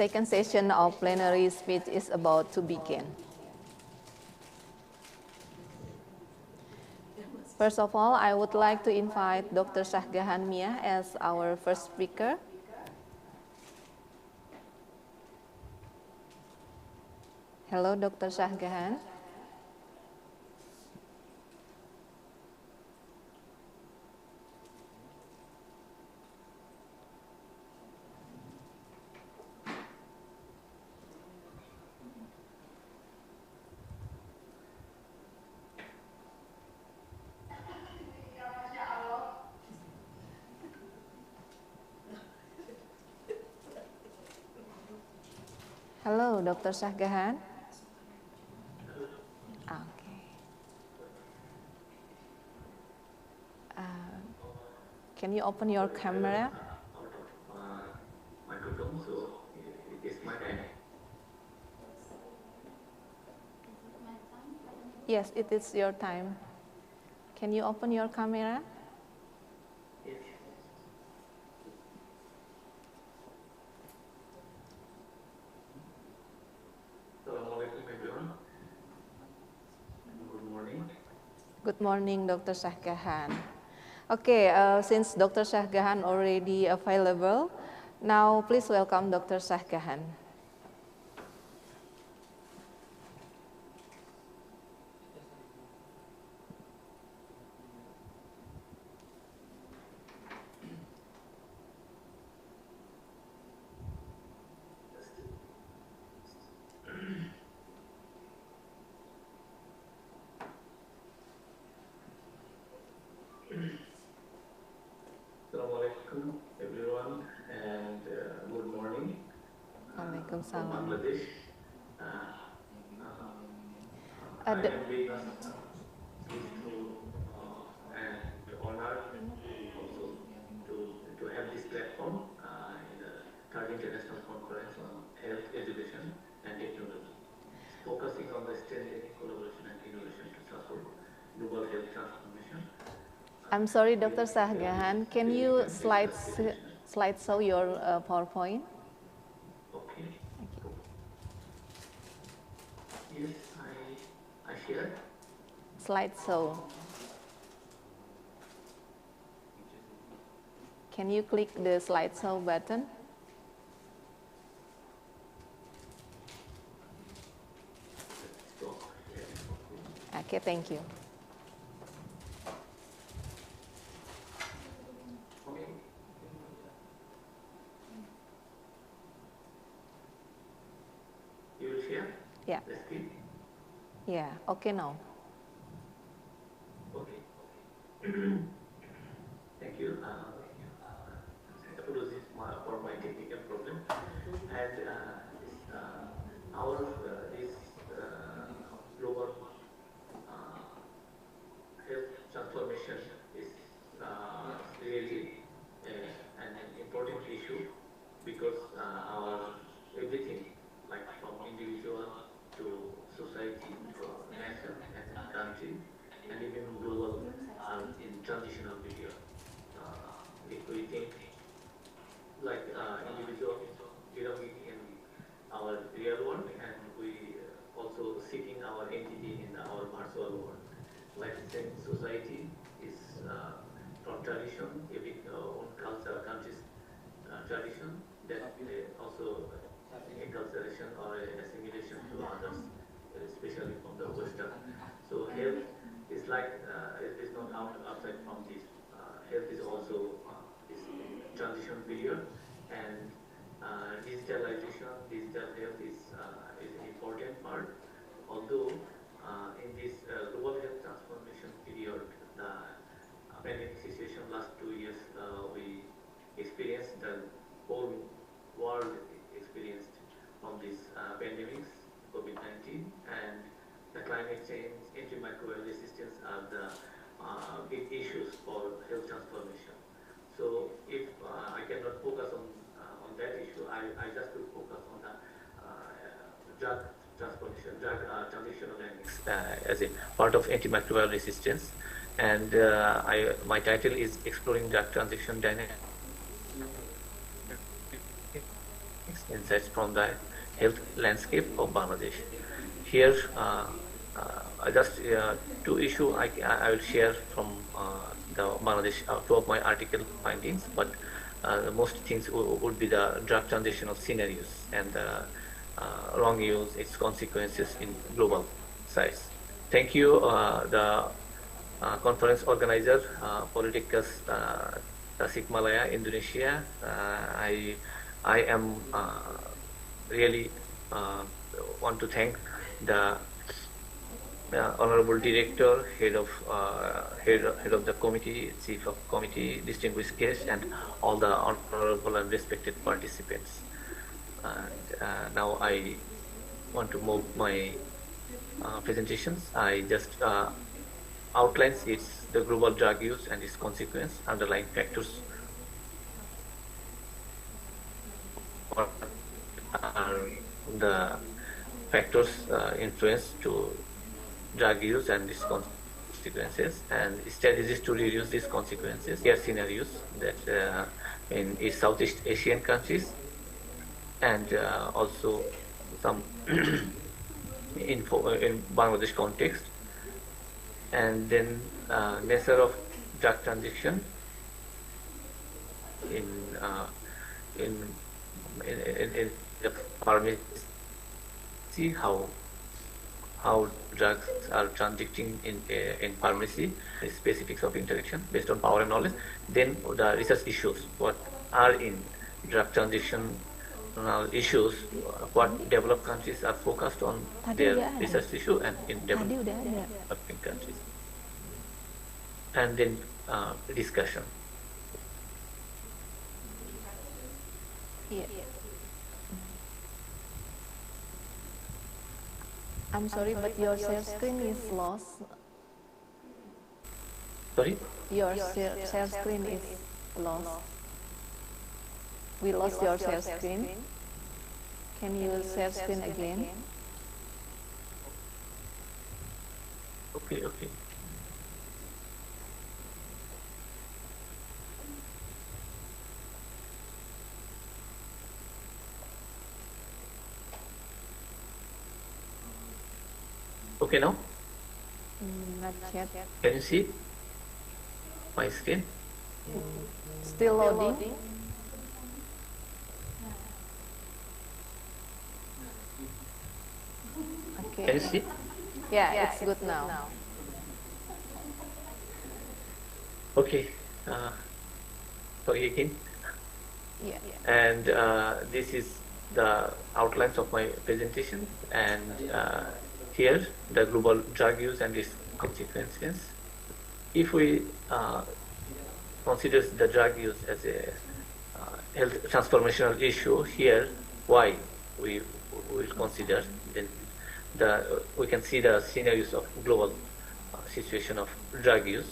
second session of plenary speech is about to begin. First of all, I would like to invite Dr. Shahgahan Mia as our first speaker. Hello, Dr. Shahgahan. Hello, Dr. Shahgahan. Okay. Can you open your camera? Microphone, so it is my time. Yes, it is your time. Can you open your camera? Yes. Assalamualaikum everyone. Good morning. Good morning, Dr. Shahgahan. Okay, since Dr. Shahgahan already available, now please welcome Dr. Shahgahan. Assalamualaikum everyone and good morning. Waalaikumsalam. From Bangladesh. I am being pleased to and honored also to have this platform in the third international conference on health education and technology, focusing on the strengthening collaboration and innovation to support global health transformation. I'm sorry, Dr. Shahgahan, can you slide show your PowerPoint? Okay. Yes, I share. Slideshow. Can you click the slideshow button? Okay, thank you. You will share? Yeah. The screen? Yeah, okay now. Okay. Thank you. Apologies for my technical problem. And our this global health transformation is really an important issue because our everything, like from individual to society, to nation and country, and even global, are in transitional period. If we think like individual belonging in our real world, and we also seeking our entity in our virtual world. Like same society is from tradition, having own culture, country's tradition, that also enculturation or assimilation to others, especially from the Western. So health is like it is not outside from this. Health is also this transition period, and digitalization, digital health is an important part. Although in this global health transformation period, the pandemic situation last 2 years, we experienced the whole world experienced from these pandemics, COVID-19, and the climate change, antimicrobial resistance are the big issues for health transformation. So if I cannot focus on that issue, I just will focus on the drug transformation, drug transitional dynamics as a part of antimicrobial resistance. And my title is Exploring Drug Transition Dynamics insights from the health landscape of Bangladesh. Here, just two issues I will share from the Bangladesh, two of my article findings, but most things would be the drug transitional scenarios and the wrong use, its consequences in global size. Thank you, the conference organizer, Politicus Tasikmalaya, Indonesia. I am really want to thank the honorable director, head of the committee, chief of committee, distinguished guests, and all the honorable and respected participants. Now I want to move my presentations. I just outlines the global drug use and its consequence, underlying factors are the factors influence to drug use and its consequences, and strategies to reduce these consequences. Here are scenarios that in Southeast Asian countries and also some in Bangladesh context, and then nature of drug transaction in the pharmacy, how drugs are transacting in pharmacy, the specifics of interaction based on power and knowledge. Then the research issues, what are in drug transaction issues, what developed countries are focused on their research issue and in developing countries. And then discussion. Yeah. I'm sorry, but your share screen is lost. Sorry? Your share screen is lost. We lost your share screen. Can you share screen again? Okay. Okay now? Not yet. Can you see my screen? Still loading. Okay. Can you see? Yeah, it's good now. Okay. Sorry again. Yeah. And this is the outlines of my presentation, and here the global drug use and its consequences. If we consider the drug use as a health transformational issue, here why we will consider, then we can see the scenarios of global situation of drug use.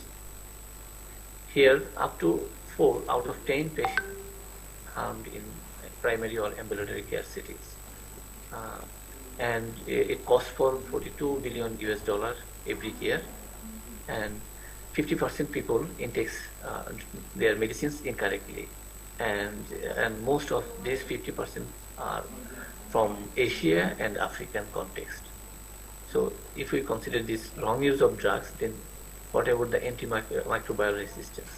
Here, up to 4 out of 10 patients harmed in primary or ambulatory care settings. And it costs for $42 billion every year, and 50% people intakes their medicines incorrectly, and most of these 50% are from Asia and African context. So if we consider this wrong use of drugs, then what about the antimicrobial resistance?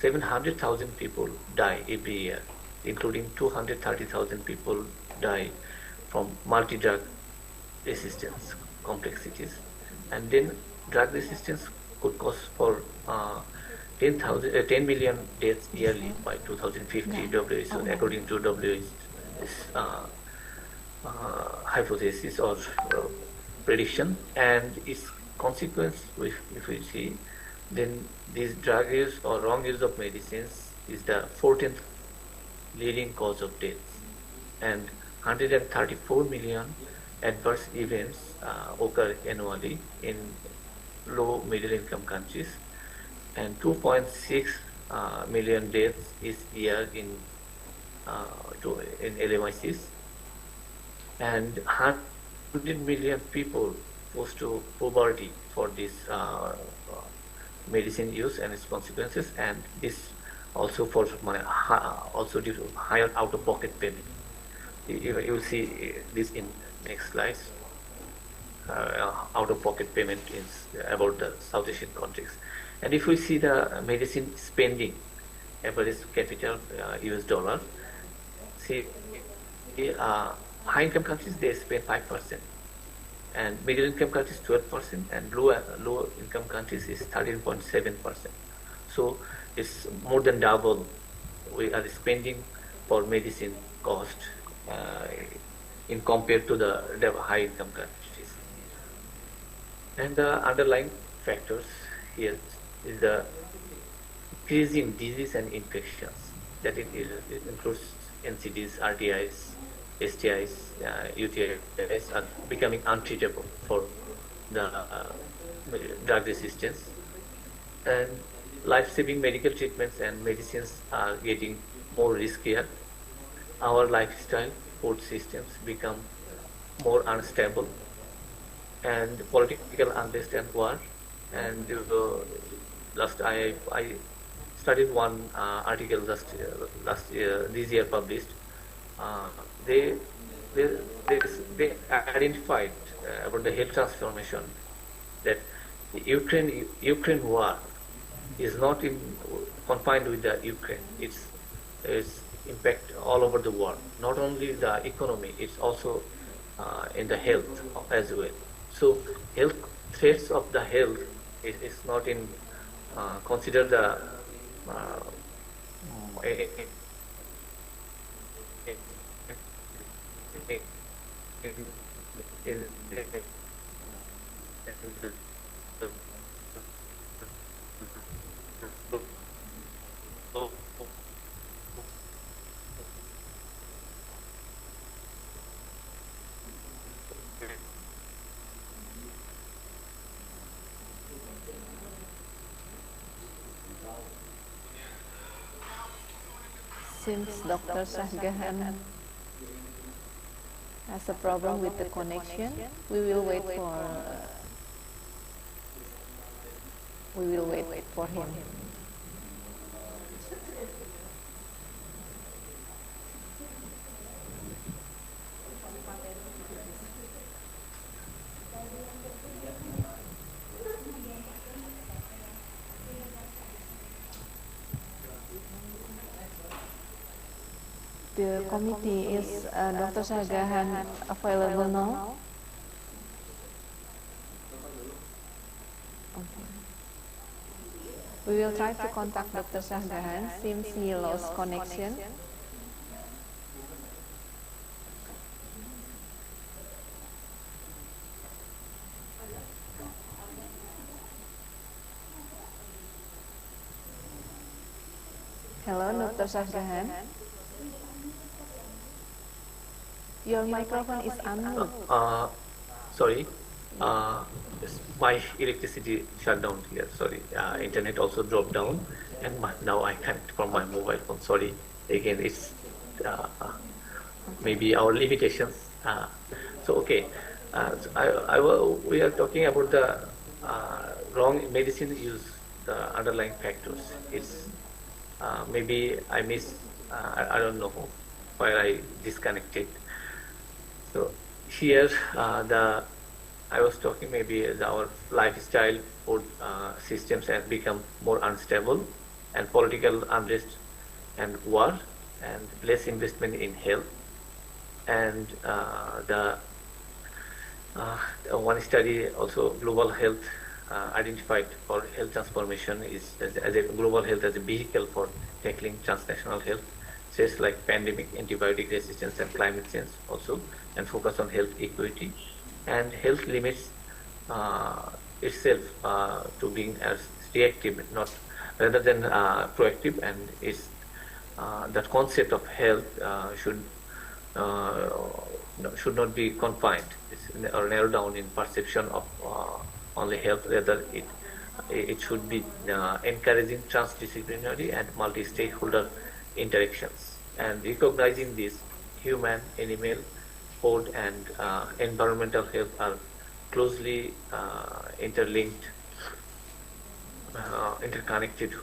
700,000 people die every year, including 230,000 people die from multi-drug resistance complexities. And then drug resistance could cause for 10 million deaths yearly by 2050, WHO, according to WHO's hypothesis or prediction. And its consequence, if we see, then this drug use or wrong use of medicines is the 14th leading cause of death, and 134 million adverse events occur annually in low middle income countries, and 2.6 million deaths each year in LMICs, and 100 million people forced to poverty for this medicine use and its consequences, and this also for also due to higher out-of-pocket payment. you will see this in next slides. Out-of-pocket payment is about the South Asian countries. And if we see the medicine spending, average capital US dollar, see high income countries they spend 5%, and middle income countries 12%, and low income countries is 13.7%. So it's more than double we are spending for medicine cost in compared to the high income countries. And the underlying factors here is the increase in disease and infections, that it includes NCDs, RTIs, STIs, UTIs are becoming untreatable for the drug resistance, and life-saving medical treatments and medicines are getting more riskier. Our lifestyle, food systems become more unstable, and political unrest and war. And last I studied one article this year published. They identified about the health transformation, that the Ukraine war is not confined with the Ukraine. It's impact all over the world. Not only the economy, it's also in the health as well. So health threats of the health is not in consider the Seems Dr. Shahgahan has a problem with the connection. We will wait for him. The committee is Dr. Shahgahan available now? Okay. We will try to contact Dr. Shahgahan since he lost connection. Hello, Dr. Shahgahan. Your microphone is unmuted. Sorry, my electricity shut down here. Sorry, internet also dropped down, and now I connect from my mobile phone. Sorry, again, it's maybe our limitations. So okay, we are talking about the wrong medicine use, the underlying factors. It's maybe I miss. I don't know where I disconnected. So here, I was talking maybe our lifestyle, food systems have become more unstable, and political unrest and war, and less investment in health. And one study also, global health identified for health transformation is as a global health as a vehicle for tackling transnational health threats like pandemic, antibiotic resistance, and climate change also, and focus on health equity. And health limits itself to being as reactive, not rather than proactive, and it's that concept of health should not be confined or narrowed down in perception of only health. Rather, it should be encouraging transdisciplinary and multi-stakeholder interactions, and recognizing this human, animal, food, and environmental health are closely interlinked, interconnected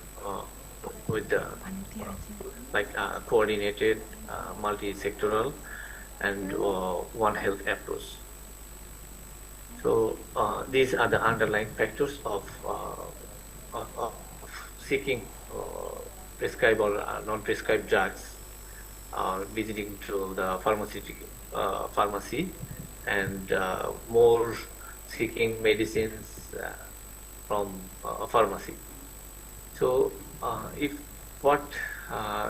with the coordinated, multi-sectoral, and One Health approach. So these are the underlying factors of seeking prescribed or non-prescribed drugs, visiting to the pharmacy, and more seeking medicines from pharmacy. So if what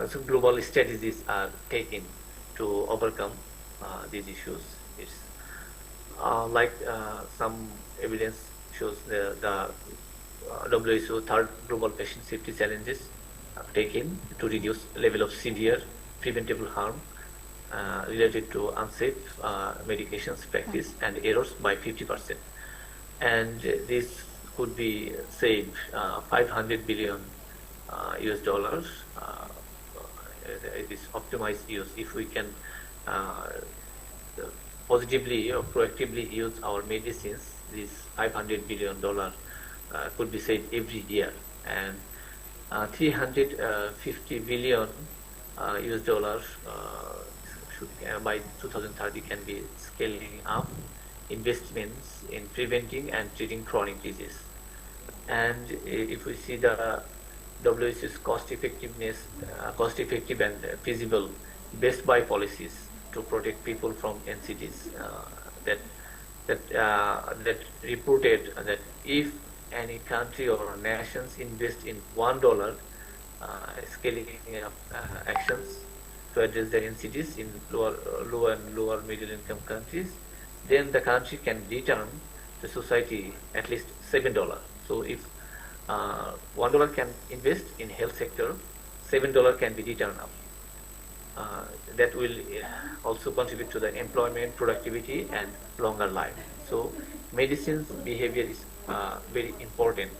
so global strategies are taken to overcome these issues, it's like some evidence shows the WHO third global patient safety challenges taken to reduce level of severe preventable harm related to unsafe medications practice and errors by 50%. And this could be save 500 billion US dollars. It is optimized use if we can positively or proactively use our medicines. This $500 billion could be saved every year, and 350 billion US dollars should by 2030 can be scaling up investments in preventing and treating chronic disease. And if we see the WHO's cost-effective and feasible best buy policies to protect people from NCDs, that reported that if any country or nations invest in $1 scaling up actions to address the NCDs in lower and lower middle income countries, then the country can return to society at least $7. So if $1 can invest in health sector, $7 can be returned up. That will also contribute to the employment, productivity, and longer life. So medicine's behavior is very important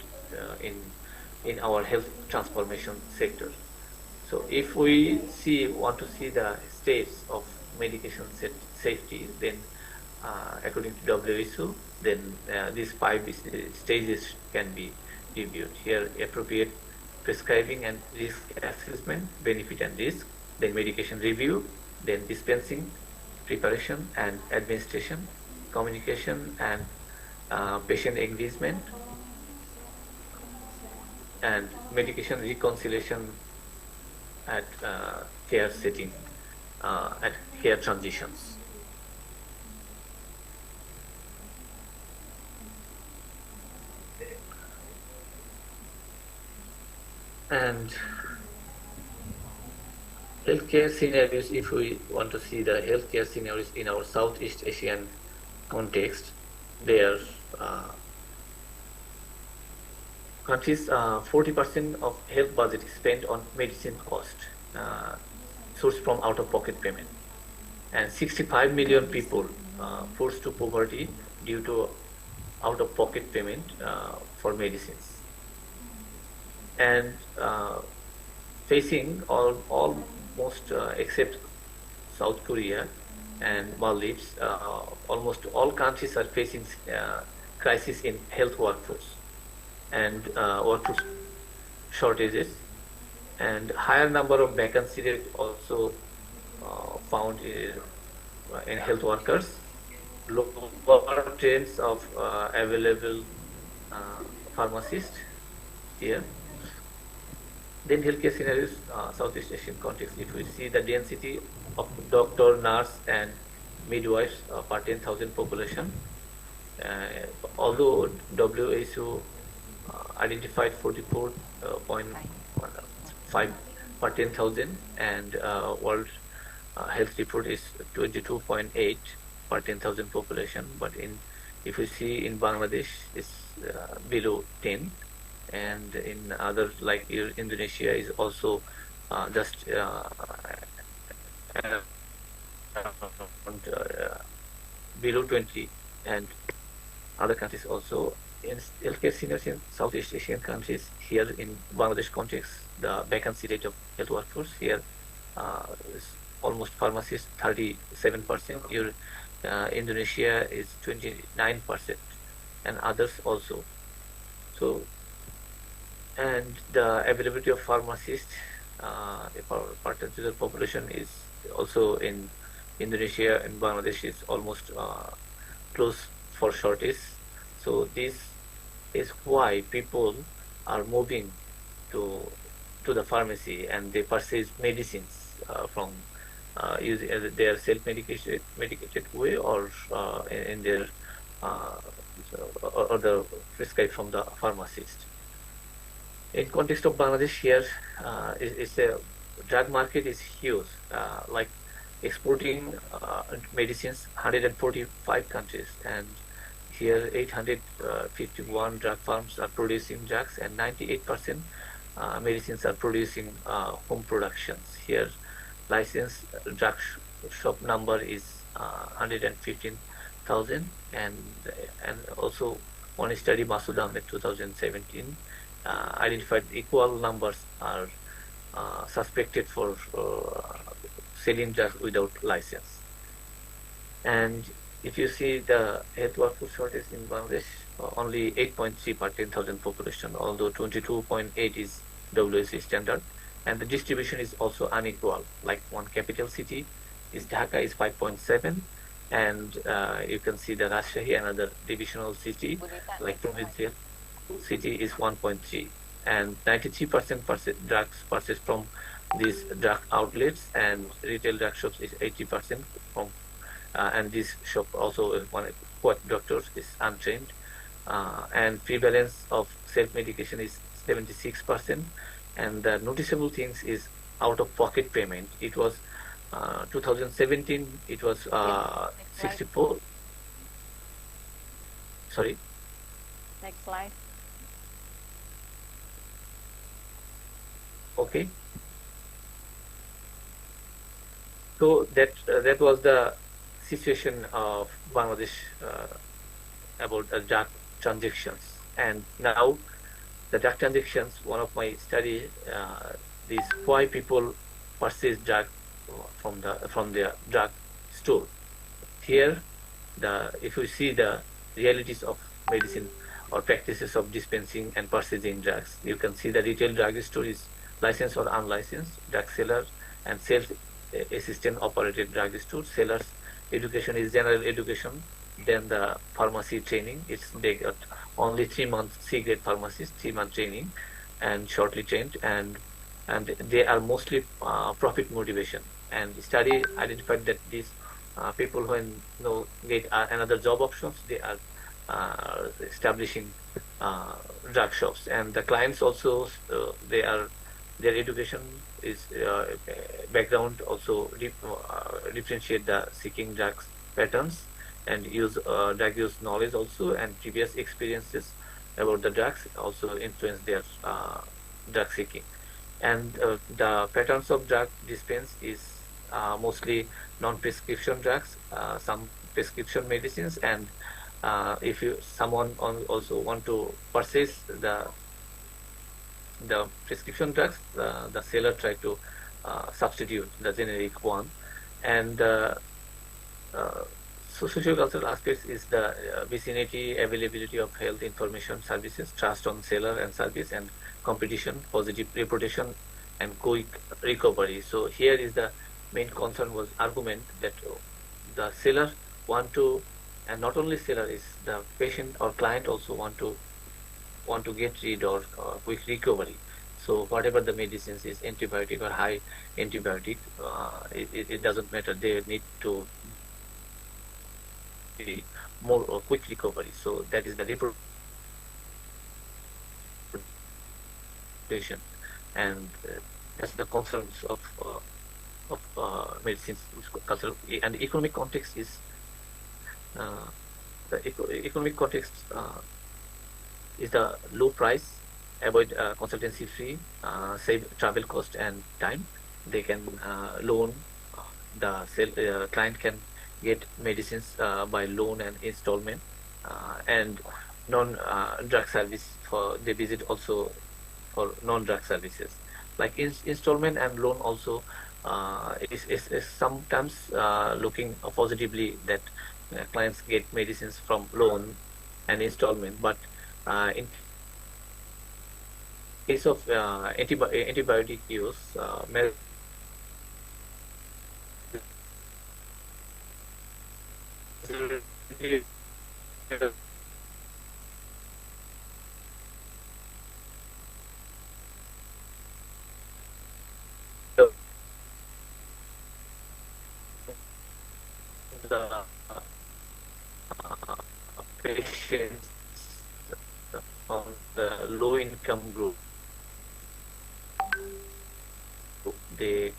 in our health transformation sector. So if we want to see the states of medication safety, then according to WHO, then these 5 stages can be reviewed. Here, appropriate prescribing and risk assessment, benefit and risk, then medication review, then dispensing, preparation and administration, communication and patient engagement, and medication reconciliation at care setting, at care transitions. And healthcare scenarios, if we want to see the healthcare scenarios in our Southeast Asian context, there countries 40% of health budget is spent on medicine cost, sourced from out-of-pocket payment, and 65 million people forced to poverty due to out-of-pocket payment for medicines. And facing almost except South Korea and Maldives, almost all countries are facing crisis in health workforce and workforce shortages, and higher number of vacancy rate also found in health workers, lower trends of available pharmacists here. Then healthcare scenarios, Southeast Asian context, if we see the density of doctor, nurse and midwives per 10,000 population, although WHO identified 44.5 per 10,000 and World Health Report is 22.8 per 10,000 population, but if we see in Bangladesh it's below 10. And in others like Indonesia is also just below 20, and other countries also. In healthcare scenarios in Southeast Asian countries, here in Bangladesh context, the vacancy rate of health workforce here is almost pharmacists 37%. Here, Indonesia is 29%, and others also. So. And the availability of pharmacists per percentage of population is also in Indonesia and Bangladesh is almost close for shortage. So this is why people are moving to the pharmacy and they purchase medicines from using their medicated way or in their or the prescribed from the pharmacist. In context of Bangladesh here, it's a drug market is huge, like exporting medicines 145 countries, and here 851 drug firms are producing drugs, and 98% medicines are producing home productions. Here licensed drug shop number is 115,000, and also one study, Masood Ahmed 2017, identified equal numbers are suspected for selling drugs without license. And if you see the health workforce shortage in Bangladesh, only 8.3 per 10,000 population, although 22.8 is WHO standard, and the distribution is also unequal. Like one capital city is Dhaka is 5.7, and you can see the Rajshahi, another divisional city, like provincial city is 1.3, and 93% drugs purchased from these drug outlets, and retail drug shops is 80% from, and this shop also one what doctors is untrained, and prevalence of self-medication is 76%, and the noticeable things is out-of-pocket payment. It was 2017. It was 64. Sorry. Next slide. Okay. So that was the situation of Bangladesh about the drug transactions, and now the drug transactions. One of my study is why people purchase drug from the drug store. Here, if you see the realities of medicine or practices of dispensing and purchasing drugs, you can see the retail drug store is licensed or unlicensed, drug seller and sales assistant operated drug store. Sellers education is general education, then the pharmacy training, they got only 3 months C-grade pharmacist, 3-month training and shortly trained, and they are mostly profit motivation. And study identified that these people when get another job options, they are establishing drug shops, and the clients also their education is background also differentiate the seeking drugs patterns and use drug use knowledge also, and previous experiences about the drugs also influence their drug seeking. And the patterns of drug dispense is mostly non-prescription drugs, some prescription medicines, and if someone also want to purchase the prescription drugs, the seller try to substitute the generic one. And socio-cultural aspects is the vicinity, availability of health information services, trust on seller and service, and competition, positive reputation, and quick recovery. So here is the main concern was argument that the seller want to, and not only seller, is the patient or client also want to get rid or quick recovery. So whatever the medicines is antibiotic or high antibiotic, it doesn't matter. They need to be more quick recovery. So that is the reproduction, and that's the concerns of medicine, cultural and economic context is the economic context is the low price, avoid consultancy fee, save travel cost and time. They can loan, the client can get medicines by loan and installment, and non-drug service for they visit also for non-drug services. Like installment and loan also is sometimes looking positively that clients get medicines from loan and installment, but in case of antibiotic use, the patients on the low income group, they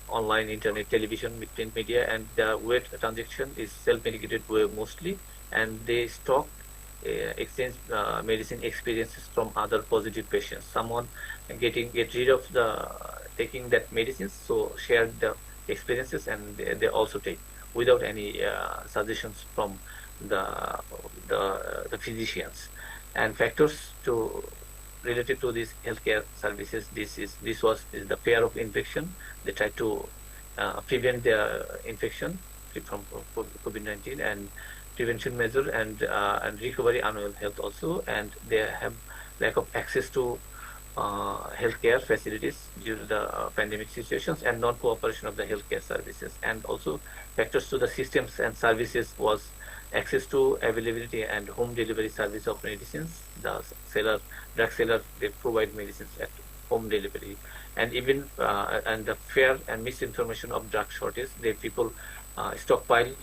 online, internet, television, print media, and the weight transaction is self-medicated way mostly, and they stock exchange medicine experiences from other positive patients. Someone get rid of the taking that medicines, so share the experiences, and they also take without any suggestions from the physicians. And factors to related to these healthcare services, this is the fear of infection. They try to prevent the infection from COVID-19, and prevention measure and recovery annual health also, and they have lack of access to healthcare facilities due to the pandemic situations, and non-cooperation of the healthcare services. And also factors to the systems and services was access to availability and home delivery service of medicines. The drug seller, they provide medicines at home delivery, and even and the fear and misinformation of drug shortage. People stockpile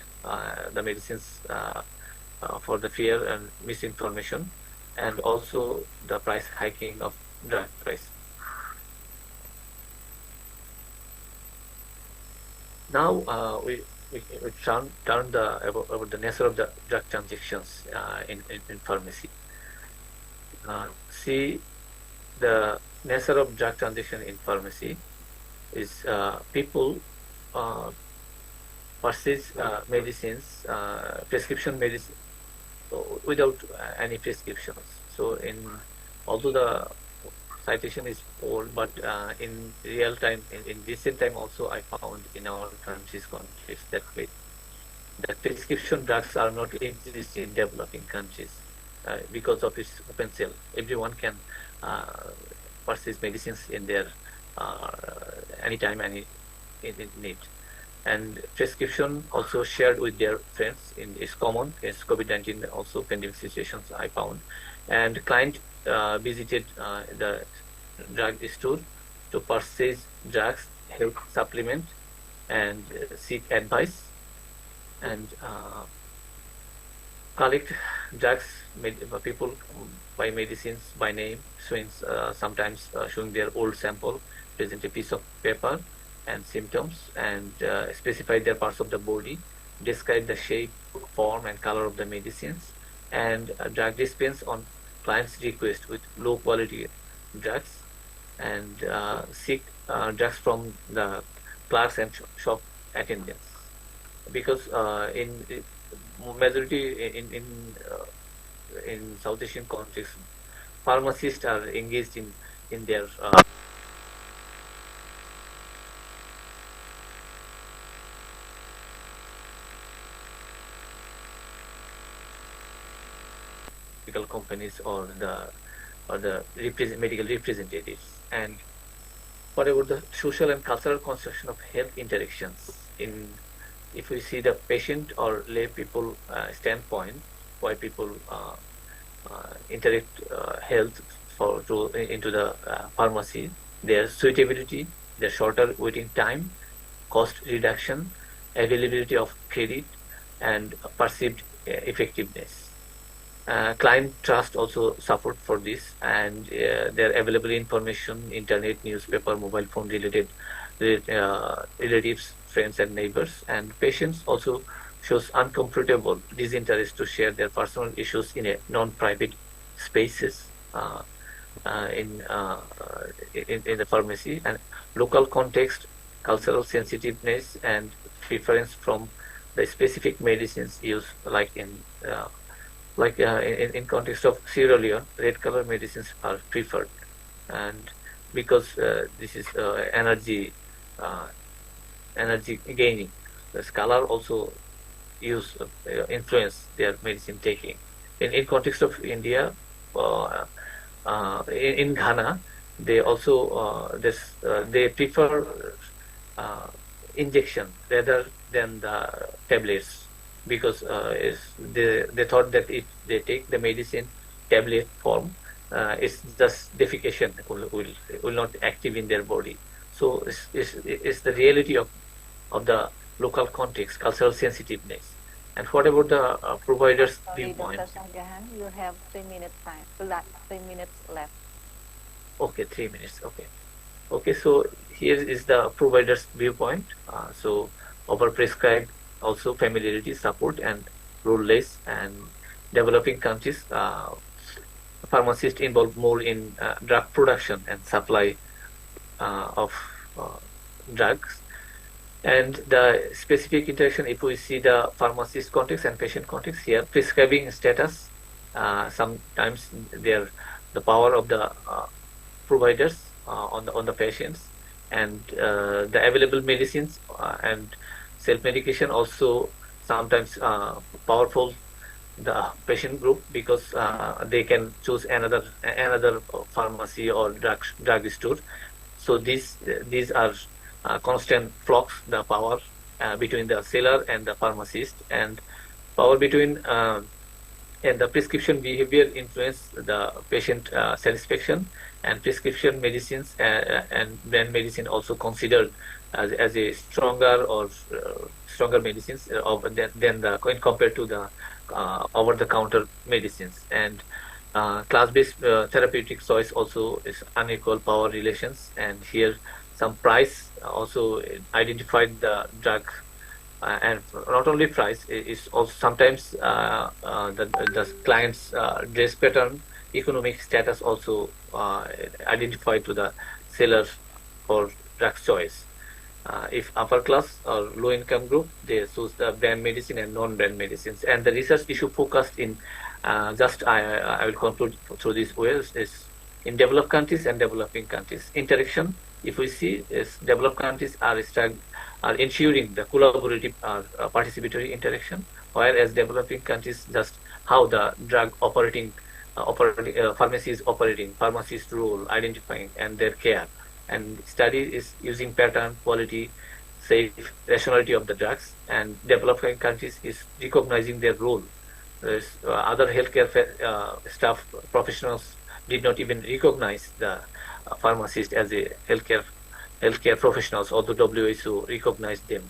the medicines for the fear and misinformation, and also the price hiking of drug price. Now we turn about the nature of the drug transactions in pharmacy. See, the nature of drug transaction in pharmacy is people purchase medicines, prescription medicine without any prescriptions. So although the citation is old, but in real time, in recent time also, I found in our countries context that prescription drugs are not exist in developing countries because of its open sale. Everyone can purchase medicines in their anytime, any need. And prescription also shared with their friends is common. It's COVID-19 also pandemic situations I found. And client visited the drug store to purchase drugs, health supplement, and seek advice, and collect drugs. People buy medicines by name, sometimes showing their old sample, present a piece of paper and symptoms, and specify their parts of the body, describe the shape, form, and color of the medicines, and drug dispense on client's request with low quality drugs, and seek drugs from the clerks and shop attendants. Because in majority in South Asian countries, pharmacists are engaged in their companies or the medical representatives. And what about the social and cultural construction of health interactions? If we see the patient or lay people standpoint, why people interact health into the pharmacy, their suitability, their shorter waiting time, cost reduction, availability of credit, and perceived effectiveness. Client trust also support for this, and their available information, internet, newspaper, mobile phone related relatives, friends, and neighbors. And patients also shows uncomfortable disinterest to share their personal issues in a non-private spaces in the pharmacy. And local context, cultural sensitiveness, and preference from the specific medicines used, like in context of Sierra Leone, red color medicines are preferred, and because this is energy gaining, this color also influence their medicine taking. In context of India, in Ghana, they also they prefer injection rather than the tablets, because they thought that if they take the medicine tablet form, it's just defecation will not active in their body. So it's the reality of the local context, cultural sensitiveness. And what about the provider's viewpoint? Dr. Shahjahan, you have 3 minutes time. 3 minutes left. Okay, 3 minutes. Okay. Okay, so here is the provider's viewpoint. So overprescribed, also familiarity, support, and role-less. And developing countries, pharmacists involved more in drug production and supply of drugs. And the specific interaction, if we see the pharmacist context and patient context here, prescribing status, sometimes the power of the providers on the patients, and the available medicines and self-medication also sometimes powerful the patient group, because they can choose another pharmacy or drug store. So these are constant flux, the power between the seller and the pharmacist, and power between and the prescription behavior influence the patient satisfaction, and prescription medicines and brand medicine also considered as a stronger medicines than the when compared to the over-the-counter medicines. And class-based therapeutic choice also is unequal power relations, and here some price also identified the drug, and not only price, is also sometimes the client's dress pattern, economic status also identified to the seller for drug choice. If upper class or low income group, they choose the brand medicine and non-brand medicines. And the research issue focused in I will conclude through this way is in developed countries and developing countries. Interaction, if we see, is developed countries are ensuring the collaborative participatory interaction, whereas developing countries just how the drug pharmacy is operating, pharmacist role, identifying, and their care. And study is using pattern, quality, safe, rationality of the drugs, and developing countries is recognizing their role. Other healthcare staff professionals did not even recognize the pharmacist as a healthcare professionals, although WHO recognized them.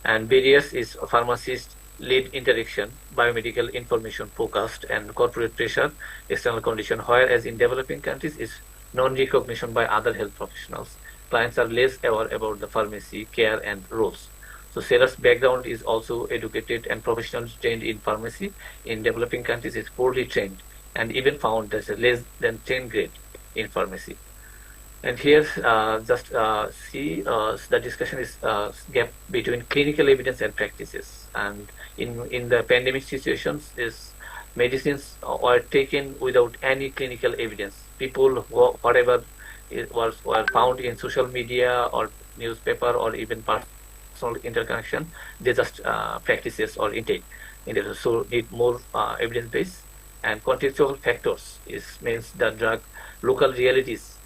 And barriers is pharmacist-led interaction, biomedical information focused, and corporate pressure, external condition, whereas in developing countries is non-recognition by other health professionals. Clients are less aware about the pharmacy, care, and roles. So seller's background is also educated, and professionals trained in pharmacy in developing countries is poorly trained, and even found there's a less than 10 grade in pharmacy. And here just see the discussion is gap between clinical evidence and practices. And in the pandemic situations, is medicines were taken without any clinical evidence. People whatever were found in social media or newspaper or even personal interconnection, they just practices or intake. So need more evidence base. And contextual factors means the drug local realities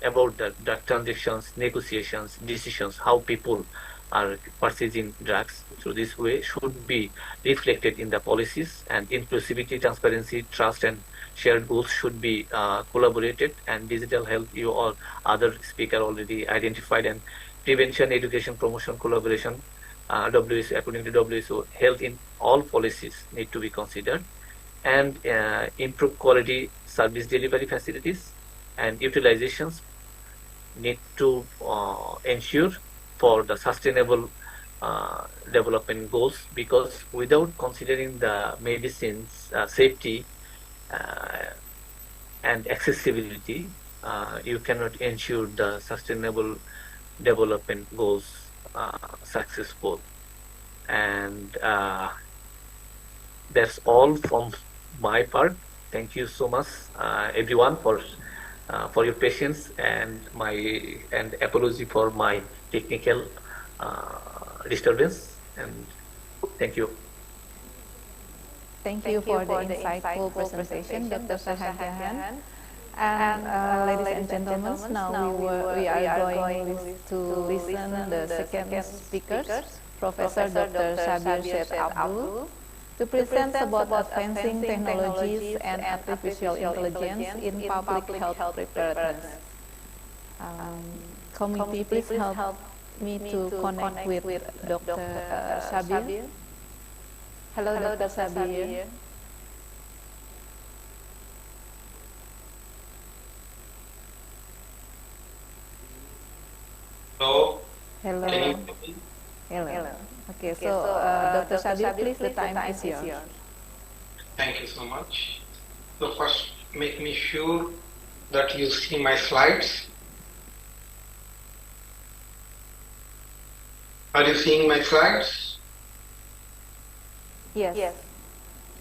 about the drug transactions, negotiations, decisions, how people are purchasing drugs through this way should be reflected in the policies, and inclusivity, transparency, trust, and shared goals should be collaborated. And digital health, you or other speaker already identified, and prevention, education, promotion, collaboration, WHO, according to WHO, health in all policies need to be considered, and improve quality service delivery facilities and utilizations need to ensure for the sustainable development goals, because without considering the medicines safety and accessibility, you cannot ensure the sustainable development goals successful. And that's all from my part. Thank you so much, everyone, for your patience, and apology for my technical disturbance. And thank you. Thank you for the insightful presentation, Dr. Shahjahan. And ladies and gentlemen, now we are going to listen the second speaker, Professor Dr. Sabir Syed Abdul, to present about advancing technologies and artificial intelligence in public health preparedness. Committee, please help me to connect with Dr. Sabir. Hello, Dr. Sabir. Hello. Hello. Can you hear me? Hello. Okay, so Dr. Sabir, please, the time is yours. Thank you so much. So first, make me sure that you see my slides. Are you seeing my slides? Yes.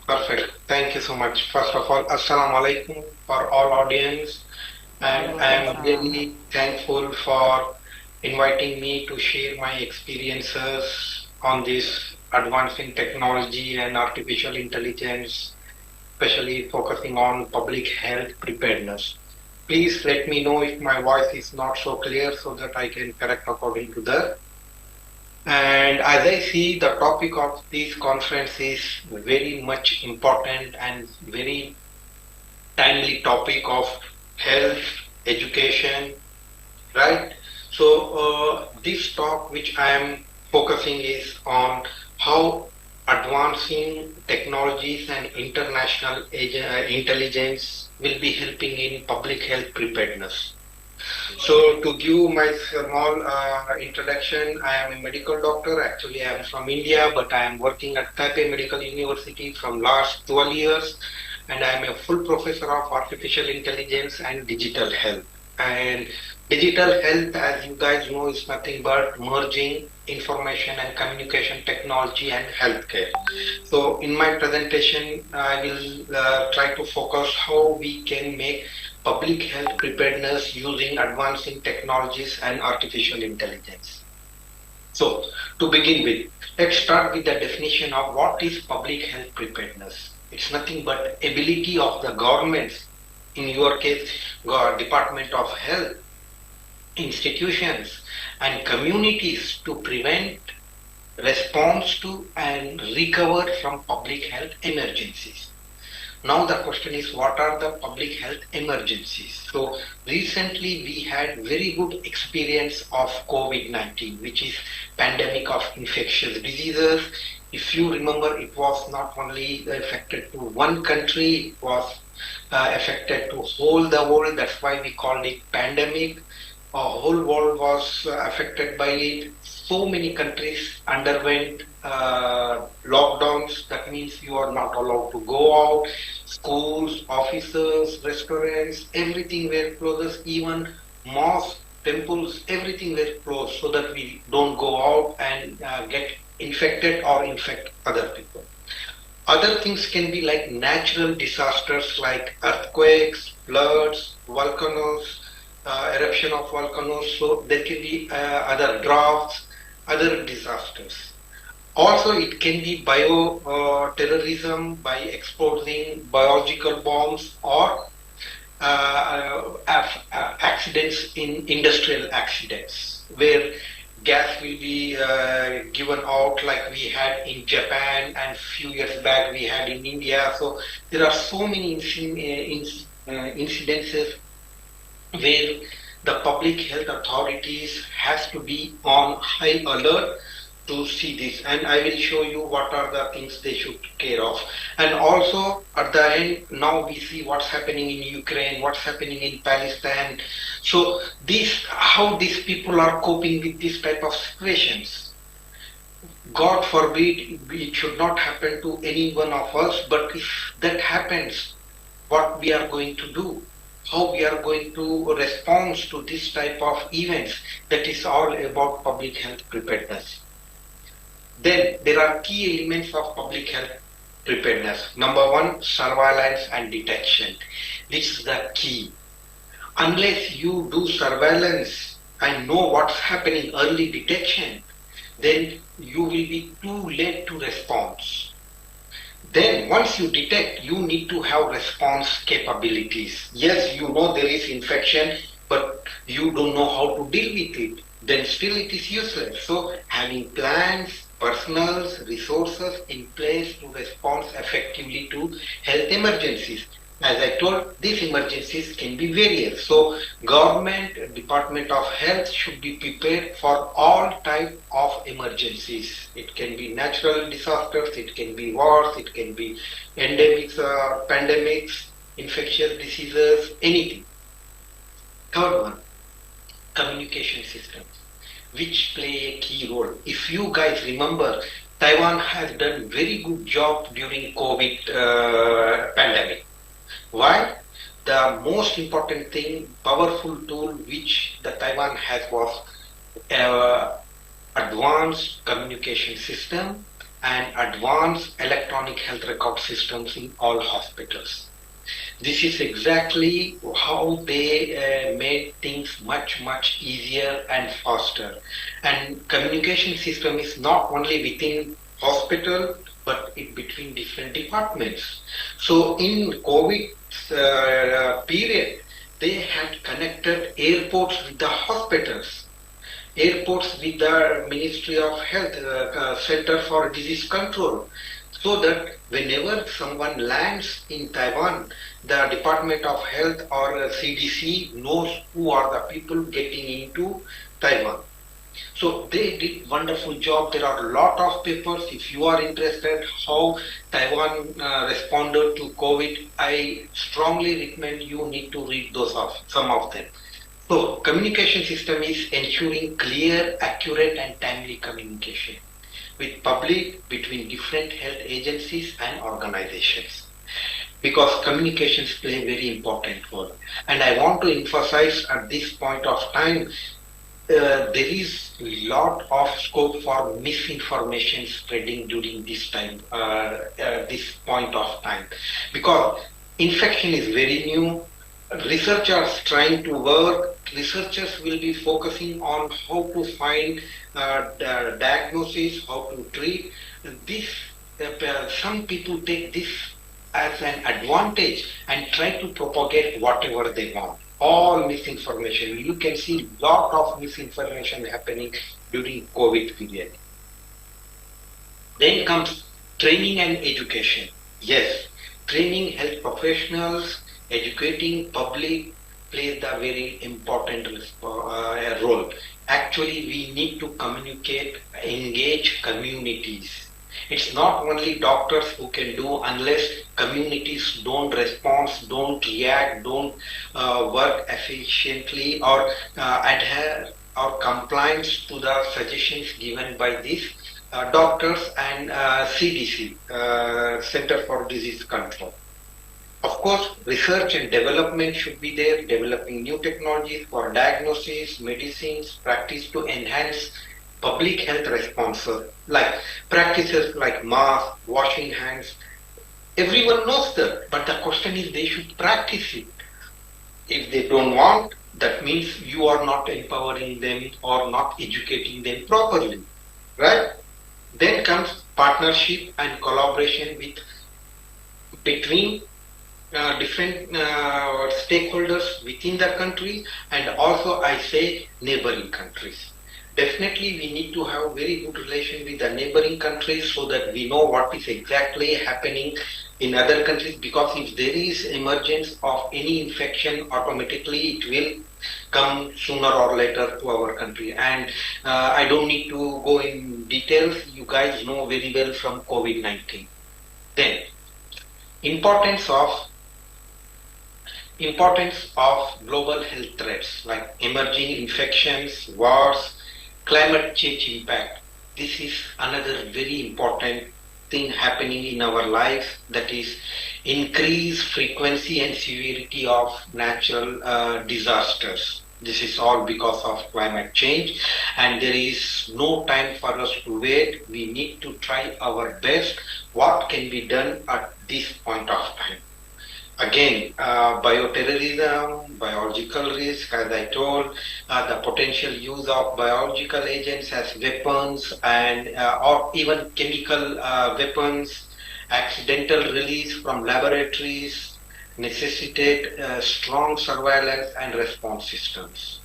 Perfect. Thank you so much. First of all, Assalamu alaikum for all audience, and I am really thankful for inviting me to share my experiences on this advancing technology and artificial intelligence, especially focusing on public health preparedness. Please let me know if my voice is not so clear so that I can correct according to that. And as I see, the topic of this conference is very much important and very timely topic of health, education, right? So this talk which I am focusing is on how advancing technologies and international intelligence will be helping in public health preparedness. So to give my small introduction, I am a medical doctor. Actually, I am from India, but I am working at Taipei Medical University from last 12 years, and I am a full professor of artificial intelligence and digital health. And digital health, as you guys know, is nothing but merging information and communication technology and healthcare. So in my presentation, I will try to focus how we can make public health preparedness using advancing technologies and artificial intelligence. So to begin with, let's start with the definition of what is public health preparedness. It's nothing but ability of the governments, in your case, Department of Health, institutions and communities to prevent, response to and recover from public health emergencies. Now the question is, what are the public health emergencies? So recently we had very good experience of COVID-19, which is pandemic of infectious diseases. If you remember, it was not only affected to one country, it was affected to whole the world. That's why we called it pandemic. Whole world was affected by it. So many countries underwent lockdowns. That means you are not allowed to go out. Schools, offices, restaurants, everything were closed. Even mosques, temples, everything were closed so that we don't go out and get infected or infect other people. Other things can be like natural disasters like earthquakes, floods, volcanoes, eruption of volcanoes. So there can be other droughts, other disasters. Also, it can be terrorism by exploding biological bombs or accidents in industrial accidents where gas will be given out, like we had in Japan and few years back we had in India. So there are so many incidences where the public health authorities has to be on high alert to see this, and I will show you what are the things they should take care of. And also at the end, now we see what's happening in Ukraine, what's happening in Palestine. So how these people are coping with this type of situations. God forbid it should not happen to any one of us, but if that happens, what we are going to do? How we are going to respond to this type of events? That is all about public health preparedness. Then there are key elements of public health preparedness. Number one, surveillance and detection. This is the key. Unless you do surveillance and know what's happening, early detection, then you will be too late to respond. Then once you detect, you need to have response capabilities. Yes, you know there is infection, but you don't know how to deal with it. Then still it is useless. So having plans, personals, resources in place to respond effectively to health emergencies. As I told, these emergencies can be various. So government, Department of Health should be prepared for all type of emergencies. It can be natural disasters, it can be wars, it can be endemics, pandemics, infectious diseases, anything. Third one, communication systems, which play a key role. If you guys remember, Taiwan has done very good job during COVID pandemic. Why? The most important thing, powerful tool which the Taiwan has was advanced communication system and advanced electronic health record systems in all hospitals. This is exactly how they made things much easier and faster. And communication system is not only within hospital, but in between different departments. So in COVID period, they had connected airports with the hospitals, airports with the Ministry of Health, Center for Disease Control, so that whenever someone lands in Taiwan, the Department of Health or CDC knows who are the people getting into Taiwan. So they did wonderful job. There are a lot of papers. If you are interested how Taiwan responded to COVID, I strongly recommend you need to read some of them. So communication system is ensuring clear, accurate and timely communication with public, between different health agencies and organizations. Because communications play a very important role. And I want to emphasize at this point of time, there is a lot of scope for misinformation spreading during this time, this point of time, because infection is very new. Researchers trying to work, researchers will be focusing on how to find the diagnosis, how to treat this. Some people take this as an advantage and try to propagate whatever they want. All misinformation. You can see a lot of misinformation happening during COVID period. Then comes training and education. Yes, training health professionals, educating public plays a very important role. Actually, we need to communicate, engage communities. It's not only doctors who can do unless communities don't respond, don't react, don't work efficiently or adhere or compliance to the suggestions given by these doctors and CDC, Center for Disease Control. Of course, research and development should be there, developing new technologies for diagnosis, medicines, practice to enhance public health responses, like practices like mask, washing hands. Everyone knows that, but the question is they should practice it. If they don't want, that means you are not empowering them or not educating them properly, right? Then comes partnership and collaboration between different stakeholders within the country and also I say neighboring countries. Definitely we need to have very good relation with the neighboring countries so that we know what is exactly happening in other countries, because if there is emergence of any infection, automatically it will come sooner or later to our country. And I don't need to go in details, you guys know very well from COVID-19. Then, importance of global health threats like emerging infections, wars, climate change impact. This is another very important thing happening in our lives, that is increased frequency and severity of natural disasters. This is all because of climate change, and there is no time for us to wait. We need to try our best. What can be done at this point of time? Again, bioterrorism, biological risk, as I told, the potential use of biological agents as weapons and or even chemical weapons, accidental release from laboratories necessitate strong surveillance and response systems.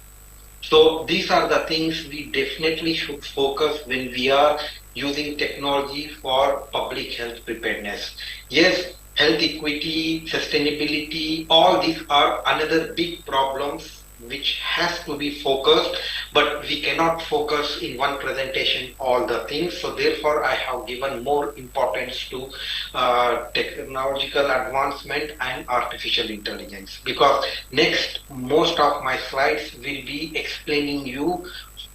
So these are the things we definitely should focus when we are using technology for public health preparedness. Yes, health equity, sustainability, all these are another big problems which has to be focused, but we cannot focus in one presentation all the things. So therefore, I have given more importance to technological advancement and artificial intelligence, because next most of my slides will be explaining you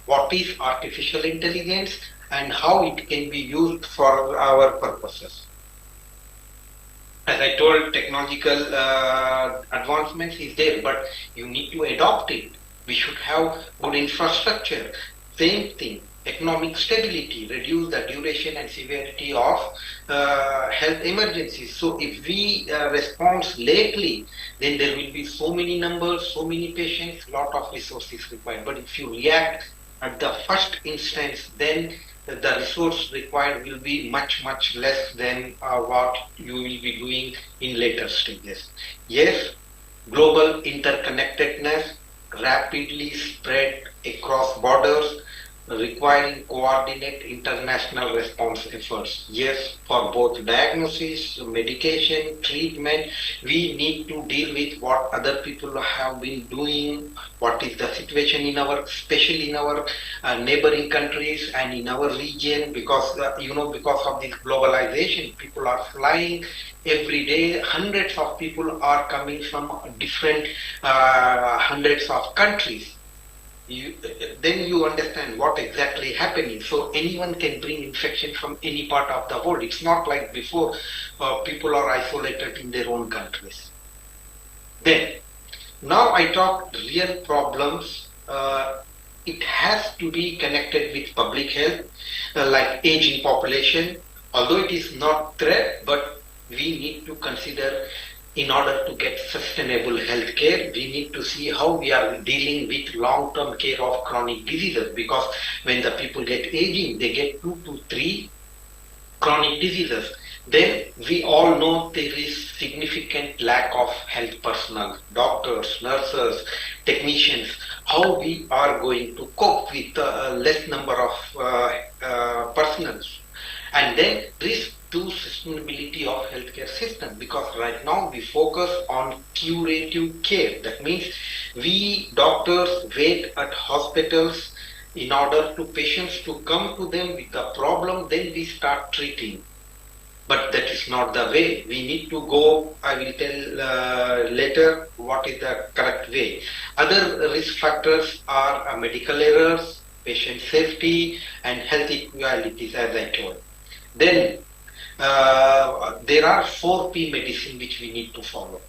what is artificial intelligence and how it can be used for our purposes. As I told, technological advancements is there, but you need to adopt it. We should have good infrastructure. Same thing, economic stability, reduce the duration and severity of health emergencies. So if we respond lately, then there will be so many numbers, so many patients, lot of resources required. But if you react at the first instance, then the resource required will be much less than what you will be doing in later stages. Yes, global interconnectedness rapidly spread across borders, requiring coordinate international response efforts. Yes, for both diagnosis, medication, treatment, we need to deal with what other people have been doing, what is the situation in our, especially in our neighboring countries and in our region, because because of this globalization, people are flying every day. Hundreds of people are coming from different hundreds of countries. Then you understand what exactly happening. So anyone can bring infection from any part of the world. It's not like before people are isolated in their own countries. Then, now I talk real problems. It has to be connected with public health, like aging population. Although it is not threat, but we need to consider, in order to get sustainable health care, we need to see how we are dealing with long-term care of chronic diseases, because when the people get aging, they get 2 to 3 chronic diseases. Then we all know there is significant lack of health personnel, doctors, nurses, technicians. How we are going to cope with less number of personnel, and then risk to sustainability of healthcare system, because right now we focus on curative care. That means we doctors wait at hospitals in order to patients to come to them with a problem, then we start treating. But that is not the way. We need to go, I will tell later what is the correct way. Other risk factors are medical errors, patient safety, and health inequalities, as I told. Then there are 4P medicine which we need to follow,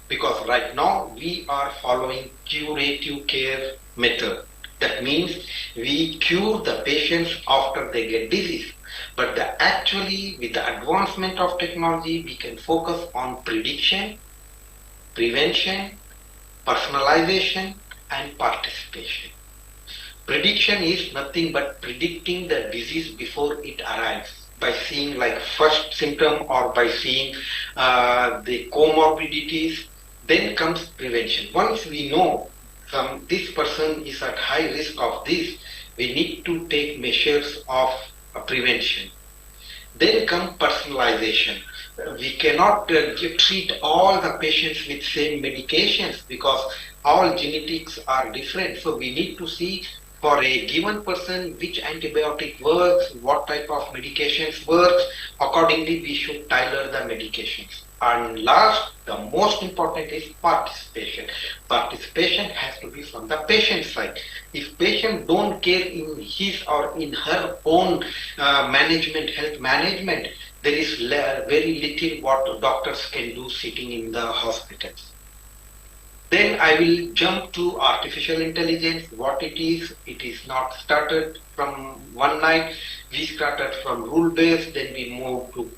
because right now we are following curative care method. That means we cure the patients after they get disease. But actually, with the advancement of technology, we can focus on prediction, prevention, personalization, and participation. Prediction is nothing but predicting the disease before it arrives, by seeing like first symptom or by seeing the comorbidities. Then comes prevention. Once we know this person is at high risk of this, we need to take measures of prevention. Then comes personalization. We cannot treat all the patients with same medications, because all genetics are different. So we need to see for a given person which antibiotic works, what type of medications works. Accordingly, we should tailor the medications. And last, the most important is participation. Participation has to be from the patient side. If patient don't care in his or in her own management, health management, there is very little what doctors can do sitting in the hospitals. Then I will jump to artificial intelligence, what it is. It is not started from one night. We started from rule-based, then we moved to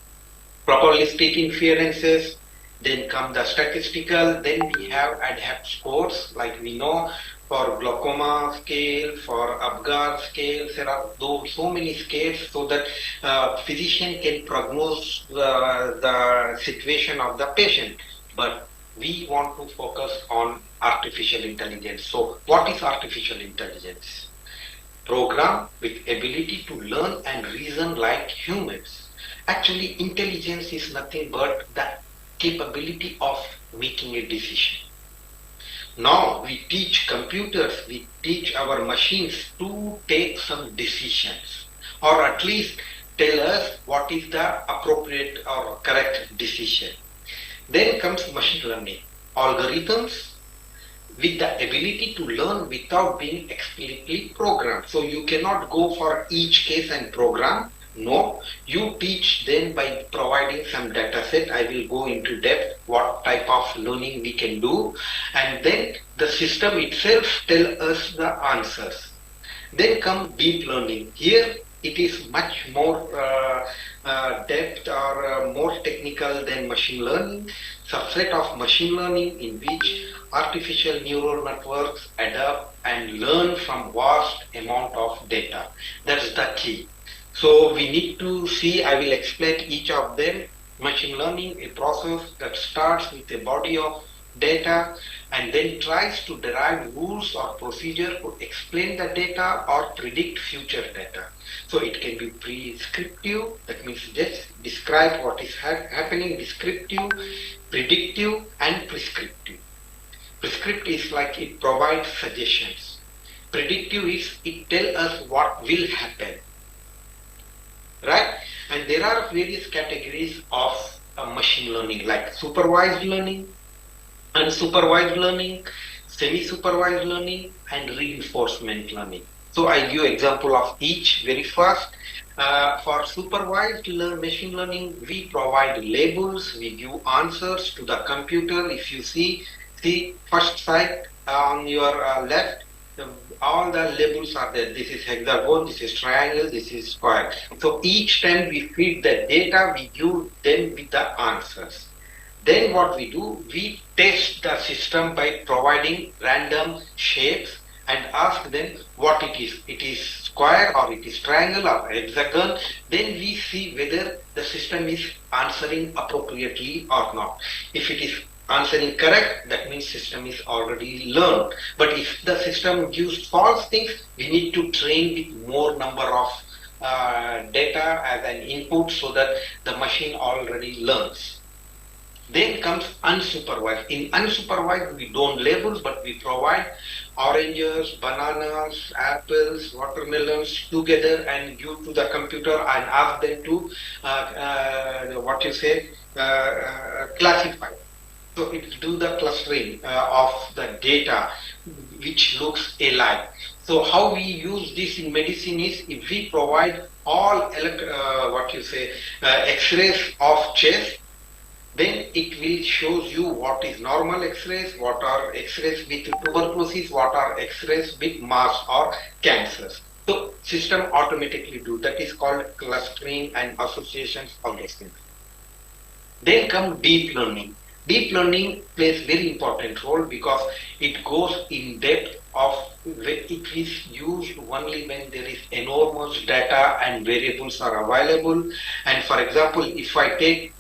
probabilistic inferences, then come the statistical, then we have adapt scores. Like we know for glaucoma scale, for Apgar scale. There are so many scales so that physician can prognose the situation of the patient. But we want to focus on artificial intelligence. So what is artificial intelligence? Program with ability to learn and reason like humans. Actually, intelligence is nothing but the capability of making a decision. Now we teach computers, we teach our machines to take some decisions, or at least tell us what is the appropriate or correct decision. Then comes machine learning. Algorithms with the ability to learn without being explicitly programmed. So you cannot go for each case and program. No, you teach them by providing some data set. I will go into depth what type of learning we can do, and then the system itself tell us the answers. Then come deep learning. Here it is much more depth or more technical than machine learning. Subset of machine learning in which artificial neural networks adapt and learn from vast amount of data. That's the key. So we need to see, I will explain each of them. Machine learning, a process that starts with a body of data and then tries to derive rules or procedure to explain the data or predict future data. So it can be prescriptive, that means just describe what is happening, descriptive, predictive, and prescriptive. Prescriptive is like it provides suggestions. Predictive is it tells us what will happen. Right? And there are various categories of machine learning, like supervised learning, unsupervised learning, semi-supervised learning, and reinforcement learning. So I give example of each very first. For supervised machine learning, we provide labels, we give answers to the computer. If you see first side on your left, all the labels are there. This is hexagon, this is triangle, this is square. So each time we feed the data, we give them with the answers. Then what we do, we test the system by providing random shapes and ask them what it is. It is square or it is triangle or hexagon. Then we see whether the system is answering appropriately or not. If it is answering correct, that means system is already learned. But if the system gives false things, we need to train with more number of data as an input so that the machine already learns. Then comes unsupervised. In unsupervised, we don't label, but we provide oranges, bananas, apples, watermelons together and give to the computer and ask them to classify. So it do the clustering of the data which looks alike. So how we use this in medicine is if we provide all X-rays of chest, then it will show you what is normal X-rays, what are X-rays with tuberculosis, what are X-rays with mass or cancers. So system automatically do. That is called clustering and associations of these things. Then come deep learning. Deep learning plays very important role because it goes in depth of it is used only when there is enormous data and variables are available. And for example, if I take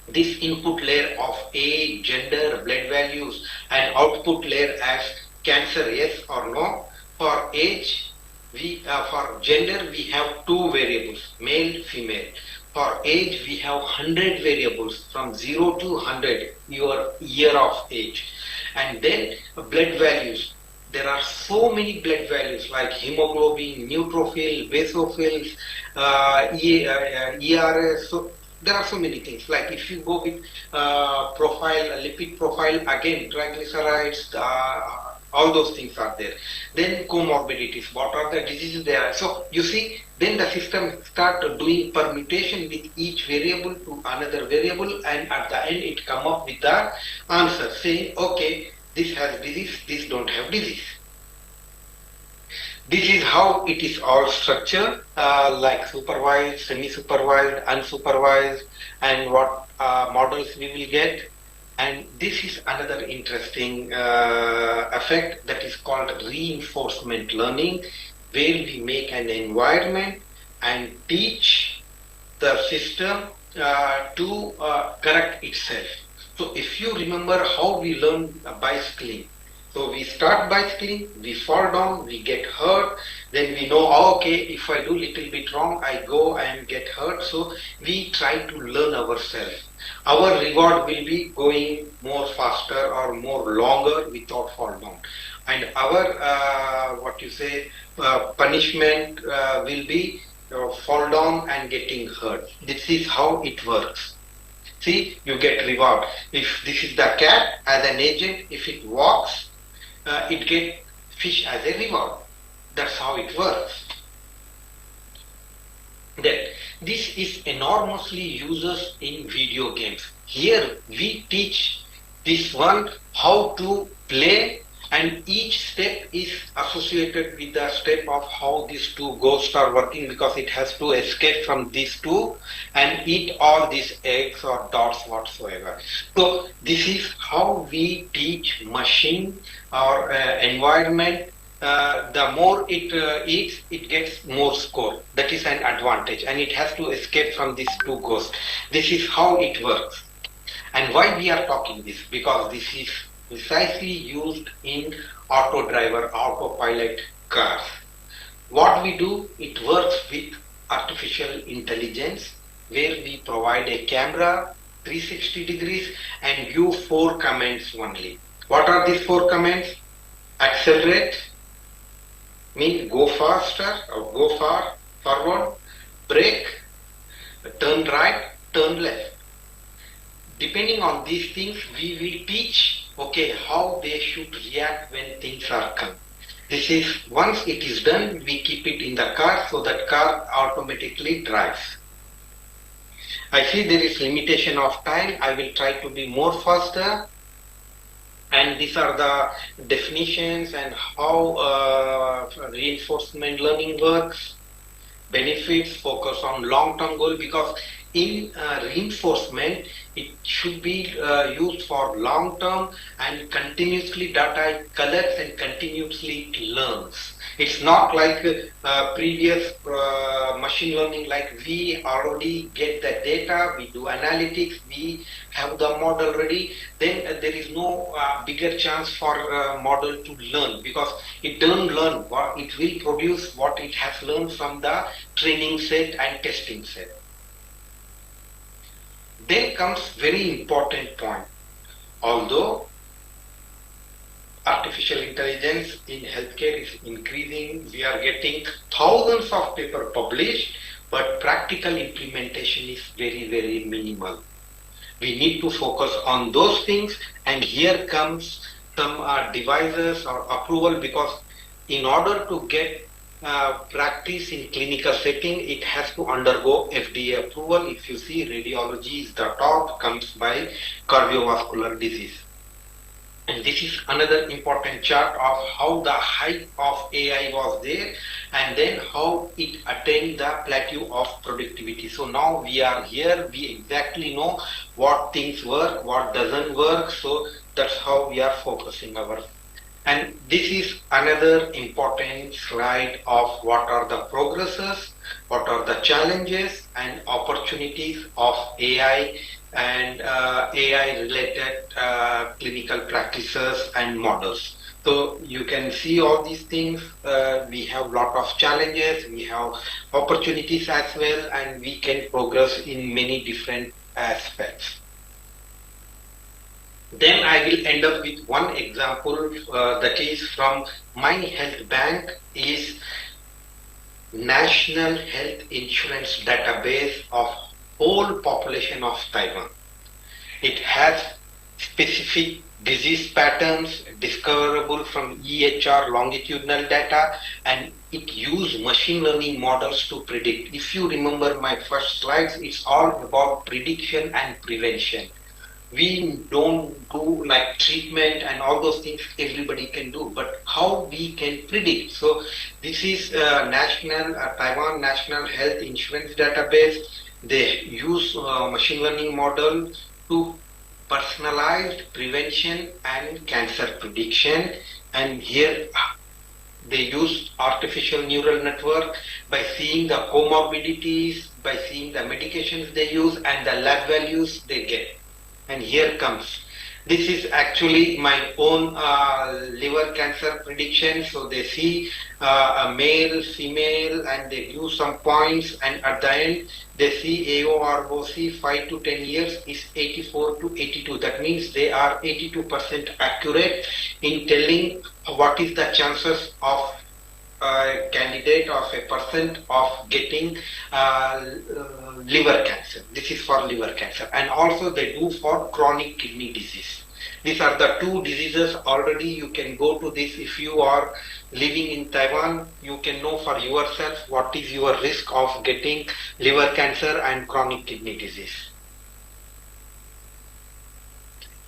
this input layer of age, gender, blood values and output layer as cancer, yes or no. For age, for gender we have 2 variables, male, female. For age, we have 100 variables from 0 to 100, your year of age. And then blood values. There are so many blood values like hemoglobin, neutrophil, basophils, ERS. So there are so many things. Like if you go with lipid profile, again, triglycerides, all those things are there. Then comorbidities, what are the diseases there? So you see, then the system start doing permutation with each variable to another variable, and at the end it come up with the answer saying, okay, this has disease, this don't have disease. This is how it is all structured, like supervised, semi-supervised, unsupervised, and what models we will get. And this is another interesting effect that is called reinforcement learning, where we make an environment and teach the system to correct itself. So if you remember how we learn bicycling, so we start bicycling, we fall down, we get hurt, then we know, oh, okay, if I do little bit wrong, I go and get hurt. So we try to learn ourselves. Our reward will be going more faster or more longer without fall down. And our, punishment will be fall down and getting hurt. This is how it works. See, you get reward. If this is the cat, as an agent, if it walks, it get fish as a reward. That's how it works. Then, this is enormously used in video games. Here we teach this one how to play, and each step is associated with the step of how these two ghosts are working, because it has to escape from these two and eat all these eggs or dots whatsoever. So this is how we teach machine or environment. The more it eats, it gets more score. That is an advantage, and it has to escape from these two ghosts. This is how it works. And why we are talking this? Because this is precisely used in auto driver, autopilot cars. What we do, it works with artificial intelligence, where we provide a camera 360 degrees and give 4 commands only. What are these 4 commands? Accelerate, means go faster or go forward, brake, turn right, turn left. Depending on these things, we will teach, okay, how they should react when things are come. This is, once it is done, we keep it in the car, so that car automatically drives. I see there is limitation of time. I will try to be more faster. And these are the definitions and how reinforcement learning works. Benefits, focus on long-term goal, because in reinforcement, it should be used for long-term, and continuously data it collects and continuously it learns. It's not like previous machine learning, like we already get the data, we do analytics, we have the model ready, then there is no bigger chance for model to learn, because it doesn't learn what it will produce, what it has learned from the training set and testing set. Then comes very important point. Although artificial intelligence in healthcare is increasing, we are getting thousands of papers published, but practical implementation is very, very minimal. We need to focus on those things, and here comes some devices or approval, because in order to get practice in clinical setting, it has to undergo FDA approval. If you see, radiology is the top, comes by cardiovascular disease. And this is another important chart of how the height of AI was there, and then how it attained the plateau of productivity. So now we are here, we exactly know what things work, what doesn't work. So that's how we are focusing our. And this is another important slide of what are the progresses, what are the challenges and opportunities of AI and AI-related clinical practices and models. So you can see all these things. We have a lot of challenges, we have opportunities as well, and we can progress in many different aspects. Then I will end up with one example that is from My Health Bank, is National Health Insurance Database of whole population of Taiwan. It has specific disease patterns discoverable from EHR longitudinal data, and it uses machine learning models to predict. If you remember my first slides, it's all about prediction and prevention. We don't do like treatment and all those things everybody can do, but how we can predict. So this is Taiwan National Health Insurance Database. They use machine learning model to personalized prevention and cancer prediction. And here they use artificial neural network by seeing the comorbidities, by seeing the medications they use and the lab values they get. And here comes. This is actually my own liver cancer prediction. So they see a male, female, and they do some points, and at the end they see AOROC 5 to 10 years is 84 to 82. That means they are 82% accurate in telling what is the chances of a candidate of a person of getting liver cancer. This is for liver cancer, and also they do for chronic kidney disease. These are the two diseases already. You can go to this if you are living in Taiwan. You can know for yourself what is your risk of getting liver cancer and chronic kidney disease.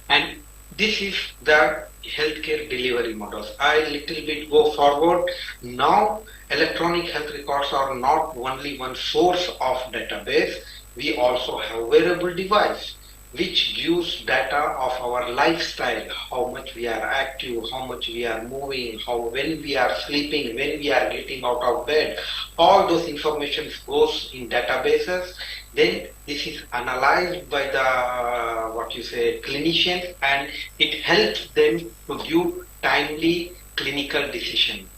And this is the healthcare delivery models. I little bit go forward. Now electronic health records are not only one source of database. We also have wearable device which gives data of our lifestyle, how much we are active, how much we are moving, when we are sleeping, when we are getting out of bed. All those information goes in databases. Then this is analyzed by the clinicians, and it helps them to give timely clinical decision,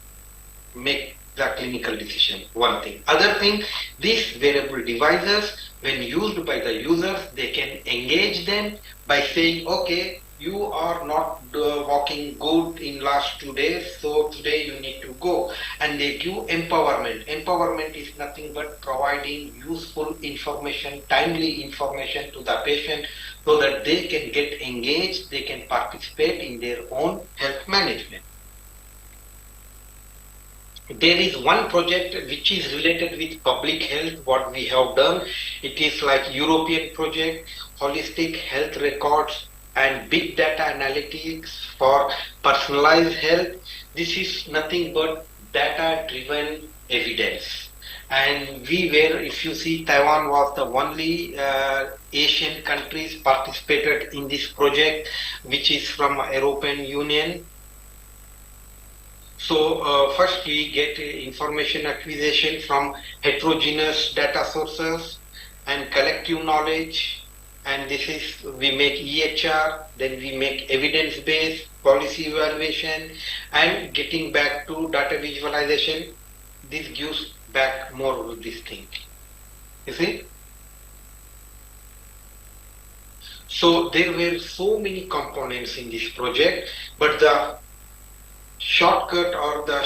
make the clinical decision. One thing. Other thing, these wearable devices, when used by the users, they can engage them by saying, okay, you are not walking good in last 2 days, so today you need to go. And they give empowerment. Empowerment is nothing but providing useful information, timely information to the patient so that they can get engaged, they can participate in their own health management. There is one project which is related with public health, what we have done. It is like European project, holistic health records and big data analytics for personalized health. This is nothing but data-driven evidence. And we were, if you see, Taiwan was the only Asian countries participated in this project, which is from European Union. So first we get information acquisition from heterogeneous data sources and collective knowledge, and this is, we make EHR, then we make evidence-based policy evaluation, and getting back to data visualization. This gives back more of this thing, you see. So there were so many components in this project, but the shortcut or the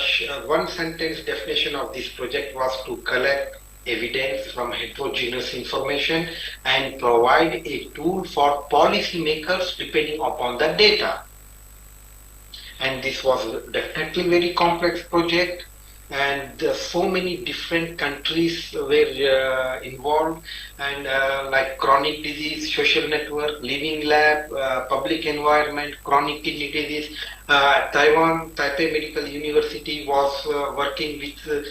one sentence definition of this project was to collect evidence from heterogeneous information and provide a tool for policymakers depending upon the data. And this was definitely very complex project, and so many different countries were involved, and like chronic disease, social network, living lab, public environment, chronic kidney disease. Taiwan Taipei Medical University was working with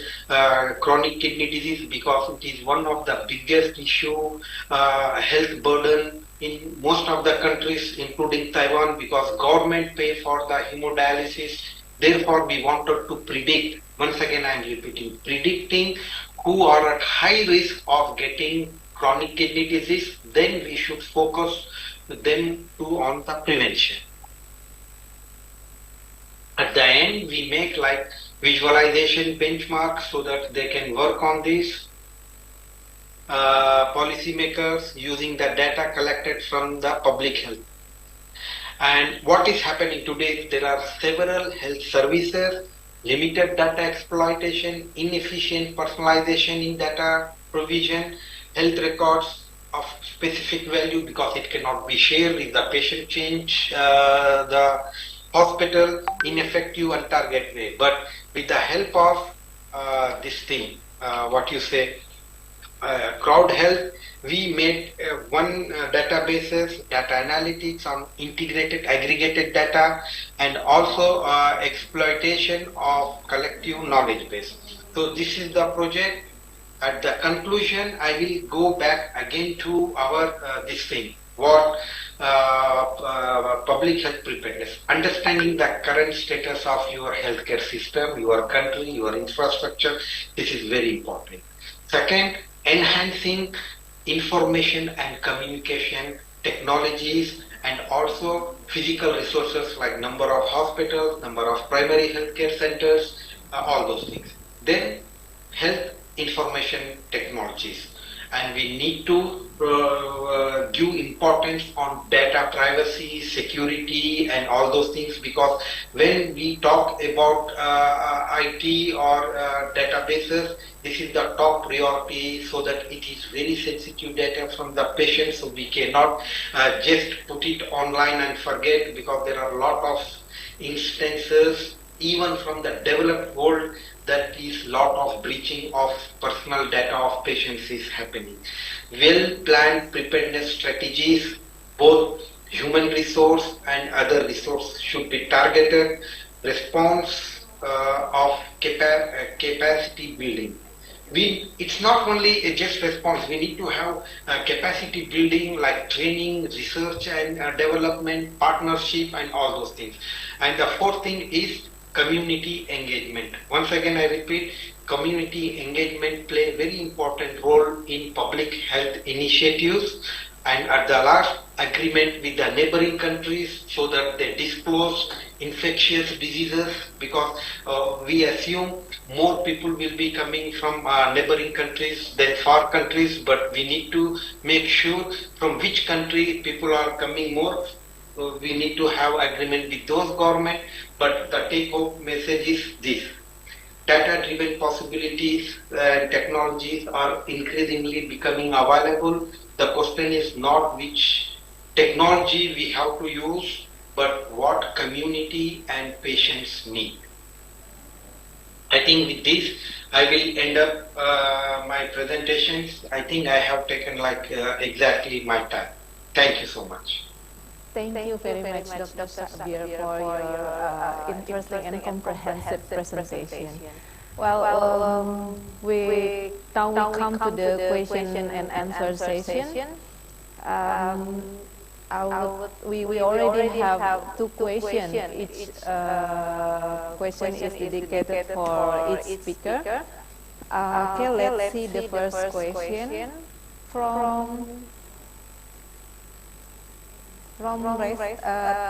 chronic kidney disease because it is one of the biggest issue, health burden in most of the countries, including Taiwan, because government pay for the hemodialysis. Therefore, we wanted to predict, once again I am repeating, predicting who are at high risk of getting chronic kidney disease. Then we should focus them on the prevention. At the end, we make like visualization benchmarks so that they can work on this. Policymakers using the data collected from the public health. And what is happening today, there are several health services, limited data exploitation, inefficient personalization in data provision, health records of specific value because it cannot be shared if the patient change the hospital, ineffective and target way. But with the help of this thing, crowd health, we made one databases, data analytics on integrated aggregated data, and also exploitation of collective knowledge base. So this is the project. At the conclusion, I will go back again to our this thing. what public health preparedness, understanding the current status of your healthcare system, your country, your infrastructure. This is very important. Second, enhancing information and communication technologies and also physical resources like number of hospitals, number of primary healthcare centers, all those things. Then health information technologies, and we need to give importance on data privacy, security, and all those things, because when we talk about IT or databases, this is the top priority, so that it is very sensitive data from the patient, so we cannot just put it online and forget, because there are a lot of instances even from the developed world that is lot of breaching of personal data of patients is happening. Well-planned preparedness strategies, both human resource and other resource, should be targeted. Response of capacity building. It's not only a just response. We need to have capacity building like training, research and development, partnership, and all those things. And the fourth thing is community engagement. Once again, I repeat, community engagement play a very important role in public health initiatives, and at the last, agreement with the neighboring countries so that they disclose infectious diseases, because we assume more people will be coming from neighboring countries than far countries, but we need to make sure from which country people are coming more. We need to have agreement with those government, but the take-home message is this. Data-driven possibilities and technologies are increasingly becoming available. The question is not which technology we have to use, but what community and patients need. I think with this, I will end up my presentations. I think I have taken exactly my time. Thank you so much. Thank you very much, Dr. Sabir, for your interesting and comprehensive presentation. Well, we come to the question and answer session. We already have two questions. Each question is dedicated for each speaker. Okay, let's see the first question from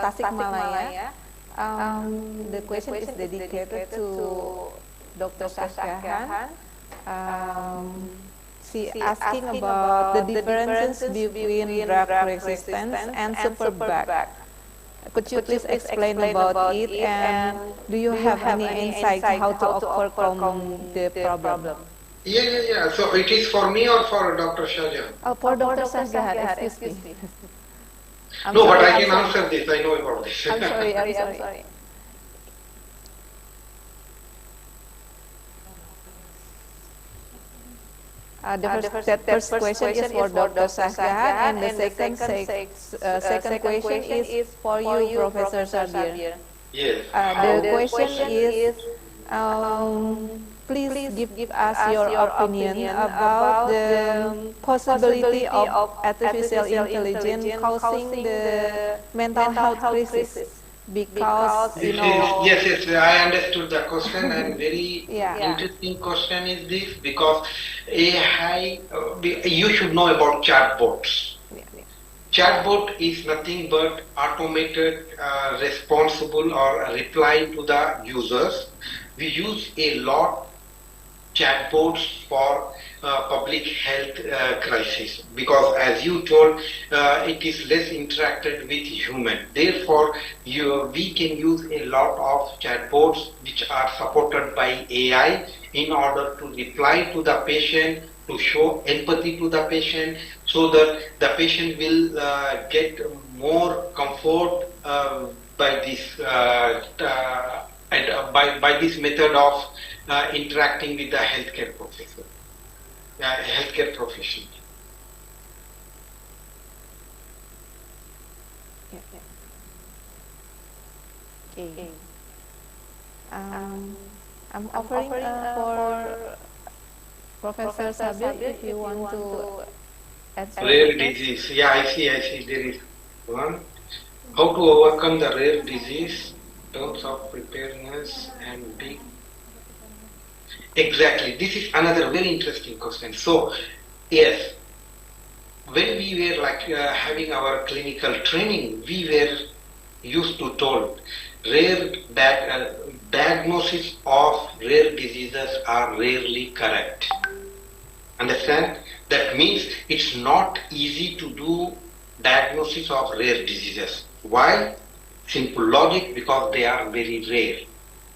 Tasikmalaya. The question is dedicated to Dr. Syahkan. She asking about the differences between drug resistance and superbug. Could you please explain about it, and do you have any insight how to overcome the problem? Yeah. So it is for me or for Dr. Shahjahan? For Dr. Syahkan, excuse me. No, but I can answer this. I know about this. I'm sorry. The first question is for Dr. Syahkan, and the second question is for you, Professor Sabir. Yes. The question is, please give us your opinion about the possibility of artificial intelligence causing the mental health crisis. Because yes, I understood the question, and very interesting question is this, because AI, you should know about chatbots. Chatbot is nothing but automated responsible or reply to the users. We use a lot chatbots for public health crisis, because as you told, it is less interacted with human. Therefore, we can use a lot of chatbots which are supported by AI in order to reply to the patient, to show empathy to the patient, so that the patient will get more comfort by this by this method of interacting with the healthcare professional. Okay. I'm offering for Professor Sabir if you want to Rare disease. Yeah, I see. There is one. How to overcome the rare disease, terms of preparedness and big. Exactly. This is another very interesting question. So, yes, when we were having our clinical training, we were used to told diagnosis of rare diseases are rarely correct. Understand? That means it's not easy to do diagnosis of rare diseases. Why? Simple logic, because they are very rare,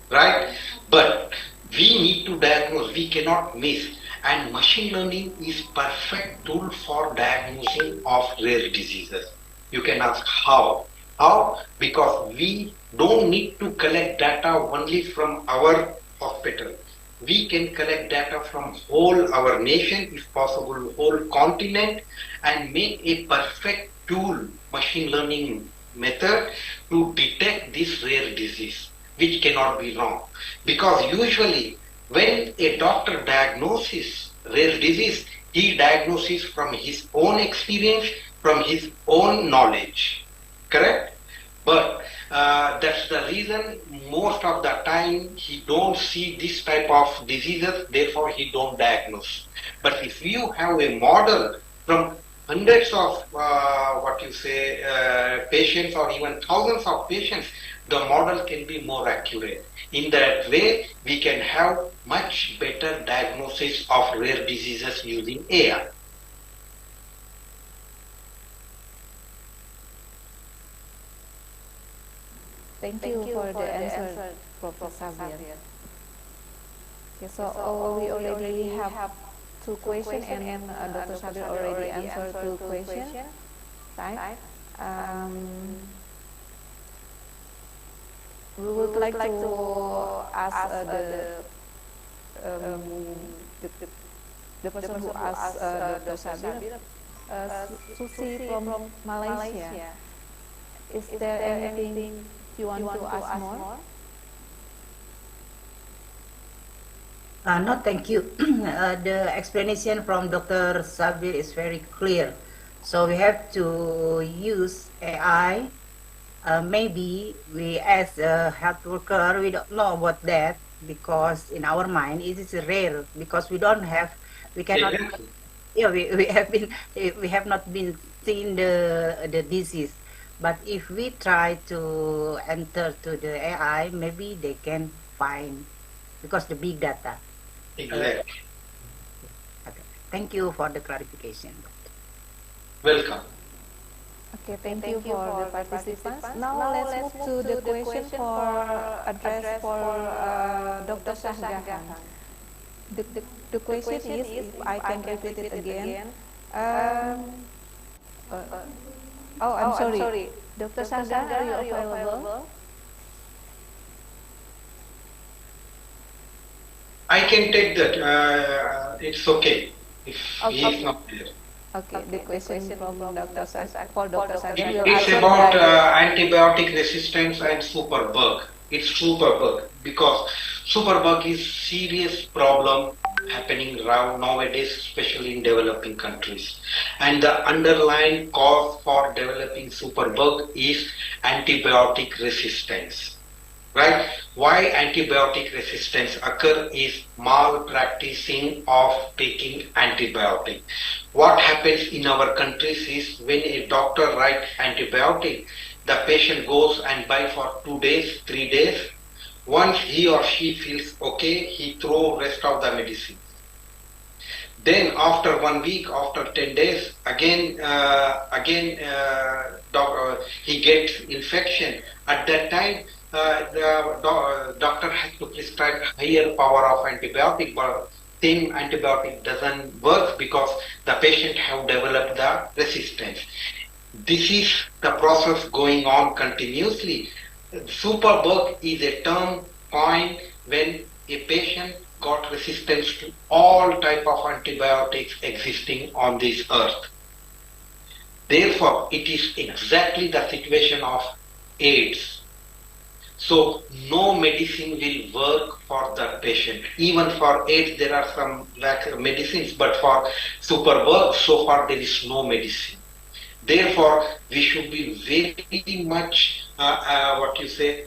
right? But we need to diagnose, we cannot miss. And machine learning is perfect tool for diagnosing of rare diseases. You can ask how? How? Because we don't need to collect data only from our hospital. We can collect data from whole our nation, if possible, whole continent, and make a perfect tool, machine learning method, to detect this rare disease, which cannot be wrong. Because usually, when a doctor diagnoses rare disease, he diagnoses from his own experience, from his own knowledge. Correct? But that's the reason most of the time he don't see this type of diseases, therefore he don't diagnose. But if you have a model from hundreds of patients or even thousands of patients, the model can be more accurate. In that way, we can have much better diagnosis of rare diseases using AI. Thank you for the answer, Professor Sabir. Okay, so we already have two questions, and Dr. Sabir already answered two questions, right? We would like to ask the person who asked Dr. Sabir, Susi from Malaysia. Is there anything you want to ask more? No, thank you. The explanation from Dr. Sabir is very clear. So we have to use AI. Maybe we, as a health worker, we don't know about that, because in our mind it is rare, because we don't have, we cannot. Yeah, we have not been seen the disease. But if we try to enter to the AI, maybe they can find, because the big data. Exactly. Okay. Thank you for the clarification. Welcome. Okay, thank you for the participants. Now let's move to the question for address for Dr. Shahjahan. The question is, if I can repeat it again. I'm sorry. Dr. Shahjahan, are you available? I can take that. It's okay if he is not there. Okay, the question from Dr. Shahjahan. It's about antibiotic resistance and superbug. It's superbug because superbug is serious problem happening around nowadays, especially in developing countries. And the underlying cause for developing superbug is antibiotic resistance. Right? Why antibiotic resistance occur is malpracticing of taking antibiotic. What happens in our countries is, when a doctor writes antibiotic, the patient goes and buy for 2 days, 3 days. Once he or she feels okay, he throw rest of the medicine. Then after 1 week, after 10 days, again he gets infection. At that time, the doctor has to prescribe higher power of antibiotic, but same antibiotic doesn't work because the patient have developed the resistance. This is the process going on continuously. Superbug is a term coined when a patient got resistance to all type of antibiotics existing on this earth. Therefore, it is exactly the situation of AIDS. So no medicine will work for the patient. Even for AIDS, there are some medicines, but for superbug, so far there is no medicine. Therefore, we should be very much,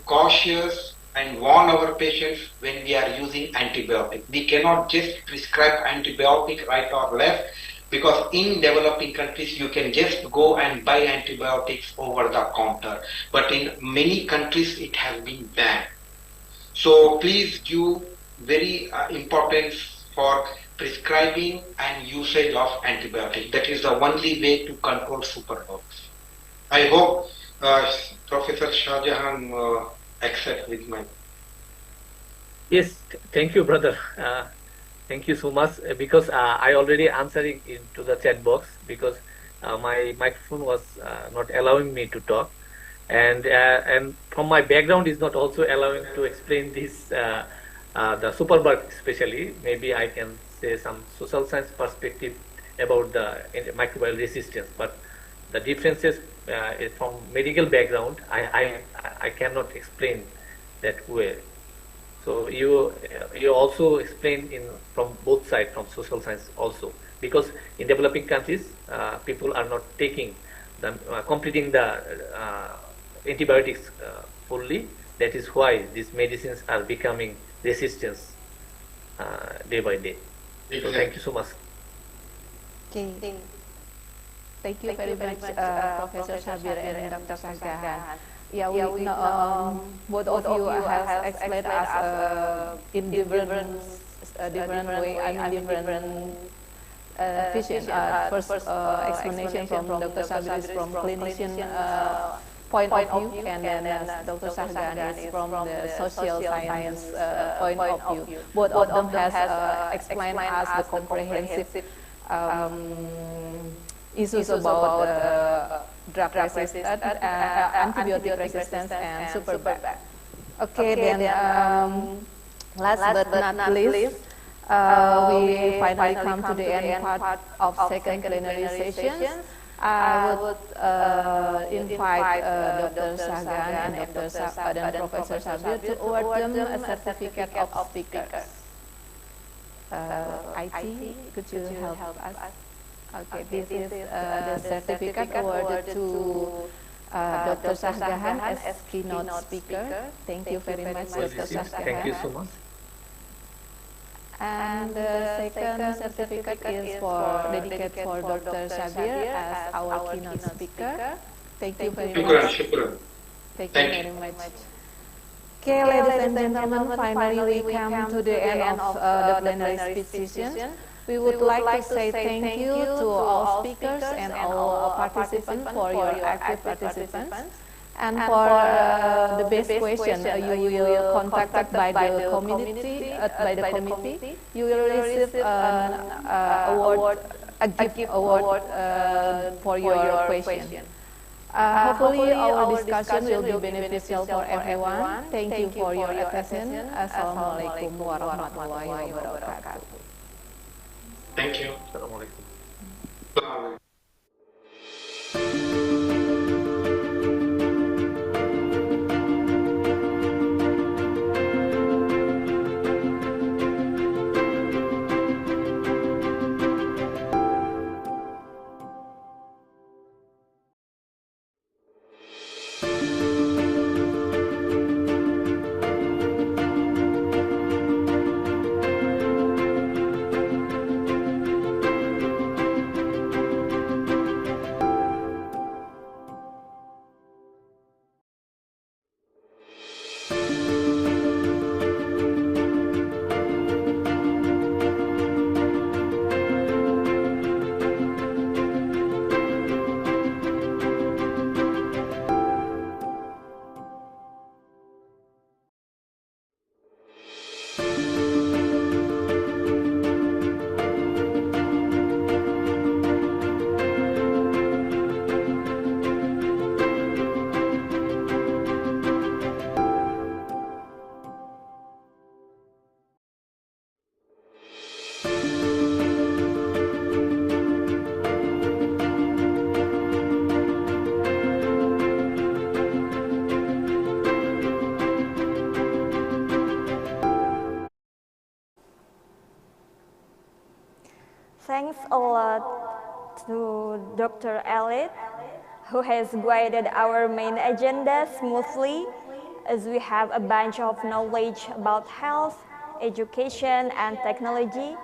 cautious and warn our patients when we are using antibiotic. We cannot just prescribe antibiotic right or left, because in developing countries you can just go and buy antibiotics over the counter. But in many countries it has been banned. So please give very importance for prescribing and usage of antibiotic. That is the only way to control superbugs. I hope Professor Shah Jahan accept with my. Yes, thank you, brother. Thank you so much, because I already answered into the chat box, because my microphone was not allowing me to talk, and from my background is not also allowing to explain this the superbug especially. Maybe I can say some social science perspective about the microbial resistance, but the differences is from medical background. I cannot explain that way. So you also explain from both sides, from social science also, because in developing countries people are not taking the completing the antibiotics fully. That is why these medicines are becoming resistant day by day. So thank you so much. Okay. Thank you very much, Professor Sabir and Dr. Sagahan. Yeah, we know both of you have explained us in different way. I mean different vision. First explanation from Dr. Sabir is from clinician point of view, and then Dr. Sagahan is from the social science point of view. Both of them has explained us the comprehensive issues about drug resistance, antibiotic resistance, and superbug. Okay, then last but not least, we finally come to the end part of second plenary session. I would invite Dr. Sagahan and and Professor Sabir to award them a certificate of speakers. IT, could you help us? Okay, this is the certificate awarded to Dr. Sagahan as keynote speaker. Thank you very much, Dr. Sagahan. Thank you so much. And the second certificate is dedicated for Dr. Sabir as our keynote speaker. Thank you very much. Thank you very much. Okay, ladies and gentlemen, finally we come to the end of the plenary speech session. We would like to say thank you to all speakers and all participants for your active participation. And for the best question, you will contacted by the community, you will receive a gift award for your question. Hopefully our discussion will be beneficial for everyone. Thank you for your attention. Assalamualaikum warahmatullahi wabarakatuh. Thank you. Assalamualaikum. thanks a lot to Dr. Elliot, who has guided our main agenda smoothly, as we have a bunch of knowledge about health, education, and technology.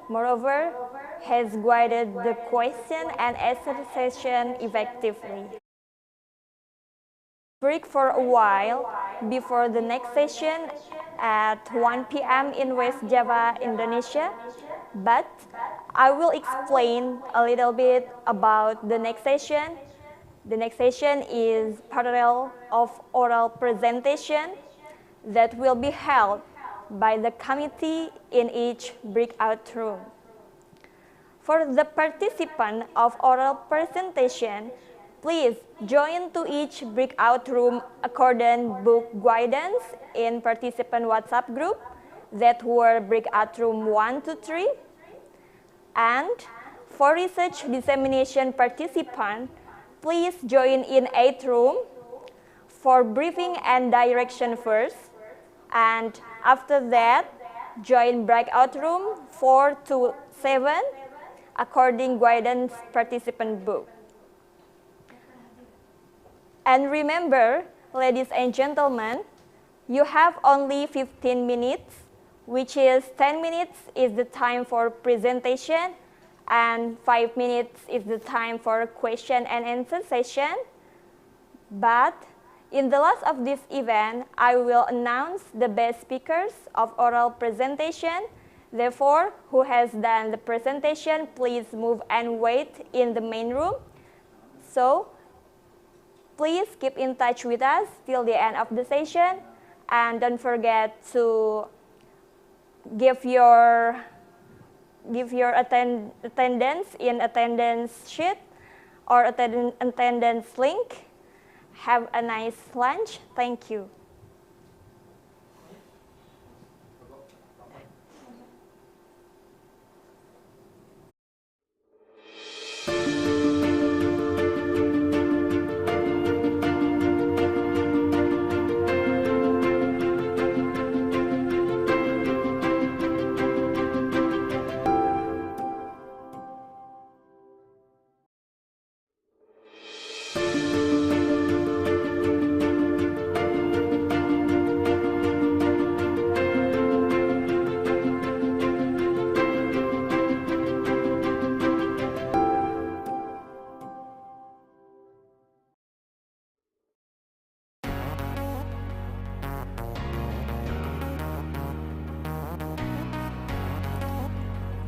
Moreover, has guided the question and answer session effectively. Break for a while before the next session at 1 p.m. in West Java, Indonesia, but I will explain a little bit about the next session. The next session is parallel of oral presentation that will be held by the committee in each breakout room. For the participant of oral presentation, please join to each breakout room according book guidance in participant WhatsApp group that were breakout room 1 to 3. And for research dissemination participant, please join in 8th room for briefing and direction first. And after that, join breakout room 4 to 7 according guidance participant book. And remember, ladies and gentlemen, you have only 15 minutes, which is 10 minutes is the time for presentation and 5 minutes is the time for question and answer session. But in the last of this event, I will announce the best speakers of oral presentation. Therefore, who has done the presentation, please move and wait in the main room. So, please keep in touch with us till the end of the session, and don't forget to give your attendance in attendance sheet or attendance link. Have a nice lunch. Thank you.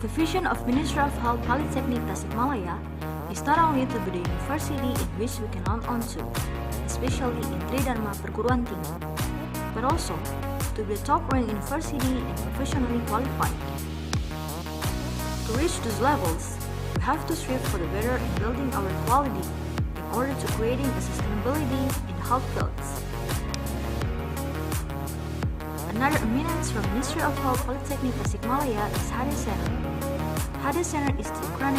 The vision of Ministry of Health Polytechnic Tasikmalaya is not only to be the university in which we can on to, especially in Tridharma Perguruan Tinggi, but also to be a top-ranked university and professionally qualified. To reach those levels, we have to strive for the better in building our quality in order to creating a sustainability in the health fields. Another eminence from Ministry of Health Polytechnic Tasikmalaya is HADE Center. HADE Center is the acronym